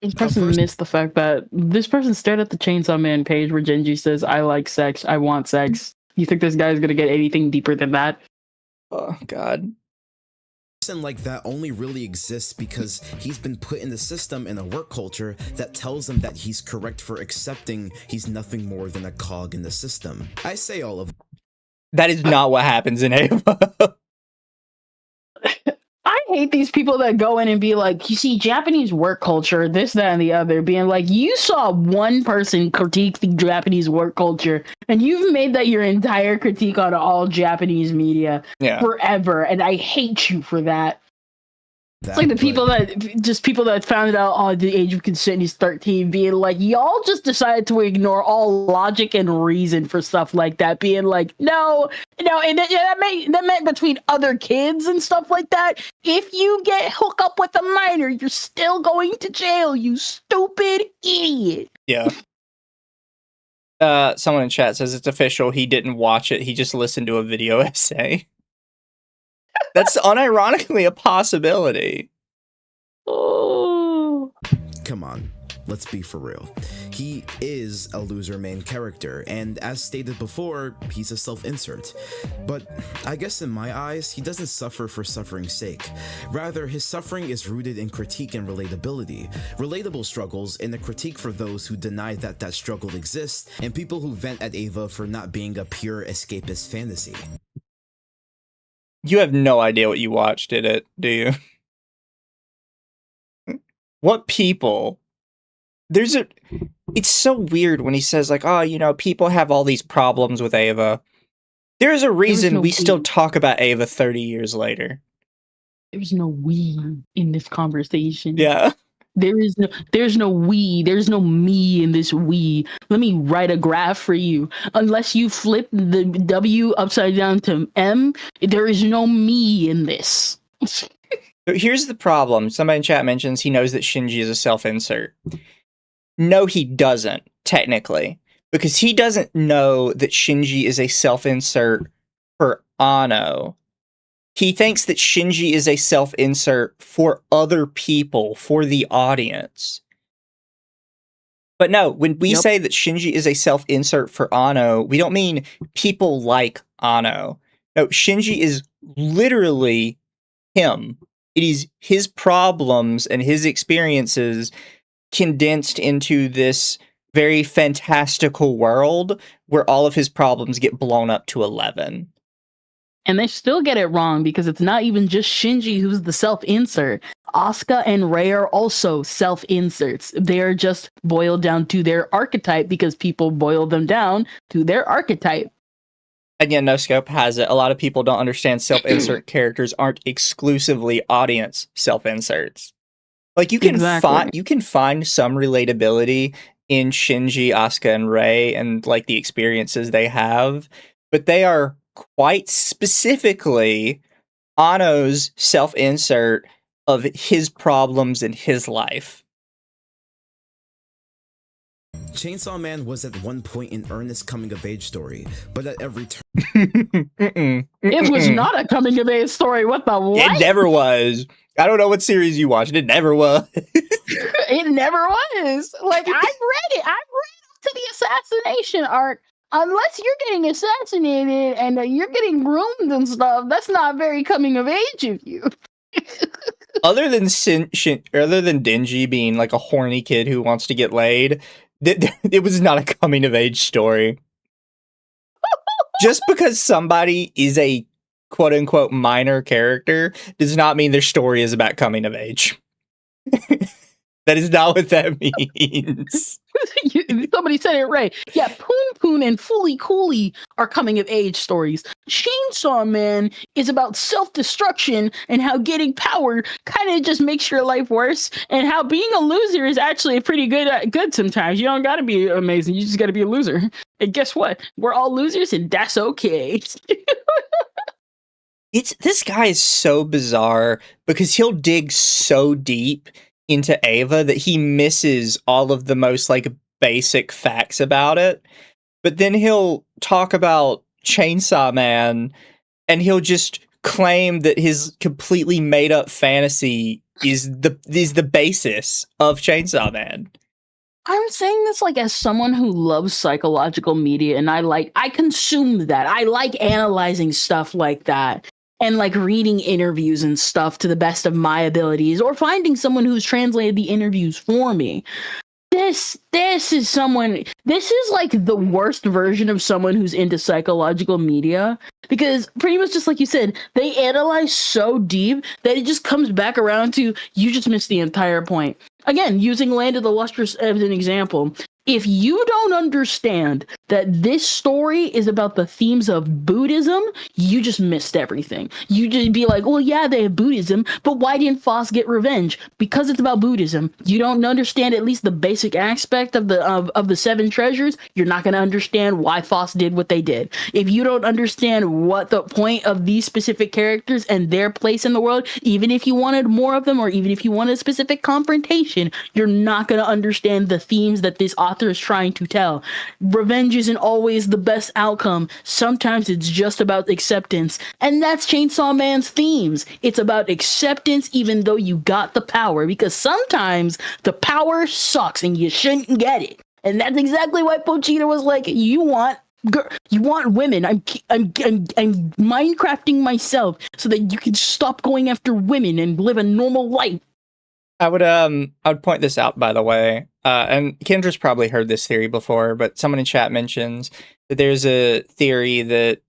This person missed the fact that this person stared at the Chainsaw Man page where Genji says, I like sex, I want sex. You think this guy is going to get anything deeper than that? Oh, God. Person like that only really exists because he's been put in the system in a work culture that tells him that he's correct for accepting he's nothing more than a cog in the system. I say all of that is not what happens in Eva. I hate these people that go in and be like, you see, Japanese work culture, this, that, and the other, being like, you saw one person critique the Japanese work culture, and you've made that your entire critique on all Japanese media forever, and I hate you for that. It's like the people that found out on the age of consent is 13, being like, y'all just decided to ignore all logic and reason for stuff like that, being like, no, and that meant between other kids and stuff like that. If you get hooked up with a minor, you're still going to jail, you stupid idiot. Yeah. Someone in chat says it's official. He didn't watch it. He just listened to a video essay. That's unironically a possibility. Oh. Come on, let's be for real. He is a loser main character, and as stated before, he's a self-insert. But I guess in my eyes, he doesn't suffer for suffering's sake. Rather, his suffering is rooted in critique and relatability. Relatable struggles and a critique for those who deny that that struggle exists, and people who vent at Eva for not being a pure escapist fantasy. You have no idea what you watched, do you? What people? It's so weird when he says, like, oh, you know, people have all these problems with Eva. There's a reason we still talk about Eva 30 years later. There's no we in this conversation. Yeah. There's no we. There's no me in this we. Let me write a graph for you. Unless you flip the W upside down to M, there is no me in this. So here's the problem. Somebody in chat mentions he knows that Shinji is a self-insert. No, he doesn't, technically. Because he doesn't know that Shinji is a self-insert for Anno. He thinks that Shinji is a self-insert for other people, for the audience. But no, when we say that Shinji is a self-insert for Anno, we don't mean people like Anno. No, Shinji is literally him. It is his problems and his experiences condensed into this very fantastical world where all of his problems get blown up to 11. And they still get it wrong because it's not even just Shinji who's the self-insert. Asuka and Rei are also self-inserts. They are just boiled down to their archetype because people boil them down to their archetype. And yeah, No Scope has it. A lot of people don't understand self-insert characters aren't exclusively audience self-inserts. Like you can find some relatability in Shinji, Asuka, and Rei and like the experiences they have, but they are quite specifically Anno's self-insert of his problems in his life. Chainsaw Man was at one point an earnest coming-of-age story, but at every turn... It was not a coming-of-age story. What the what? It never was. I don't know what series you watched. It never was. It never was. Like, I've read it. I've read up to the assassination arc. Unless you're getting assassinated and you're getting groomed and stuff, that's not very coming of age of you. Other than Denji being like a horny kid who wants to get laid, it was not a coming of age story. Just because somebody is a quote unquote minor character does not mean their story is about coming of age. That is not what that means. Somebody said it right. Yeah, Poon Poon and Fully Cooley are coming of age stories. Chainsaw Man is about self-destruction and how getting power kind of just makes your life worse, and how being a loser is actually pretty good sometimes. You don't gotta be amazing, you just gotta be a loser. And guess what? We're all losers, and that's okay. This guy is so bizarre because he'll dig so deep into Ava that he misses all of the most like basic facts about it. But then he'll talk about Chainsaw Man and he'll just claim that his completely made up fantasy is the basis of Chainsaw Man. I'm saying this like as someone who loves psychological media, and I consume that. I like analyzing stuff like that. And like reading interviews and stuff to the best of my abilities, or finding someone who's translated the interviews for me. This is like the worst version of someone who's into psychological media, because pretty much just like you said, they analyze so deep that it just comes back around to you just missed the entire point. Again, using Land of the Lustrous as an example, if you don't understand that this story is about the themes of Buddhism, you just missed everything. You just be like, well, yeah, they have Buddhism, but why didn't Foss get revenge? Because it's about Buddhism. You don't understand at least the basic aspect of the seven treasures, you're not going to understand why Foss did what they did. If you don't understand what the point of these specific characters and their place in the world, even if you wanted more of them, or even if you wanted a specific confrontation, you're not going to understand the themes that this author is trying to tell. Revenge isn't always the best outcome. Sometimes it's just about acceptance. And that's Chainsaw Man's themes. It's about acceptance even though you got the power, because sometimes the power sucks and you shouldn't get it. And that's exactly why Pochita was like, you want women. I'm Minecrafting myself so that you can stop going after women and live a normal life. I would point this out, by the way, and Kendra's probably heard this theory before, but someone in chat mentions that there's a theory that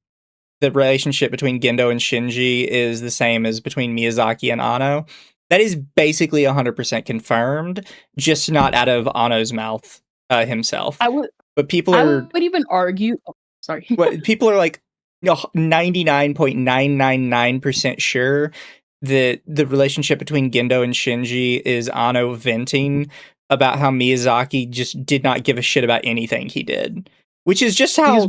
the relationship between Gendo and Shinji is the same as between Miyazaki and Anno. That is basically 100% confirmed, just not out of Anno's mouth himself. But people would even argue. Oh, sorry. People are like 99.999% sure that the relationship between Gendo and Shinji is Anno venting about how Miyazaki just did not give a shit about anything he did. Which is just how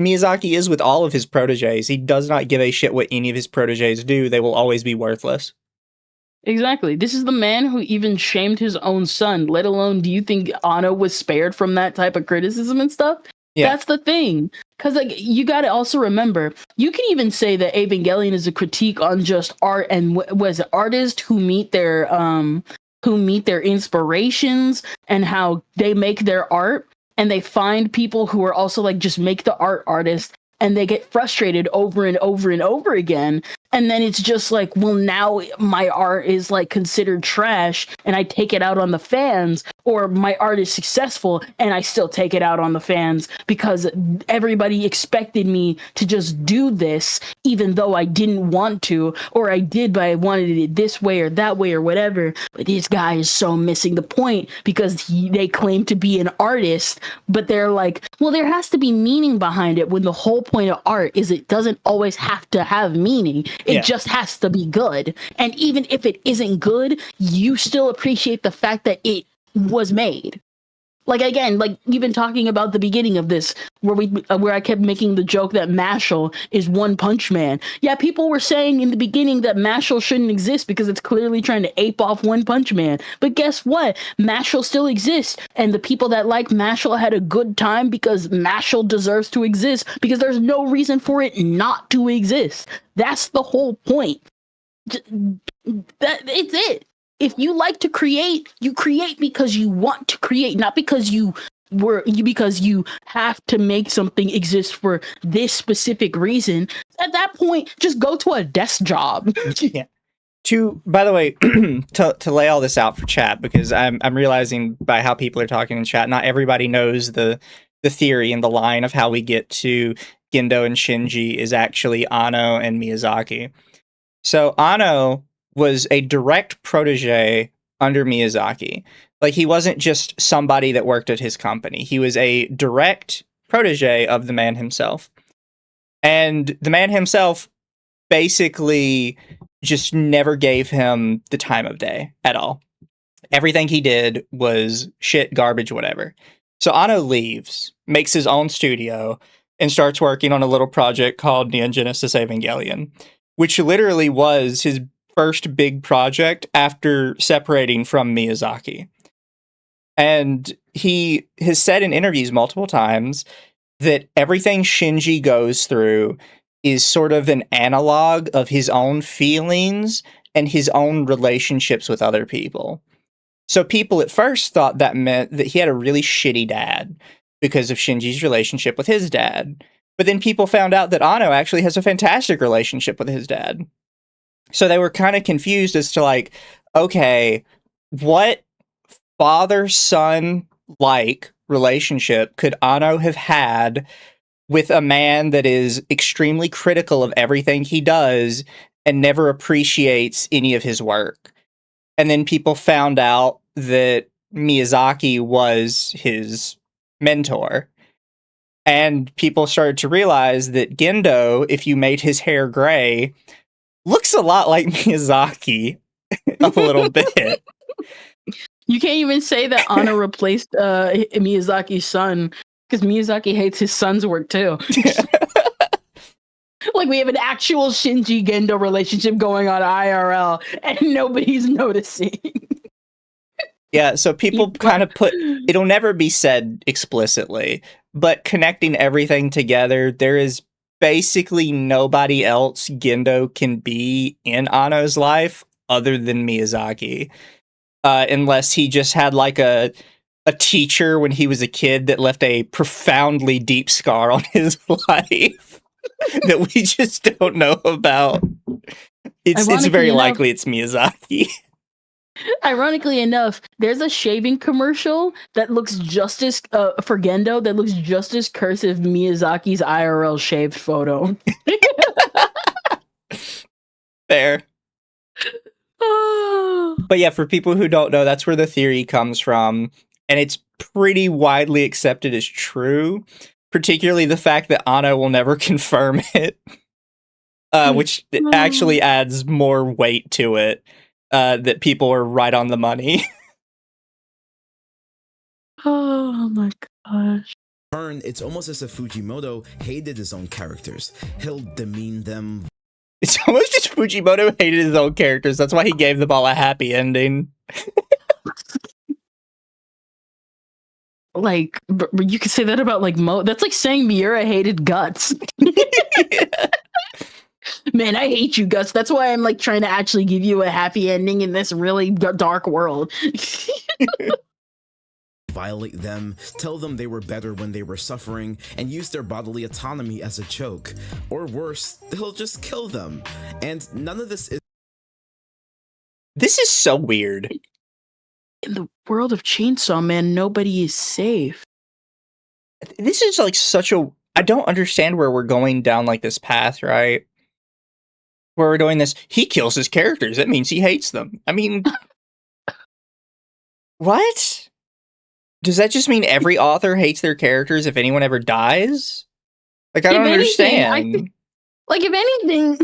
Miyazaki is with all of his proteges. He does not give a shit what any of his proteges do. They will always be worthless. Exactly. This is the man who even shamed his own son, let alone do you think Anno was spared from that type of criticism and stuff? Yeah. That's the thing. Because like you got to also remember, you can even say that Evangelion is a critique on just art and was artists who meet their inspirations and how they make their art, and they find people who are also like just make the art artists and they get frustrated over and over and over again. And then it's just like, well, now my art is like considered trash and I take it out on the fans, or my art is successful and I still take it out on the fans because everybody expected me to just do this, even though I didn't want to, or I did, but I wanted it this way or that way or whatever. But this guy is so missing the point because they claim to be an artist, but they're like, well, there has to be meaning behind it, when the whole point of art is it doesn't always have to have meaning. It just has to be good. And even if it isn't good, you still appreciate the fact that it was made. Like, again, like you've been talking about the beginning of this, where I kept making the joke that Mashal is One Punch Man. Yeah, people were saying in the beginning that Mashal shouldn't exist because it's clearly trying to ape off One Punch Man. But guess what? Mashal still exists, and the people that like Mashal had a good time because Mashal deserves to exist, because there's no reason for it not to exist. That's the whole point. It's it. If you like to create, you create because you want to create, not because because you have to make something exist for this specific reason. At that point, just go to a desk job. Yeah. By the way, to lay all this out for chat, because I'm realizing by how people are talking in chat, not everybody knows the theory and the line of how we get to Gendo and Shinji is actually Anno and Miyazaki. So Anno was a direct protege under Miyazaki. Like, he wasn't just somebody that worked at his company. He was a direct protege of the man himself. And the man himself basically just never gave him the time of day at all. Everything he did was shit, garbage, whatever. So Anno leaves, makes his own studio, and starts working on a little project called Neon Genesis Evangelion, which literally was his first big project after separating from Miyazaki. And he has said in interviews multiple times that everything Shinji goes through is sort of an analog of his own feelings and his own relationships with other people. So people at first thought that meant that he had a really shitty dad because of Shinji's relationship with his dad. But then people found out that Anno actually has a fantastic relationship with his dad. So they were kind of confused as to, like, okay, what father-son-like relationship could Anno have had with a man that is extremely critical of everything he does and never appreciates any of his work? And then people found out that Miyazaki was his mentor. And people started to realize that Gendo, if you made his hair gray, looks a lot like Miyazaki a little bit. You can't even say that Anno replaced Miyazaki's son, because Miyazaki hates his son's work too. Like, we have an actual Shinji Gendo relationship going on IRL, and nobody's noticing. Yeah, so people kind of it'll never be said explicitly, but connecting everything together, there is basically nobody else Gendo can be in Anno's life other than Miyazaki. Unless he just had like a teacher when he was a kid that left a profoundly deep scar on his life that we just don't know about. It's very likely it's Miyazaki. Ironically enough, there's a shaving commercial that looks just as for Gendo that looks just as cursive Miyazaki's IRL shaved photo. Fair. But yeah, for people who don't know, that's where the theory comes from, and it's pretty widely accepted as true, particularly the fact that Anno will never confirm it, which actually adds more weight to it, that people are right on the money. Oh my gosh. It's almost as if Fujimoto hated his own characters. He'll demean them. It's almost just Fujimoto hated his own characters. That's why he gave them all a happy ending. Like, you could say that about, like, that's like saying Miura hated Guts. Man, I hate you, Guts. That's why I'm, like, trying to actually give you a happy ending in this really dark world. violate them, tell them they were better when they were suffering, and use their bodily autonomy as a joke. Or worse, he'll just kill them. And none of this is... This is so weird. In the world of Chainsaw Man, nobody is safe. This is like such a... I don't understand where we're going down like this path, right? Where we're doing this, he kills his characters. That means he hates them. I mean... What? Does that just mean every author hates their characters if anyone ever dies? Like, I don't understand. Like, if anything,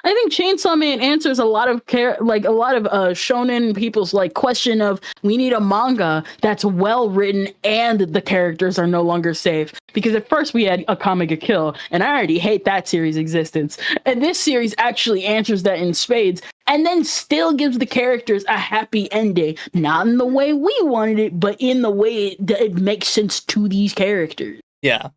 I think Chainsaw Man answers a lot of shonen people's like question of, we need a manga that's well written and the characters are no longer safe. Because at first we had Akame ga Kill, and I already hate that series' existence. And this series actually answers that in spades, and then still gives the characters a happy ending. Not in the way we wanted it, but in the way that it makes sense to these characters. Yeah.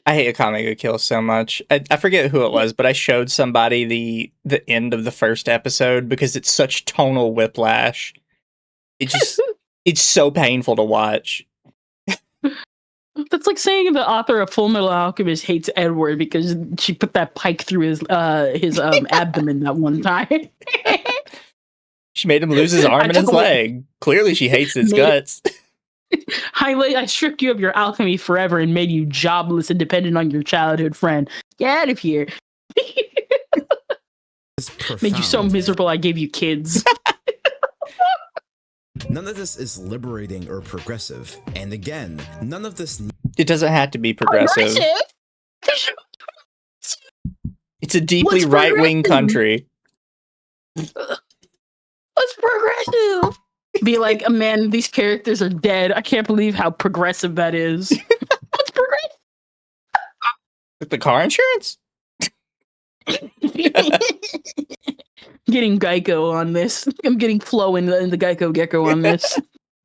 I hate Akame ga Kill so much. I forget who it was, but I showed somebody the end of the first episode because it's such tonal whiplash. It's so painful to watch. That's like saying the author of Full Metal Alchemist hates Edward because she put that pike through his abdomen that one time. She made him lose his arm and his leg. Clearly she hates his guts. I stripped you of your alchemy forever and made you jobless and dependent on your childhood friend. Get out of here. Made you so miserable I gave you kids. None of this is liberating or progressive. And again, none of this... It doesn't have to be progressive. It's a deeply right-wing country. What's progressive? Be like, man, these characters are dead. I can't believe how progressive that is. What's progressive? With the car insurance? Getting Geico on this. I'm getting Flo in the Geico Gecko on this.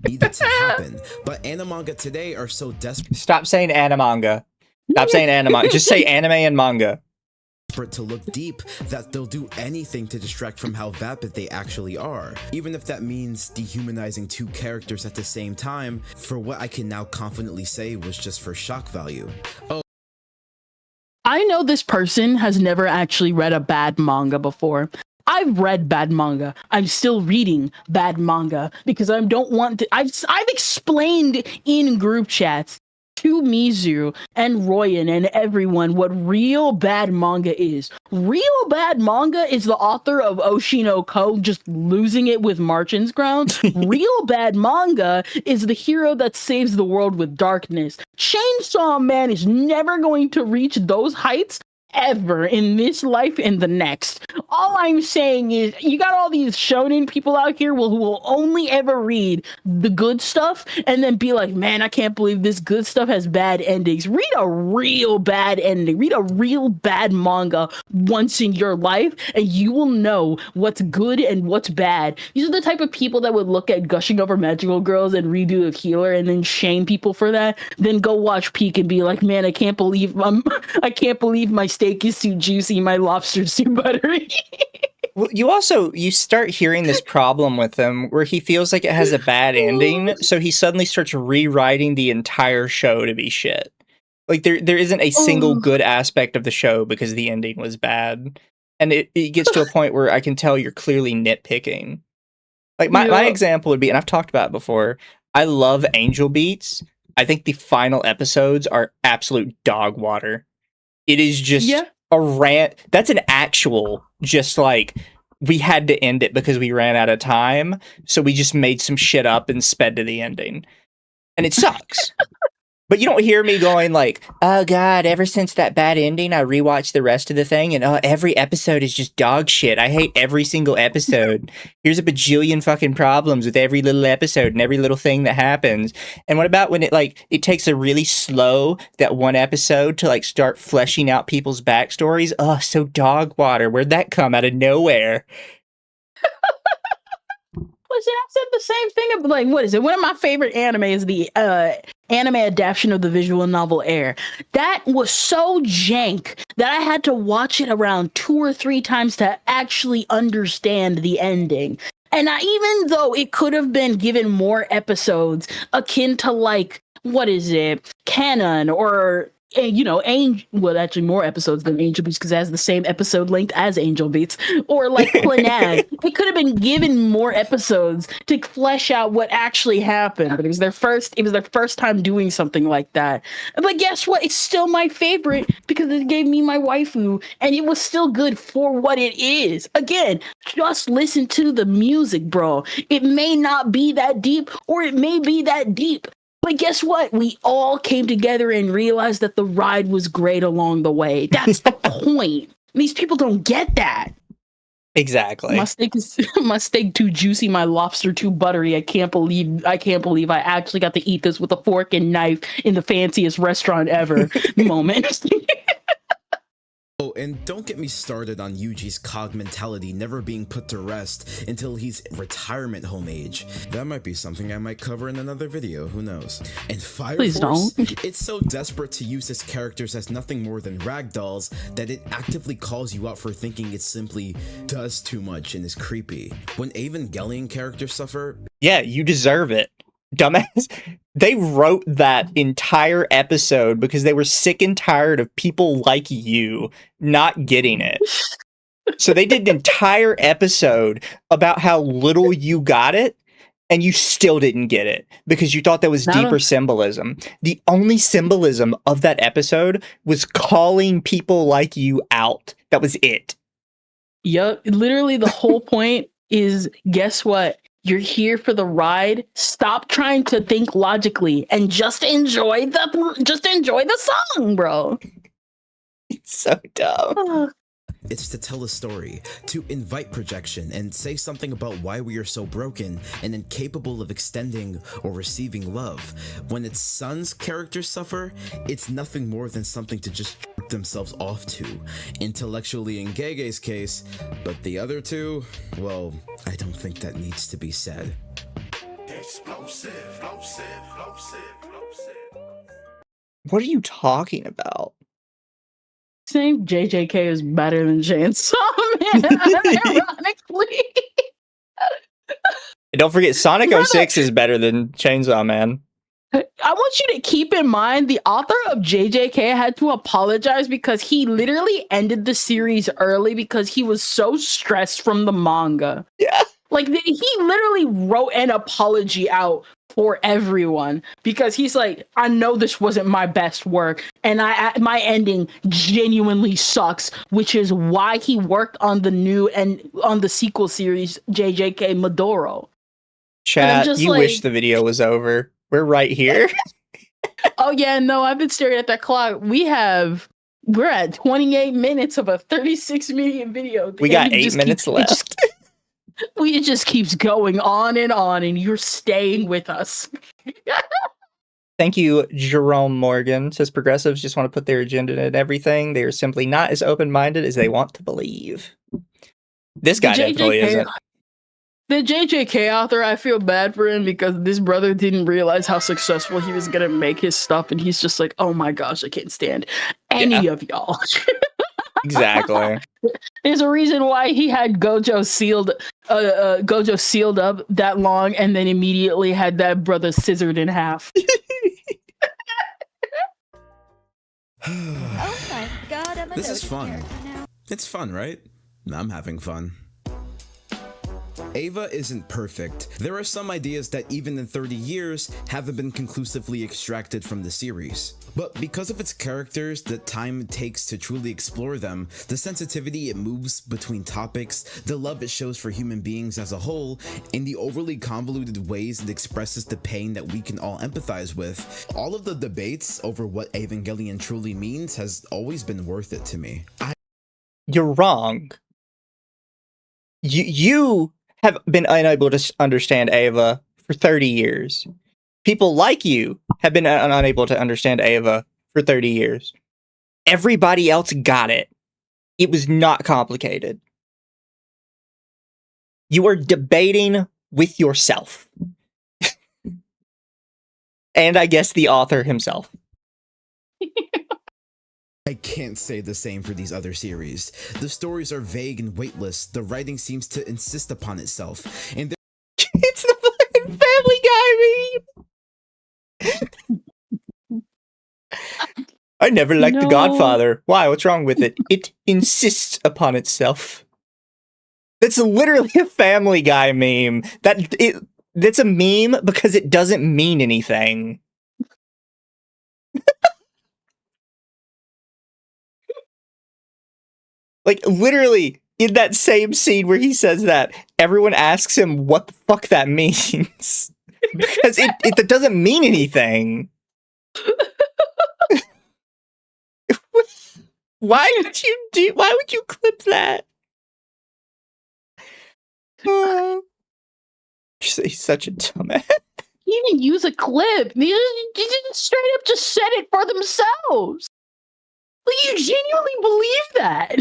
Needed to happen, but animanga today are so desperate. Stop saying animanga. Stop saying animanga. Just say anime and manga. To look deep that they'll do anything to distract from how vapid they actually are, even if that means dehumanizing two characters at the same time for what I can now confidently say was just for shock value. Oh, I know this person has never actually read a bad manga before. I've read bad manga. I'm still reading bad manga because I don't want to. I've explained in group chats to Mizu and Royan and everyone what real bad manga is. Real bad manga is the author of Oshino Ko just losing it with Marchin's Ground. Real bad manga is the hero that saves the world with darkness. Chainsaw Man is never going to reach those heights ever in this life and the next. All I'm saying is you got all these shonen people out here who will only ever read the good stuff and then be like, man, I can't believe this good stuff has bad endings. Read a real bad ending. Read a real bad manga once in your life and you will know what's good and what's bad. These are the type of people that would look at Gushing Over Magical Girls and redo a Healer and then shame people for that. Then go watch Peak and be like, man, I can't believe my steak is too juicy, my lobster's too buttery. Well, you start hearing this problem with him where he feels like it has a bad ending, so he suddenly starts rewriting the entire show to be shit. Like there isn't a single good aspect of the show because the ending was bad. And it gets to a point where I can tell you're clearly nitpicking. Like my example would be, and I've talked about it before, I love Angel Beats. I think the final episodes are absolute dog water. It is just a rant. That's an actual, just like, we had to end it because we ran out of time. So we just made some shit up and sped to the ending. And it sucks. But you don't hear me going like, oh God, ever since that bad ending, I rewatched the rest of the thing and every episode is just dog shit. I hate every single episode. Here's a bajillion fucking problems with every little episode and every little thing that happens. And what about when it takes a really slow, that one episode to like start fleshing out people's backstories? Oh, so dog water. Where'd that come out of nowhere? Listen, I said the same thing of like, what is it? One of my favorite anime is the anime adaptation of the visual novel Air. That was so jank that I had to watch it around 2 or 3 times to actually understand the ending. And even though it could have been given more episodes akin to like, what is it, Canon or Angel, well, actually more episodes than Angel Beats because it has the same episode length as Angel Beats, or like Clannad. It could have been given more episodes to flesh out what actually happened. But it was their first time doing something like that. But guess what? It's still my favorite because it gave me my waifu, and it was still good for what it is. Again, just listen to the music, bro. It may not be that deep, or it may be that deep. But guess what? We all came together and realized that the ride was great along the way. That's the point. These people don't get that. Exactly. My steak too juicy, my lobster too buttery. I can't believe I actually got to eat this with a fork and knife in the fanciest restaurant ever moment. Oh, and don't get me started on Yuji's cog mentality never being put to rest until he's retirement home age. That might be something I might cover in another video, who knows. And Fire Please Force, don't. It's so desperate to use its characters as nothing more than ragdolls that it actively calls you out for thinking it simply does too much and is creepy. When Evangelion characters suffer... Yeah, you deserve it. Dumbass. They wrote that entire episode because they were sick and tired of people like you not getting it. So they did an entire episode about how little you got it, and you still didn't get it because you thought that was deeper symbolism. The only symbolism of that episode was calling people like you out. That was it. Yep. Literally the whole point is, guess what? You're here for the ride. Stop trying to think logically and just enjoy the song, bro. It's so dumb. It's to tell a story, to invite projection and say something about why we are so broken and incapable of extending or receiving love. When its son's characters suffer, it's nothing more than something to just jerk themselves off to, intellectually in Gege's case, but the other two, well, I don't think that needs to be said. Explosive. What are you talking about? Saying JJK is better than Chainsaw Man, ironically. And don't forget, Sonic 06 is better than Chainsaw Man. I want you to keep in mind the author of JJK had to apologize because he literally ended the series early because he was so stressed from the manga. Yeah. Like, he literally wrote an apology out for everyone because he's like, I know this wasn't my best work and my ending genuinely sucks, which is why he worked on the sequel series JJK Maduro. Chat, you wish the video was over. We're right here. Oh yeah, no, I've been staring at that clock. We're at 28 minutes of a 36-minute video. We got 8 minutes left. It just keeps going on, and you're staying with us. Thank you, Jerome Morgan. Says progressives just want to put their agenda in everything. They are simply not as open-minded as they want to believe. This guy definitely isn't. The JJK author, I feel bad for him because this brother didn't realize how successful he was going to make his stuff, and he's just like, oh my gosh, I can't stand any of y'all. Exactly. There's a reason why he had Gojo sealed up that long and then immediately had that brother scissored in half. Oh my god, I'm a This is Doji fun. character now. It's fun, right? I'm having fun. Eva isn't perfect. There are some ideas that even in 30 years haven't been conclusively extracted from the series. But because of its characters, the time it takes to truly explore them, the sensitivity it moves between topics, the love it shows for human beings as a whole, and the overly convoluted ways it expresses the pain that we can all empathize with, all of the debates over what Evangelion truly means has always been worth it to me. You're wrong. You have been unable to understand Eva for 30 years. People like you have been unable to understand Eva for 30 years. Everybody else got it. It was not complicated. You are debating with yourself. And I guess the author himself. I can't say the same for these other series. The stories are vague and weightless, the writing seems to insist upon itself, and it's the fucking Family Guy meme! I never liked The Godfather. Why? What's wrong with it? It insists upon itself. That's literally a Family Guy meme. That's a meme because it doesn't mean anything. Like, literally, in that same scene where he says that, everyone asks him what the fuck that means. Because it doesn't mean anything. Why would you clip that? He's such a dumbass. You even use a clip. You didn't straight up just said it for themselves. Like, you genuinely believe that.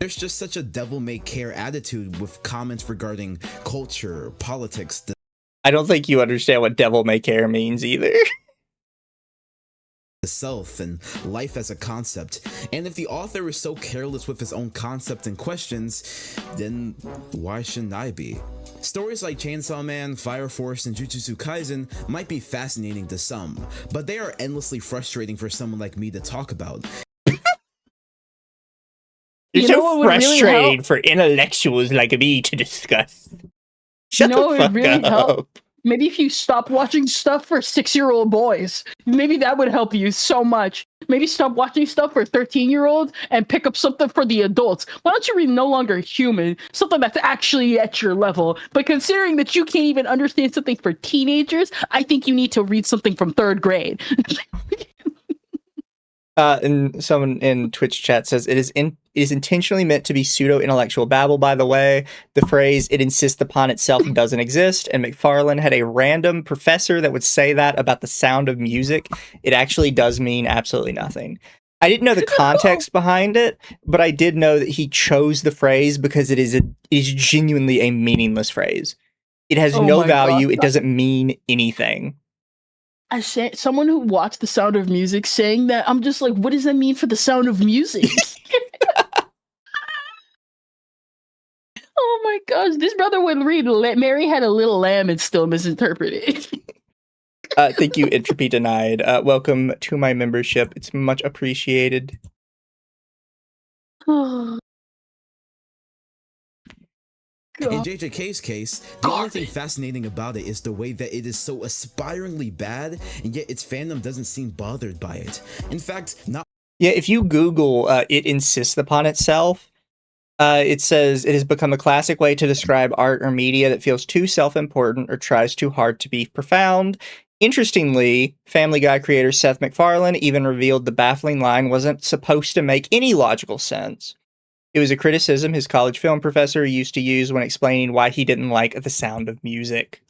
There's just such a devil-may-care attitude with comments regarding culture, politics. I don't think you understand what devil-may-care means either. The self and life as a concept. And if the author is so careless with his own concept and questions, then why shouldn't I be? Stories like Chainsaw Man, Fire Force, and Jujutsu Kaisen might be fascinating to some, but they are endlessly frustrating for someone like me to talk about. You're so frustrating for intellectuals like me to discuss. Shut the fuck up. Maybe if you stop watching stuff for 6-year-old boys, maybe that would help you so much. Maybe stop watching stuff for 13-year-olds and pick up something for the adults. Why don't you read No Longer Human, something that's actually at your level? But considering that you can't even understand something for teenagers, I think you need to read something from 3rd grade. And someone in Twitch chat says it is intentionally meant to be pseudo-intellectual babble, by the way. The phrase, it insists upon itself, doesn't exist, and McFarlane had a random professor that would say that about the sound of music. It actually does mean absolutely nothing. I didn't know the context behind it, but I did know that he chose the phrase because it is genuinely a meaningless phrase. It has no value, it doesn't mean anything. As someone who watched The Sound of Music saying that, I'm just like, what does that mean for the sound of music? Oh my gosh, this brother would read Mary Had a Little Lamb and still misinterpret it. Thank you, Entropy Denied. Welcome to my membership. It's much appreciated. In JJK's case, the only thing fascinating about it is the way that it is so aspiringly bad, and yet its fandom doesn't seem bothered by it. In fact, if you Google it insists upon itself, it says it has become a classic way to describe art or media that feels too self-important or tries too hard to be profound. Interestingly, Family Guy creator Seth MacFarlane even revealed the baffling line wasn't supposed to make any logical sense. It was a criticism his college film professor used to use when explaining why he didn't like The Sound of Music.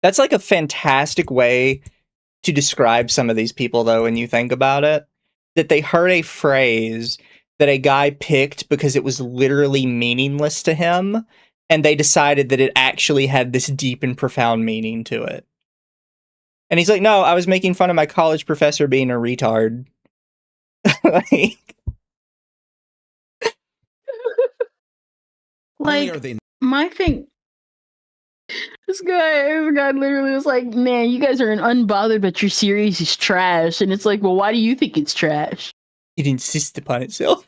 That's like a fantastic way to describe some of these people, though, when you think about it. That they heard a phrase that a guy picked because it was literally meaningless to him, and they decided that it actually had this deep and profound meaning to it. And he's like, no, I was making fun of my college professor being a retard. My thing, this guy literally was like, man, you guys are unbothered, but your series is trash. And it's like, well, why do you think it's trash? It insists upon itself.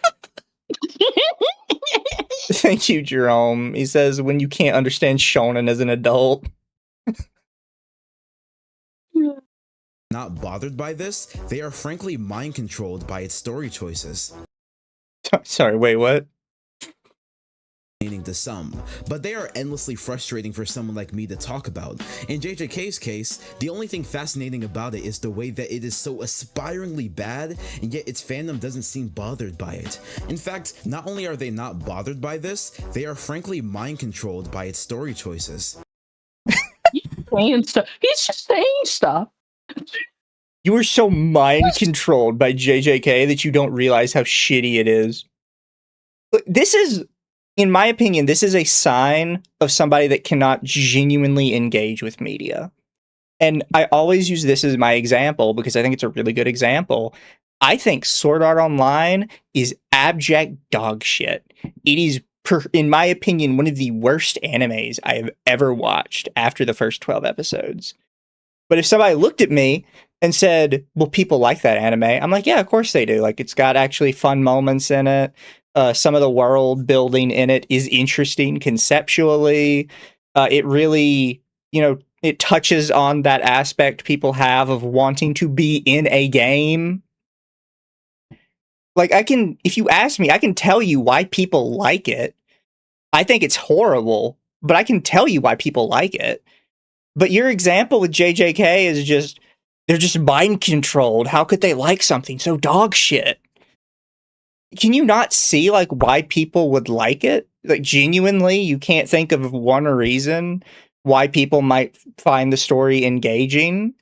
Thank you, Jerome. He says, when you can't understand shonen as an adult. Not bothered by this, they are frankly mind-controlled by its story choices. Sorry, wait, what? To some, but they are endlessly frustrating for someone like me to talk about. In JJK's case, the only thing fascinating about it is the way that it is so aspiringly bad, and yet its fandom doesn't seem bothered by it. In fact, not only are they not bothered by this, they are frankly mind-controlled by its story choices. He's just saying stuff. You are so mind-controlled by JJK that you don't realize how shitty it is. This is... In my opinion, this is a sign of somebody that cannot genuinely engage with media. And I always use this as my example because I think it's a really good example. I think Sword Art Online is abject dog shit. It is, in my opinion, one of the worst animes I have ever watched after the first 12 episodes. But if somebody looked at me and said, well, people like that anime, I'm like, yeah, of course they do. Like, it's got actually fun moments in it. Some of the world building in it is interesting conceptually. It really, it touches on that aspect people have of wanting to be in a game. Like, if you ask me, I can tell you why people like it. I think it's horrible, but I can tell you why people like it. But your example with JJK is just, they're just mind controlled. How could they like something so dog shit? Can you not see, like, why people would like it? Like, genuinely, you can't think of one reason why people might find the story engaging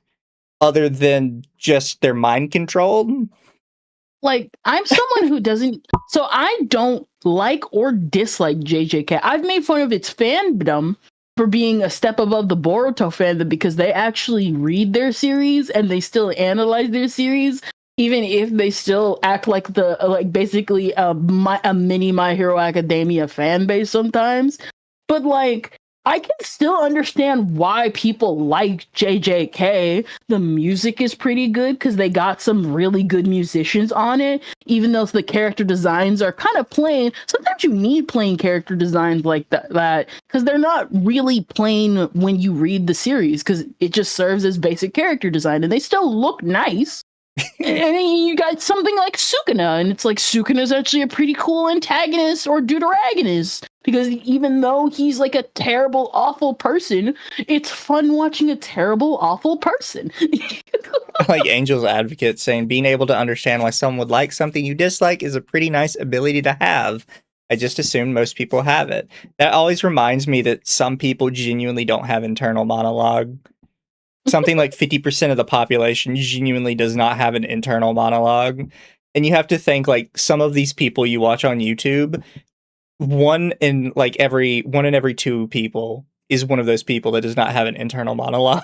other than just they're mind controlled? Like, I'm someone who doesn't, so I don't like or dislike JJK. I've made fun of its fandom for being a step above the Boruto fandom because they actually read their series and they still analyze their series, even if they still act like basically a mini My Hero Academia fan base sometimes. But like, I can still understand why people like JJK. The music is pretty good because they got some really good musicians on it, even though the character designs are kind of plain. Sometimes you need plain character designs like that because they're not really plain when you read the series because it just serves as basic character design and they still look nice. And then you got something like Sukuna, and it's like Sukuna's actually a pretty cool antagonist or deuteragonist because even though he's like a terrible, awful person, it's fun watching a terrible, awful person. Like Angel's Advocate saying, being able to understand why someone would like something you dislike is a pretty nice ability to have. I just assumed most people have it. That always reminds me that some people genuinely don't have internal monologue. Something like 50% of the population genuinely does not have an internal monologue. And you have to think, like, some of these people you watch on YouTube, one in every two people is one of those people that does not have an internal monologue.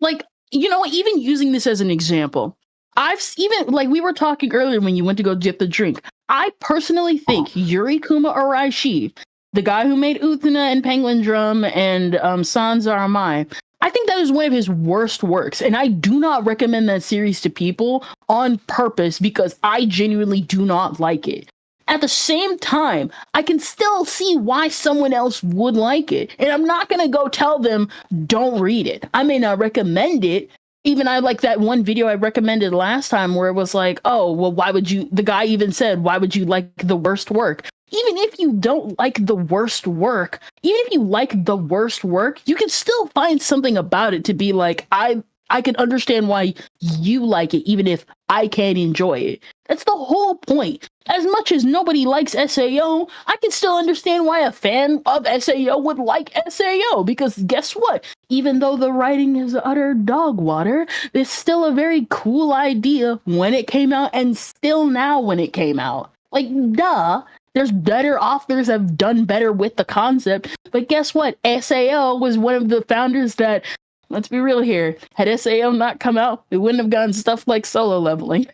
Like, even using this as an example, we were talking earlier when you went to go get the drink. I personally think Yuri Kuma Araishi, the guy who made Utena and Penguin Drum and Sans Aramai, I think that is one of his worst works, and I do not recommend that series to people on purpose because I genuinely do not like it. At the same time, I can still see why someone else would like it, and I'm not going to go tell them, don't read it. I may not recommend it. Even I like that one video I recommended last time where it was like, oh, well, the guy even said, why would you like the worst work? Even if you don't like the worst work, even if you like the worst work, you can still find something about it to be like, I can understand why you like it, even if I can't enjoy it. That's the whole point. As much as nobody likes SAO, I can still understand why a fan of SAO would like SAO, because guess what? Even though the writing is utter dog water, it's still a very cool idea when it came out and still now when it came out. Like, duh. There's better authors that have done better with the concept, but guess what? SAO was one of the founders that, let's be real here, had SAO not come out, we wouldn't have gotten stuff like Solo Leveling.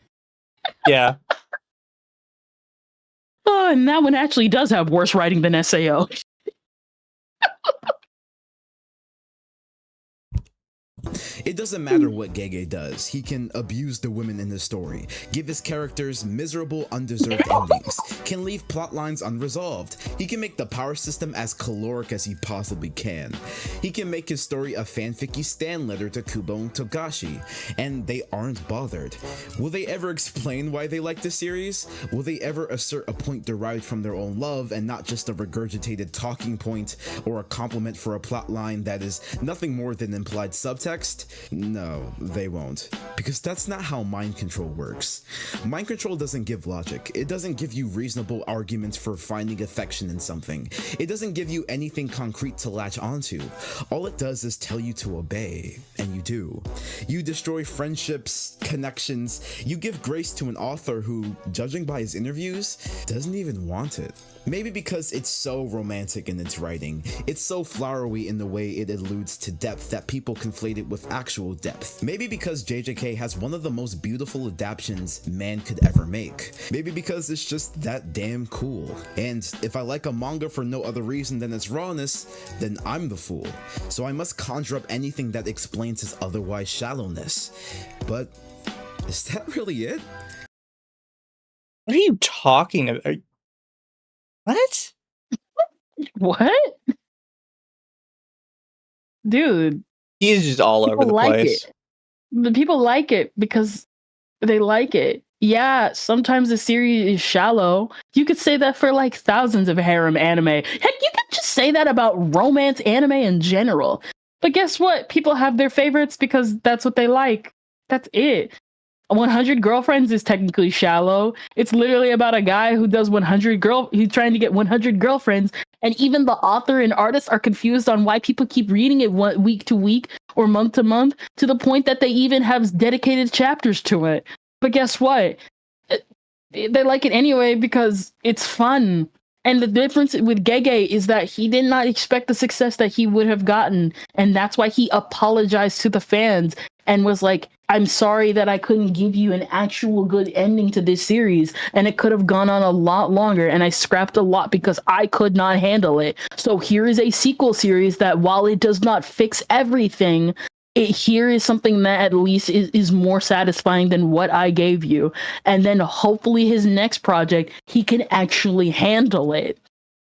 Yeah. Oh, and that one actually does have worse writing than SAO. It doesn't matter what Gege does, he can abuse the women in the story, give his characters miserable, undeserved endings, can leave plot lines unresolved, he can make the power system as caloric as he possibly can, he can make his story a fanficky stan letter to Kubo and Togashi, and they aren't bothered. Will they ever explain why they like the series? Will they ever assert a point derived from their own love and not just a regurgitated talking point or a compliment for a plot line that is nothing more than implied subtext? context? No, they won't. Because that's not how mind control works. Mind control doesn't give logic. It doesn't give you reasonable arguments for finding affection in something. It doesn't give you anything concrete to latch onto. All it does is tell you to obey, and you do. You destroy friendships, connections. You give grace to an author who, judging by his interviews, doesn't even want it. Maybe because it's so romantic in its writing, it's so flowery in the way it alludes to depth that people conflate it with actual depth. Maybe because JJK has one of the most beautiful adaptations man could ever make. Maybe because it's just that damn cool. And if I like a manga for no other reason than its rawness, then I'm the fool. So I must conjure up anything that explains its otherwise shallowness. But is that really it? What are you talking about? What? What? Dude. He is just all over the place. The people like it because they like it. Yeah, sometimes the series is shallow. You could say that for like thousands of harem anime. Heck, you could just say that about romance anime in general. But guess what? People have their favorites because that's what they like. That's it. 100 Girlfriends is technically shallow. It's literally about a guy who does he's trying to get 100 girlfriends, and even the author and artists are confused on why people keep reading it week to week or month to month, to the point that they even have dedicated chapters to it. But guess what? They like it anyway because it's fun. And the difference with Gege is that he did not expect the success that he would have gotten, and that's why he apologized to the fans and was like, I'm sorry that I couldn't give you an actual good ending to this series, and it could have gone on a lot longer, and I scrapped a lot because I could not handle it. So here is a sequel series that, while it does not fix everything, here is something that at least is more satisfying than what I gave you. And then hopefully his next project, he can actually handle it.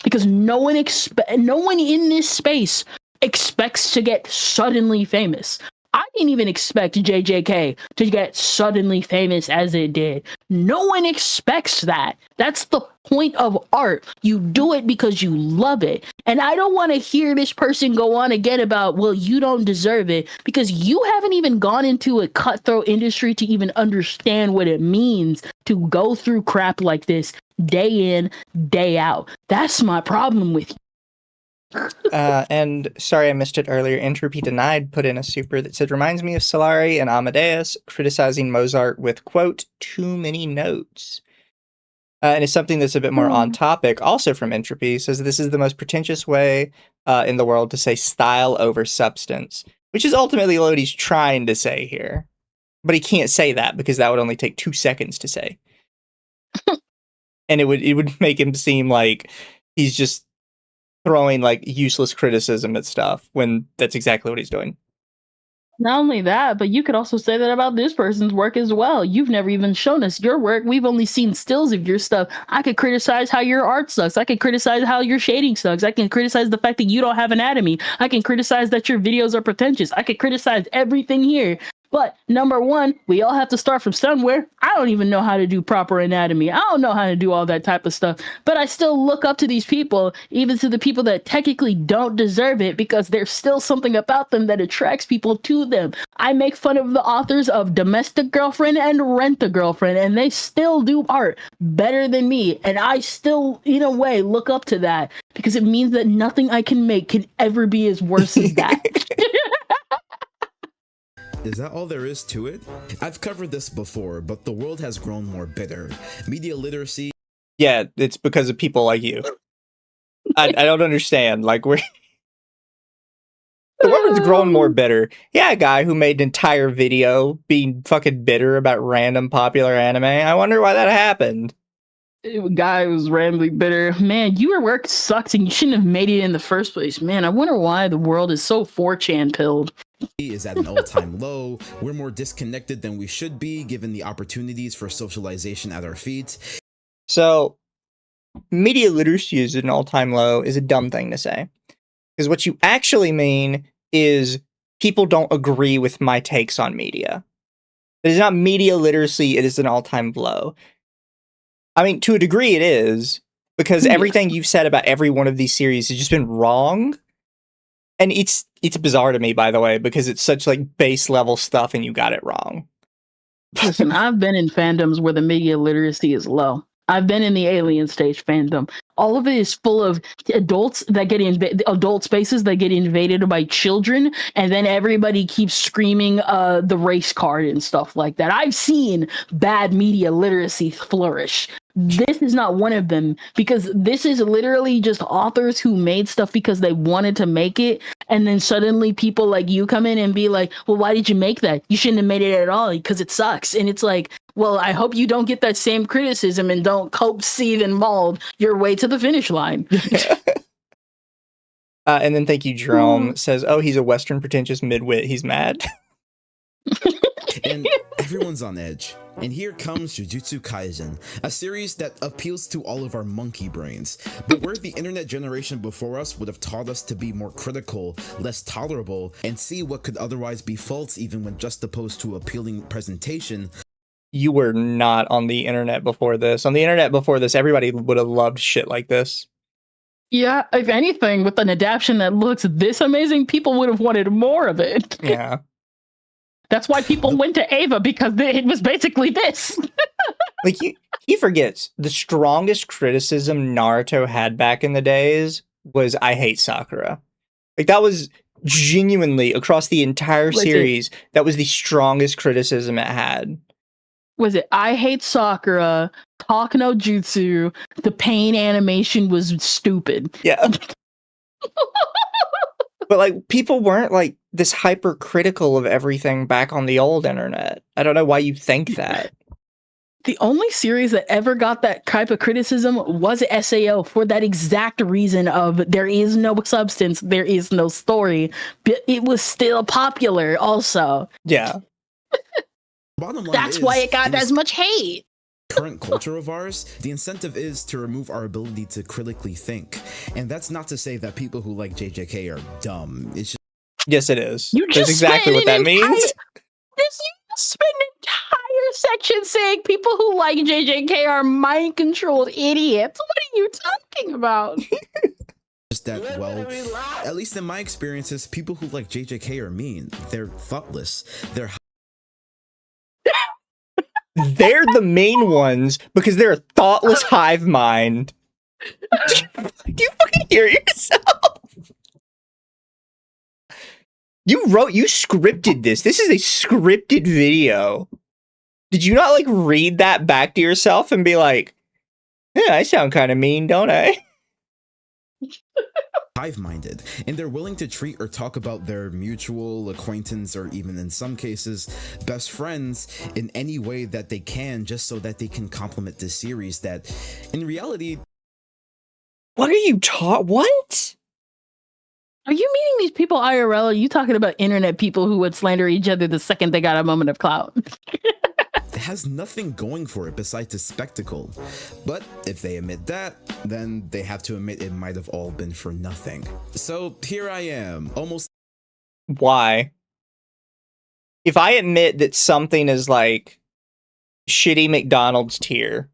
Because no one in this space expects to get suddenly famous. I didn't even expect JJK to get suddenly famous as it did. No one expects that. That's the point of art. You do it because you love it. And I don't want to hear this person go on again about, well, you don't deserve it, because you haven't even gone into a cutthroat industry to even understand what it means to go through crap like this day in, day out. That's my problem with you. And sorry I missed it earlier. Entropy Denied put in a super that said, reminds me of Solari and Amadeus criticizing Mozart with, quote, too many notes. And it's something that's a bit more on topic. Also from Entropy, says this is the most pretentious way in the world to say style over substance, which is ultimately what he's trying to say here. But he can't say that because that would only take 2 seconds to say. And it would make him seem like he's just throwing like useless criticism at stuff when that's exactly what he's doing. Not only that, but you could also say that about this person's work as well. You've never even shown us your work. We've only seen stills of your stuff. I could criticize how your art sucks. I could criticize how your shading sucks. I can criticize the fact that you don't have anatomy. I can criticize that your videos are pretentious. I could criticize everything here. But number one, we all have to start from somewhere. I don't even know how to do proper anatomy. I don't know how to do all that type of stuff. But I still look up to these people, even to the people that technically don't deserve it, because there's still something about them that attracts people to them. I make fun of the authors of Domestic Girlfriend and Rent a Girlfriend, and they still do art better than me. And I still, in a way, look up to that because it means that nothing I can make can ever be as worse as that. Is that all there is to it? I've covered this before, but the world has grown more bitter. Media literacy... Yeah, it's because of people like you. I don't understand. Like, the world's grown more bitter. Yeah, a guy who made an entire video being fucking bitter about random popular anime. I wonder why that happened. Guy was randomly bitter. Man, your work sucks and you shouldn't have made it in the first place. Man, I wonder why the world is so 4chan pilled. Is at an all-time low. We're more disconnected than we should be, given the opportunities for socialization at our feet. So, media literacy is at an all-time low is a dumb thing to say. Because what you actually mean is people don't agree with my takes on media. It is not media literacy, it is an all-time low. I mean, to a degree it is, because everything you've said about every one of these series has just been wrong. And it's It's bizarre to me, by the way, because it's such like base level stuff and you got it wrong. Listen, I've been in fandoms where the media literacy is low. I've been in the alien stage fandom. All of it is full of adults that get adult spaces that get invaded by children, and then everybody keeps screaming the race card and stuff like that. I've seen bad media literacy flourish. This is not one of them, because this is literally just authors who made stuff because they wanted to make it, and then suddenly people like you come in and be like, well, why did you make that? You shouldn't have made it at all because it sucks. And it's like, well, I hope you don't get that same criticism and don't cope, seethe, and mold your way to the finish line. And then thank you, Jerome, says, oh, he's a Western pretentious midwit. He's mad. And everyone's on edge. And here comes Jujutsu Kaisen, a series that appeals to all of our monkey brains, but where the internet generation before us would have taught us to be more critical, less tolerable, and see what could otherwise be faults even when juxtaposed to appealing presentation. You were not on the internet before this. On the internet before this, everybody would have loved shit like this. Yeah, if anything, with an adaptation that looks this amazing, people would have wanted more of it. Yeah. That's why people went to Ava, because it was basically this. Like, he forgets the strongest criticism Naruto had back in the days was, I hate Sakura. Like, that was genuinely, across the entire series, that was the strongest criticism it had. Was it, I hate Sakura, talk no jutsu, the pain animation was stupid. Yeah. But, like, people weren't, like, this hypercritical of everything back on the old internet. I don't know why you think that. The only series that ever got that type of criticism was SAO, for that exact reason of there is no substance, there is no story, but it was still popular also. Yeah. Bottom line That's why it got as much hate. Current culture of ours, the incentive is to remove our ability to critically think. And that's not to say that people who like JJK are dumb. It's just... Yes, it is. That's exactly what that means. You spend an entire section saying people who like JJK are mind-controlled idiots. What are you talking about? Just that, well, at least in my experiences, people who like JJK are mean. They're thoughtless. They're the main ones because they're a thoughtless hive mind. Do you fucking hear yourself? You scripted this. This is a scripted video. Did you not, like, read that back to yourself and be like, yeah, I sound kind of mean, don't I? Hive-minded, and they're willing to treat or talk about their mutual acquaintance, or even in some cases best friends, in any way that they can, just so that they can compliment this series that in reality... What are you what? Are you meeting these people IRL? Or are you talking about internet people who would slander each other the second they got a moment of clout? It has nothing going for it besides a spectacle. But if they admit that, then they have to admit it might have all been for nothing. So here I am, almost... Why? If I admit that something is like shitty McDonald's tier,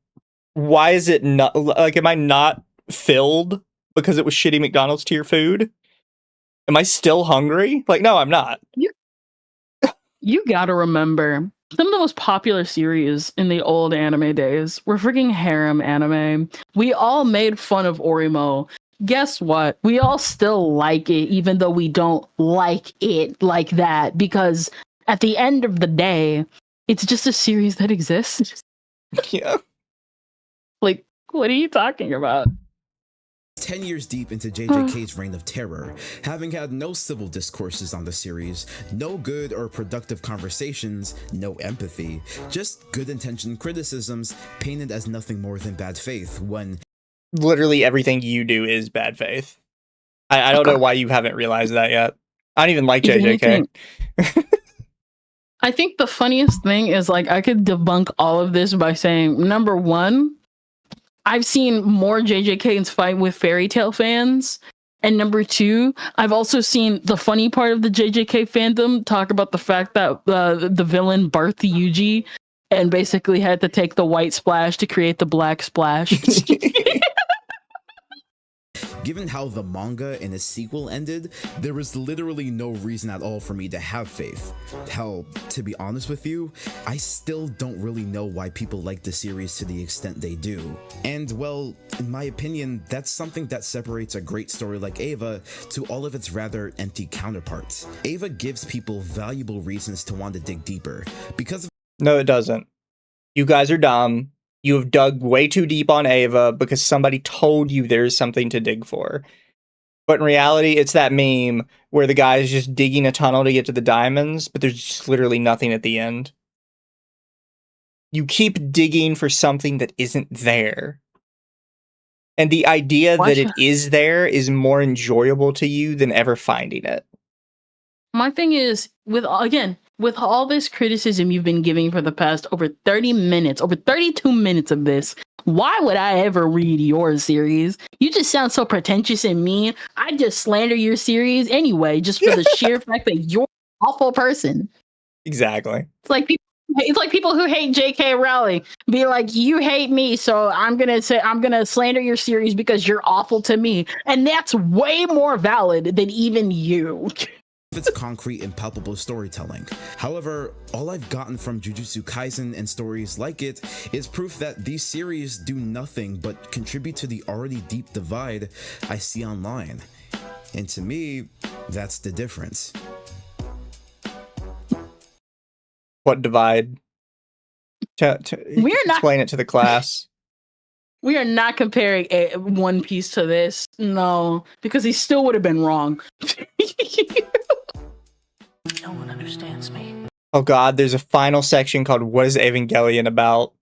why is it not, like, am I not filled because it was shitty McDonald's tier food? Am I still hungry? Like, no, I'm not. You gotta remember, some of the most popular series in the old anime days were freaking harem anime. We all made fun of Orimo. Guess what? We all still like it, even though we don't like it like that, because at the end of the day, it's just a series that exists. Yeah. Like, what are you talking about? 10 years deep into JJK's reign of terror, having had no civil discourses on the series, no good or productive conversations, no empathy, just good-intentioned criticisms painted as nothing more than bad faith, when literally everything you do is bad faith. I don't know why you haven't realized that yet. I don't even like JJK. I think the funniest thing is, like, I could debunk all of this by saying, number one, I've seen more JJKs fight with fairy tale fans. And number two, I've also seen the funny part of the JJK fandom talk about the fact that the villain birthed Yuji and basically had to take the white splash to create the black splash. Given how the manga and its sequel ended, there was literally no reason at all for me to have faith. Hell, to be honest with you, I still don't really know why people like the series to the extent they do. And well, in my opinion, that's something that separates a great story like Eva to all of its rather empty counterparts. Eva gives people valuable reasons to want to dig deeper, because No, it doesn't. You guys are dumb. You have dug way too deep on Eva because somebody told you there's something to dig for. But in reality, it's that meme where the guy is just digging a tunnel to get to the diamonds, but there's just literally nothing at the end. You keep digging for something that isn't there. And the idea that it is there is more enjoyable to you than ever finding it. My thing is, with all this criticism you've been giving for the past over 30 minutes, over 32 minutes of this, why would I ever read your series? You just sound so pretentious and mean. I just slander your series anyway, just for the sheer fact that you're an awful person. Exactly. It's like people who hate J.K. Rowling be like, you hate me, so I'm gonna slander your series because you're awful to me, and that's way more valid than even you. It's concrete and palpable storytelling. However, all I've gotten from Jujutsu Kaisen and stories like it is proof that these series do nothing but contribute to the already deep divide I see online. And to me, that's the difference. What divide? Explain it to the class. We are not comparing One Piece to this. No, because he still would have been wrong. No one understands me. Oh god, there's a final section called What is Evangelion About?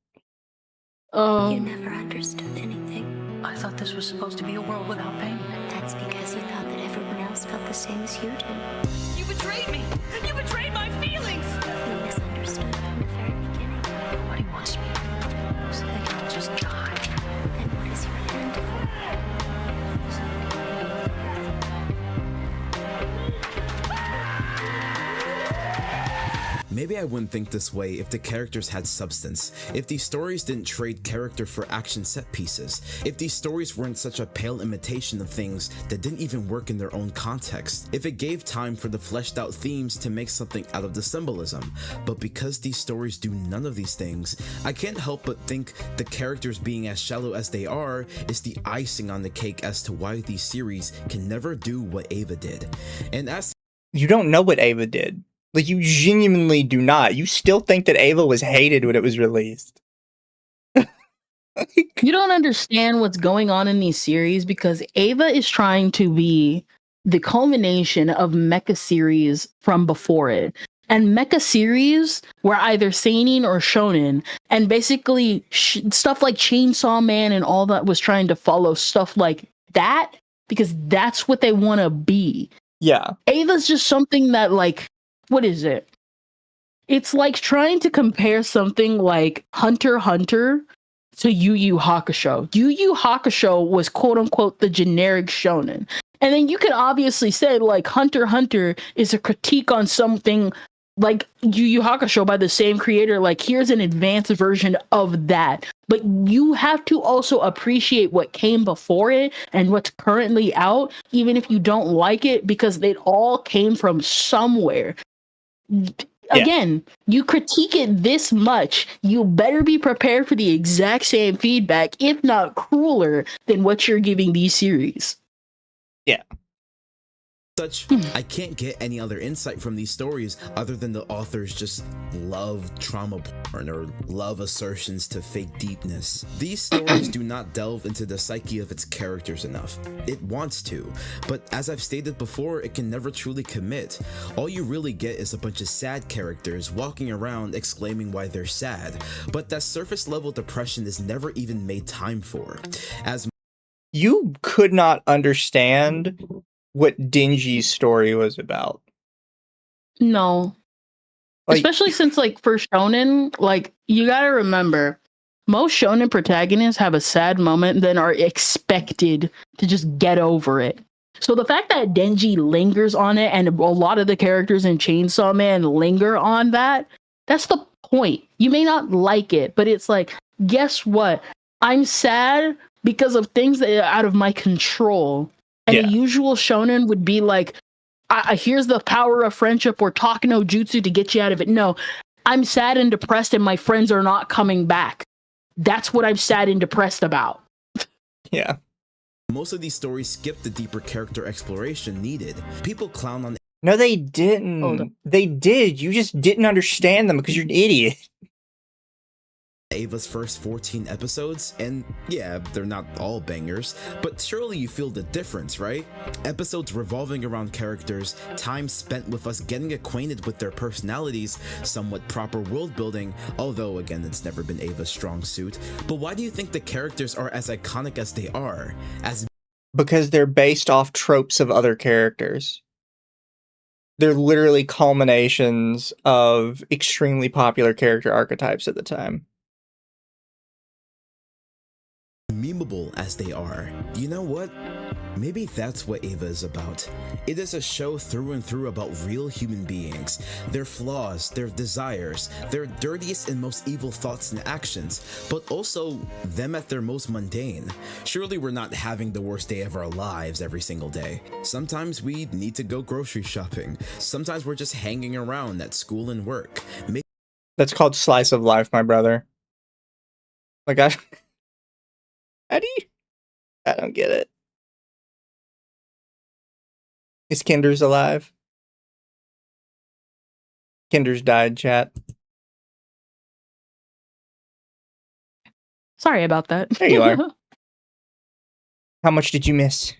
You never understood anything. I thought this was supposed to be a world without pain. That's because you thought that everyone else felt the same as you do. You betrayed me! You betrayed my feelings! You misunderstood from the very beginning. Nobody wants me. So they can just die. Then what is your end for? Maybe I wouldn't think this way if the characters had substance, if these stories didn't trade character for action set pieces, if these stories weren't such a pale imitation of things that didn't even work in their own context, if it gave time for the fleshed out themes to make something out of the symbolism. But because these stories do none of these things, I can't help but think the characters being as shallow as they are is the icing on the cake as to why these series can never do what Eva did. And as you don't know what Eva did. Like, you genuinely do not. You still think that Eva was hated when it was released. You don't understand what's going on in these series because Eva is trying to be the culmination of mecha series from before it. And mecha series were either seinen or shonen. And basically, stuff like Chainsaw Man and all that was trying to follow stuff like that because that's what they want to be. Yeah. Eva's just something that, like, what is it? It's like trying to compare something like Hunter x Hunter to Yu Yu Hakusho. Yu Yu Hakusho was quote unquote the generic shonen. And then you can obviously say like Hunter x Hunter is a critique on something like Yu Yu Hakusho by the same creator. Like, here's an advanced version of that. But you have to also appreciate what came before it and what's currently out, even if you don't like it, because it all came from somewhere. Again, you critique it this much, you better be prepared for the exact same feedback, if not crueler, than what you're giving these series. Yeah. Such, I can't get any other insight from these stories other than the authors just love trauma porn or love assertions to fake deepness. These stories do not delve into the psyche of its characters enough. It wants to, but as I've stated before, it can never truly commit. All you really get is a bunch of sad characters walking around exclaiming why they're sad, but that surface level depression is never even made time for. As you could not understand what Denji's story was about. No. Like, especially since, like, for shonen, like, you gotta remember, most shonen protagonists have a sad moment and then are expected to just get over it. So the fact that Denji lingers on it and a lot of the characters in Chainsaw Man linger on that, that's the point. You may not like it, but it's like, guess what? I'm sad because of things that are out of my control. And the usual shonen would be like, here's the power of friendship or talk no jutsu to get you out of it. No, I'm sad and depressed and my friends are not coming back. That's what I'm sad and depressed about. Yeah. Most of these stories skip the deeper character exploration needed. People clown on. No, they didn't. They did. You just didn't understand them because you're an idiot. Ava's first 14 episodes, and yeah, they're not all bangers, but surely you feel the difference, right? Episodes revolving around characters, time spent with us getting acquainted with their personalities, somewhat proper world building, although again it's never been Ava's strong suit. But why do you think the characters are as iconic as they are? Because they're based off tropes of other characters. They're literally culminations of extremely popular character archetypes at the time. Memeable as they are. You know what? Maybe that's what Ava is about. It is a show through and through about real human beings, their flaws, their desires, their dirtiest and most evil thoughts and actions, but also them at their most mundane. Surely we're not having the worst day of our lives every single day. Sometimes we need to go grocery shopping. Sometimes we're just hanging around at school and work. That's called slice of life, my brother. Like, how do you? I don't get it. Is Kinder's alive? Kinder's died, chat. Sorry about that. There you are. How much did you miss?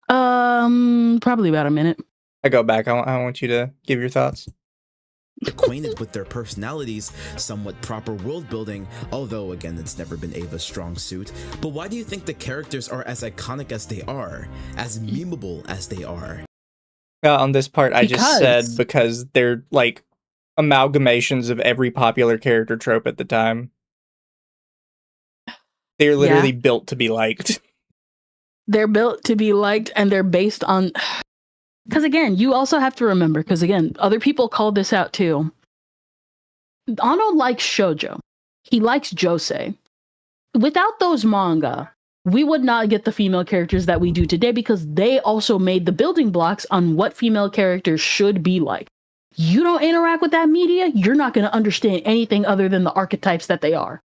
Probably about a minute. I go back. I want you to give your thoughts. Acquainted with their personalities, somewhat proper world building, although again it's never been Ava's strong suit. But why do you think the characters are as iconic as they are, as memeable as they are? On this part, I just said because they're like amalgamations of every popular character trope at the time. They're literally built to be liked. They're built to be liked, and they're based on. Because again, you also have to remember, because again, other people called this out too. Anno likes shoujo. He likes josei. Without those manga, we would not get the female characters that we do today because they also made the building blocks on what female characters should be like. You don't interact with that media, you're not going to understand anything other than the archetypes that they are.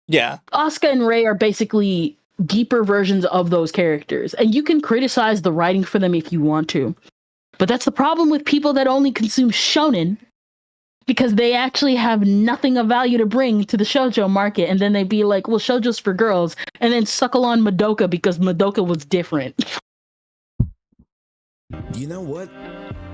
Yeah. Asuka and Rei are basically deeper versions of those characters, and you can criticize the writing for them if you want to, but that's the problem with people that only consume shonen, because they actually have nothing of value to bring to the shoujo market, and then they'd be like, well, shoujo's for girls, and then suckle on Madoka because Madoka was different. You know what?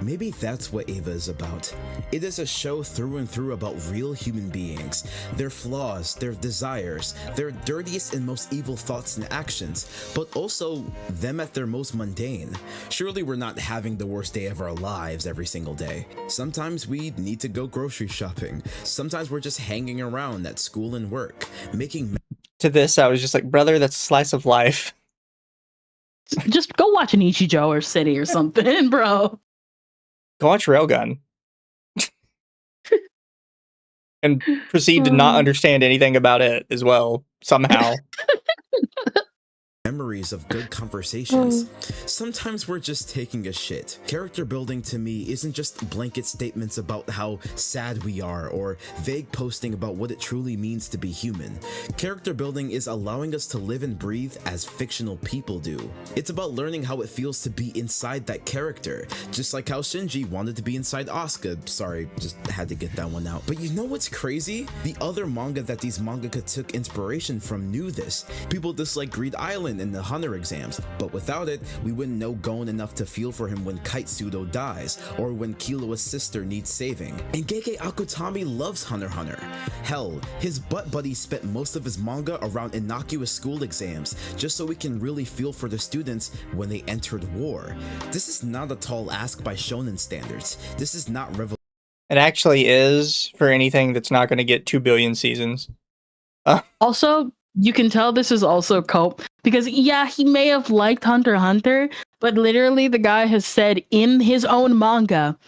Maybe that's what Ava is about. It is a show through and through about real human beings, their flaws, their desires, their dirtiest and most evil thoughts and actions, but also them at their most mundane. Surely we're not having the worst day of our lives every single day. Sometimes we need to go grocery shopping. Sometimes we're just hanging around at school and work, making. To this, I was just like, brother, that's a slice of life. Just go watch an Ichijo or City or something, bro. Go watch Railgun. And proceed to not understand anything about it as well, somehow. Memories of good conversations. Sometimes we're just taking a shit. Character building to me isn't just blanket statements about how sad we are or vague posting about what it truly means to be human. Character building is allowing us to live and breathe as fictional people do. It's about learning how it feels to be inside that character, just like how Shinji wanted to be inside Asuka. Sorry, just had to get that one out. But you know what's crazy? The other manga that these mangaka took inspiration from knew this. People dislike Greed Island in the Hunter exams, but without it, we wouldn't know Gon enough to feel for him when Kite Pseudo dies, or when Killua's sister needs saving. And Gege Akutami loves Hunter x Hunter. Hell, his butt buddy spent most of his manga around innocuous school exams, just so we can really feel for the students when they entered war. This is not a tall ask by shonen standards. This is not revolutionary. It actually is for anything that's not going to get 2 billion seasons. Also, you can tell this is also Cope, because yeah, he may have liked Hunter x Hunter, but literally the guy has said in his own manga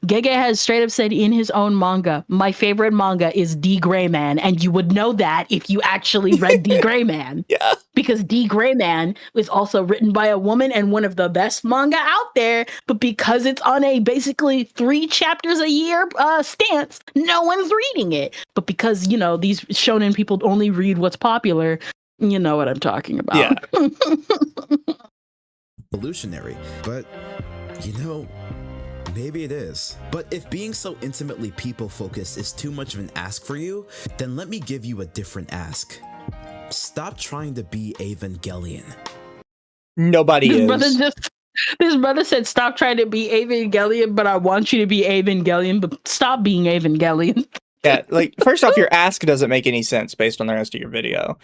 Gege has straight up said in his own manga, my favorite manga is D Gray Man, and you would know that if you actually read D Gray Man. Yeah. Because D Gray Man was also written by a woman and one of the best manga out there, but because it's on a basically 3 chapters a year stance, no one's reading it. But because, you know, these shonen people only read what's popular, you know what I'm talking about. Yeah. Evolutionary, but you know, maybe it is. But if being so intimately people-focused is too much of an ask for you, then let me give you a different ask. Stop trying to be Evangelion. Nobody is. This brother said, stop trying to be Evangelion, but I want you to be Evangelion, but stop being Evangelion. Yeah, like, first off, your ask doesn't make any sense based on the rest of your video.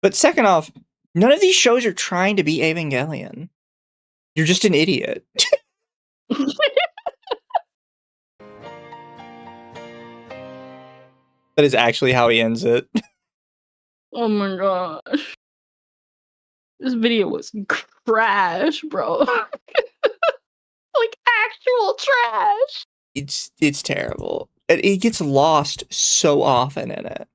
But second off, none of these shows are trying to be Evangelion. You're just an idiot. That is actually how he ends it. Oh my gosh. This video was trash, bro. Like actual trash. It's terrible. It gets lost so often in it.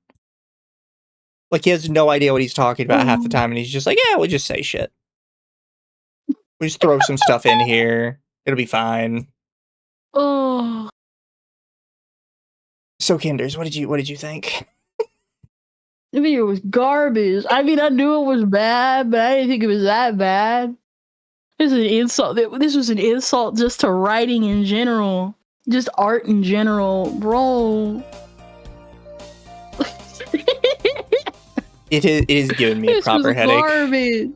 Like, he has no idea what he's talking about half the time, and he's just like, yeah, we'll just say shit. We just throw some stuff in here. It'll be fine. Oh. So, Kinders, what did you think? The video was garbage. I mean, I knew it was bad, but I didn't think it was that bad. This is an insult. This was an insult just to writing in general. Just art in general. Bro. It is giving me a proper headache. Garbage.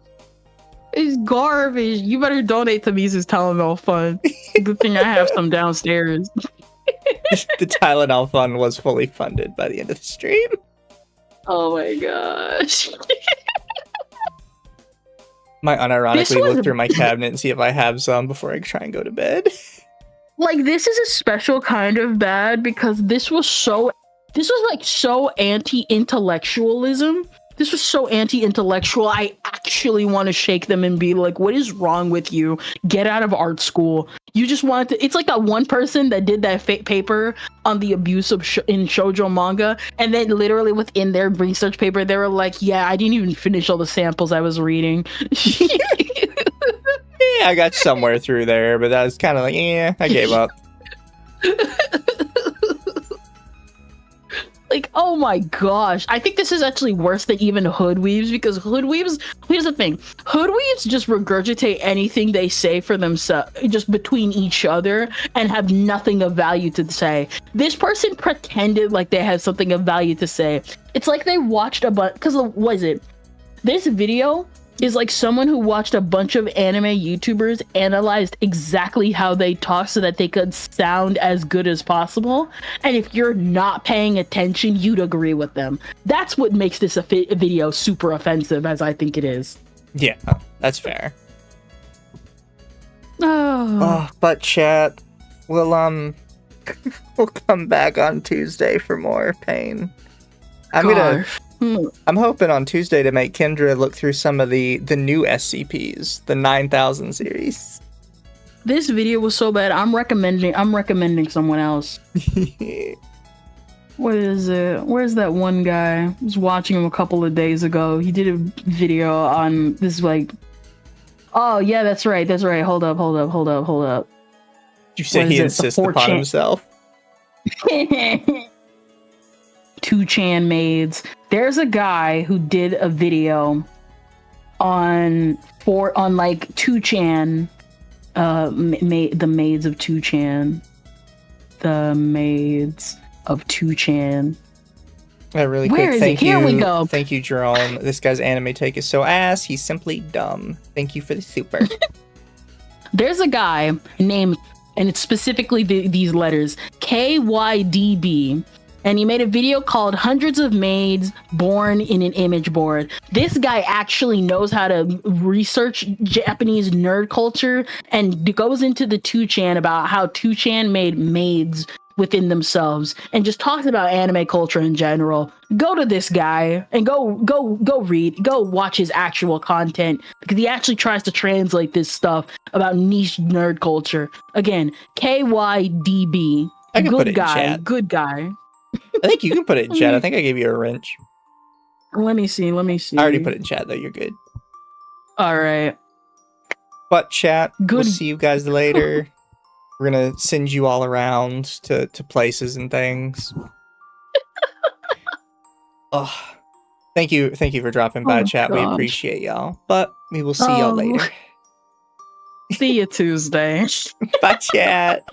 It's garbage. You better donate to Mizu's Tylenol fund. Good thing I have some downstairs. The Tylenol fund was fully funded by the end of the stream. Oh my gosh. Might unironically look through my cabinet and see if I have some before I try and go to bed. Like, this is a special kind of bad because this was like so anti-intellectualism. This was so anti-intellectual. I actually want to shake them and be like, what is wrong with you? Get out of art school. You just wanted to... It's like that one person that did that paper on the abuse of in shoujo manga. And then literally within their research paper, they were like, yeah, I didn't even finish all the samples I was reading. Yeah, I got somewhere through there, but that was kind of like, yeah, I gave up. Like, oh my gosh. I think this is actually worse than even hoodweaves, because hoodweaves, here's the thing. Hoodweaves just regurgitate anything they say for themselves, just between each other, and have nothing of value to say. This person pretended like they had something of value to say. It's like they watched a bunch, because what is it? This video is like someone who watched a bunch of anime YouTubers analyzed exactly how they talk so that they could sound as good as possible. And if you're not paying attention, you'd agree with them. That's what makes this a video super offensive, as I think it is. Yeah, that's fair. Oh, but chat, we'll come back on Tuesday for more pain. I'm hoping on Tuesday to make Kendra look through some of the new SCPs, the 9000 series. This video was so bad. I'm recommending someone else. What is it? Where's that one guy? I was watching him a couple of days ago. He did a video on this, like... Oh, yeah, that's right. Hold up. You say he insists upon himself? 2chan maids. There's a guy who did a video on like 2chan, the maids of 2chan. The maids of 2chan. Really Where quick, is thank it? you. Here we go. Thank you, Jerome. This guy's anime take is so ass. He's simply dumb. Thank you for the super. There's a guy named, and it's specifically these letters, KYDB. And he made a video called Hundreds of Maids Born in an Image Board. This guy actually knows how to research Japanese nerd culture and goes into the 2chan about how 2chan made maids within themselves and just talks about anime culture in general, go to this guy and go watch his actual content, because he actually tries to translate this stuff about niche nerd culture. Again, KYDB. I can good put it in guy, chat. good guy. I think you can put it in chat. I think I gave you a wrench. Let me see. I already put it in chat though. You're good. All right. But chat, we'll Good. see you guys later. We're gonna send you all around to places and things. Oh, thank you for dropping by, Oh, chat. We gosh. appreciate y'all. But we will see y'all later. See you Tuesday. Bye, chat.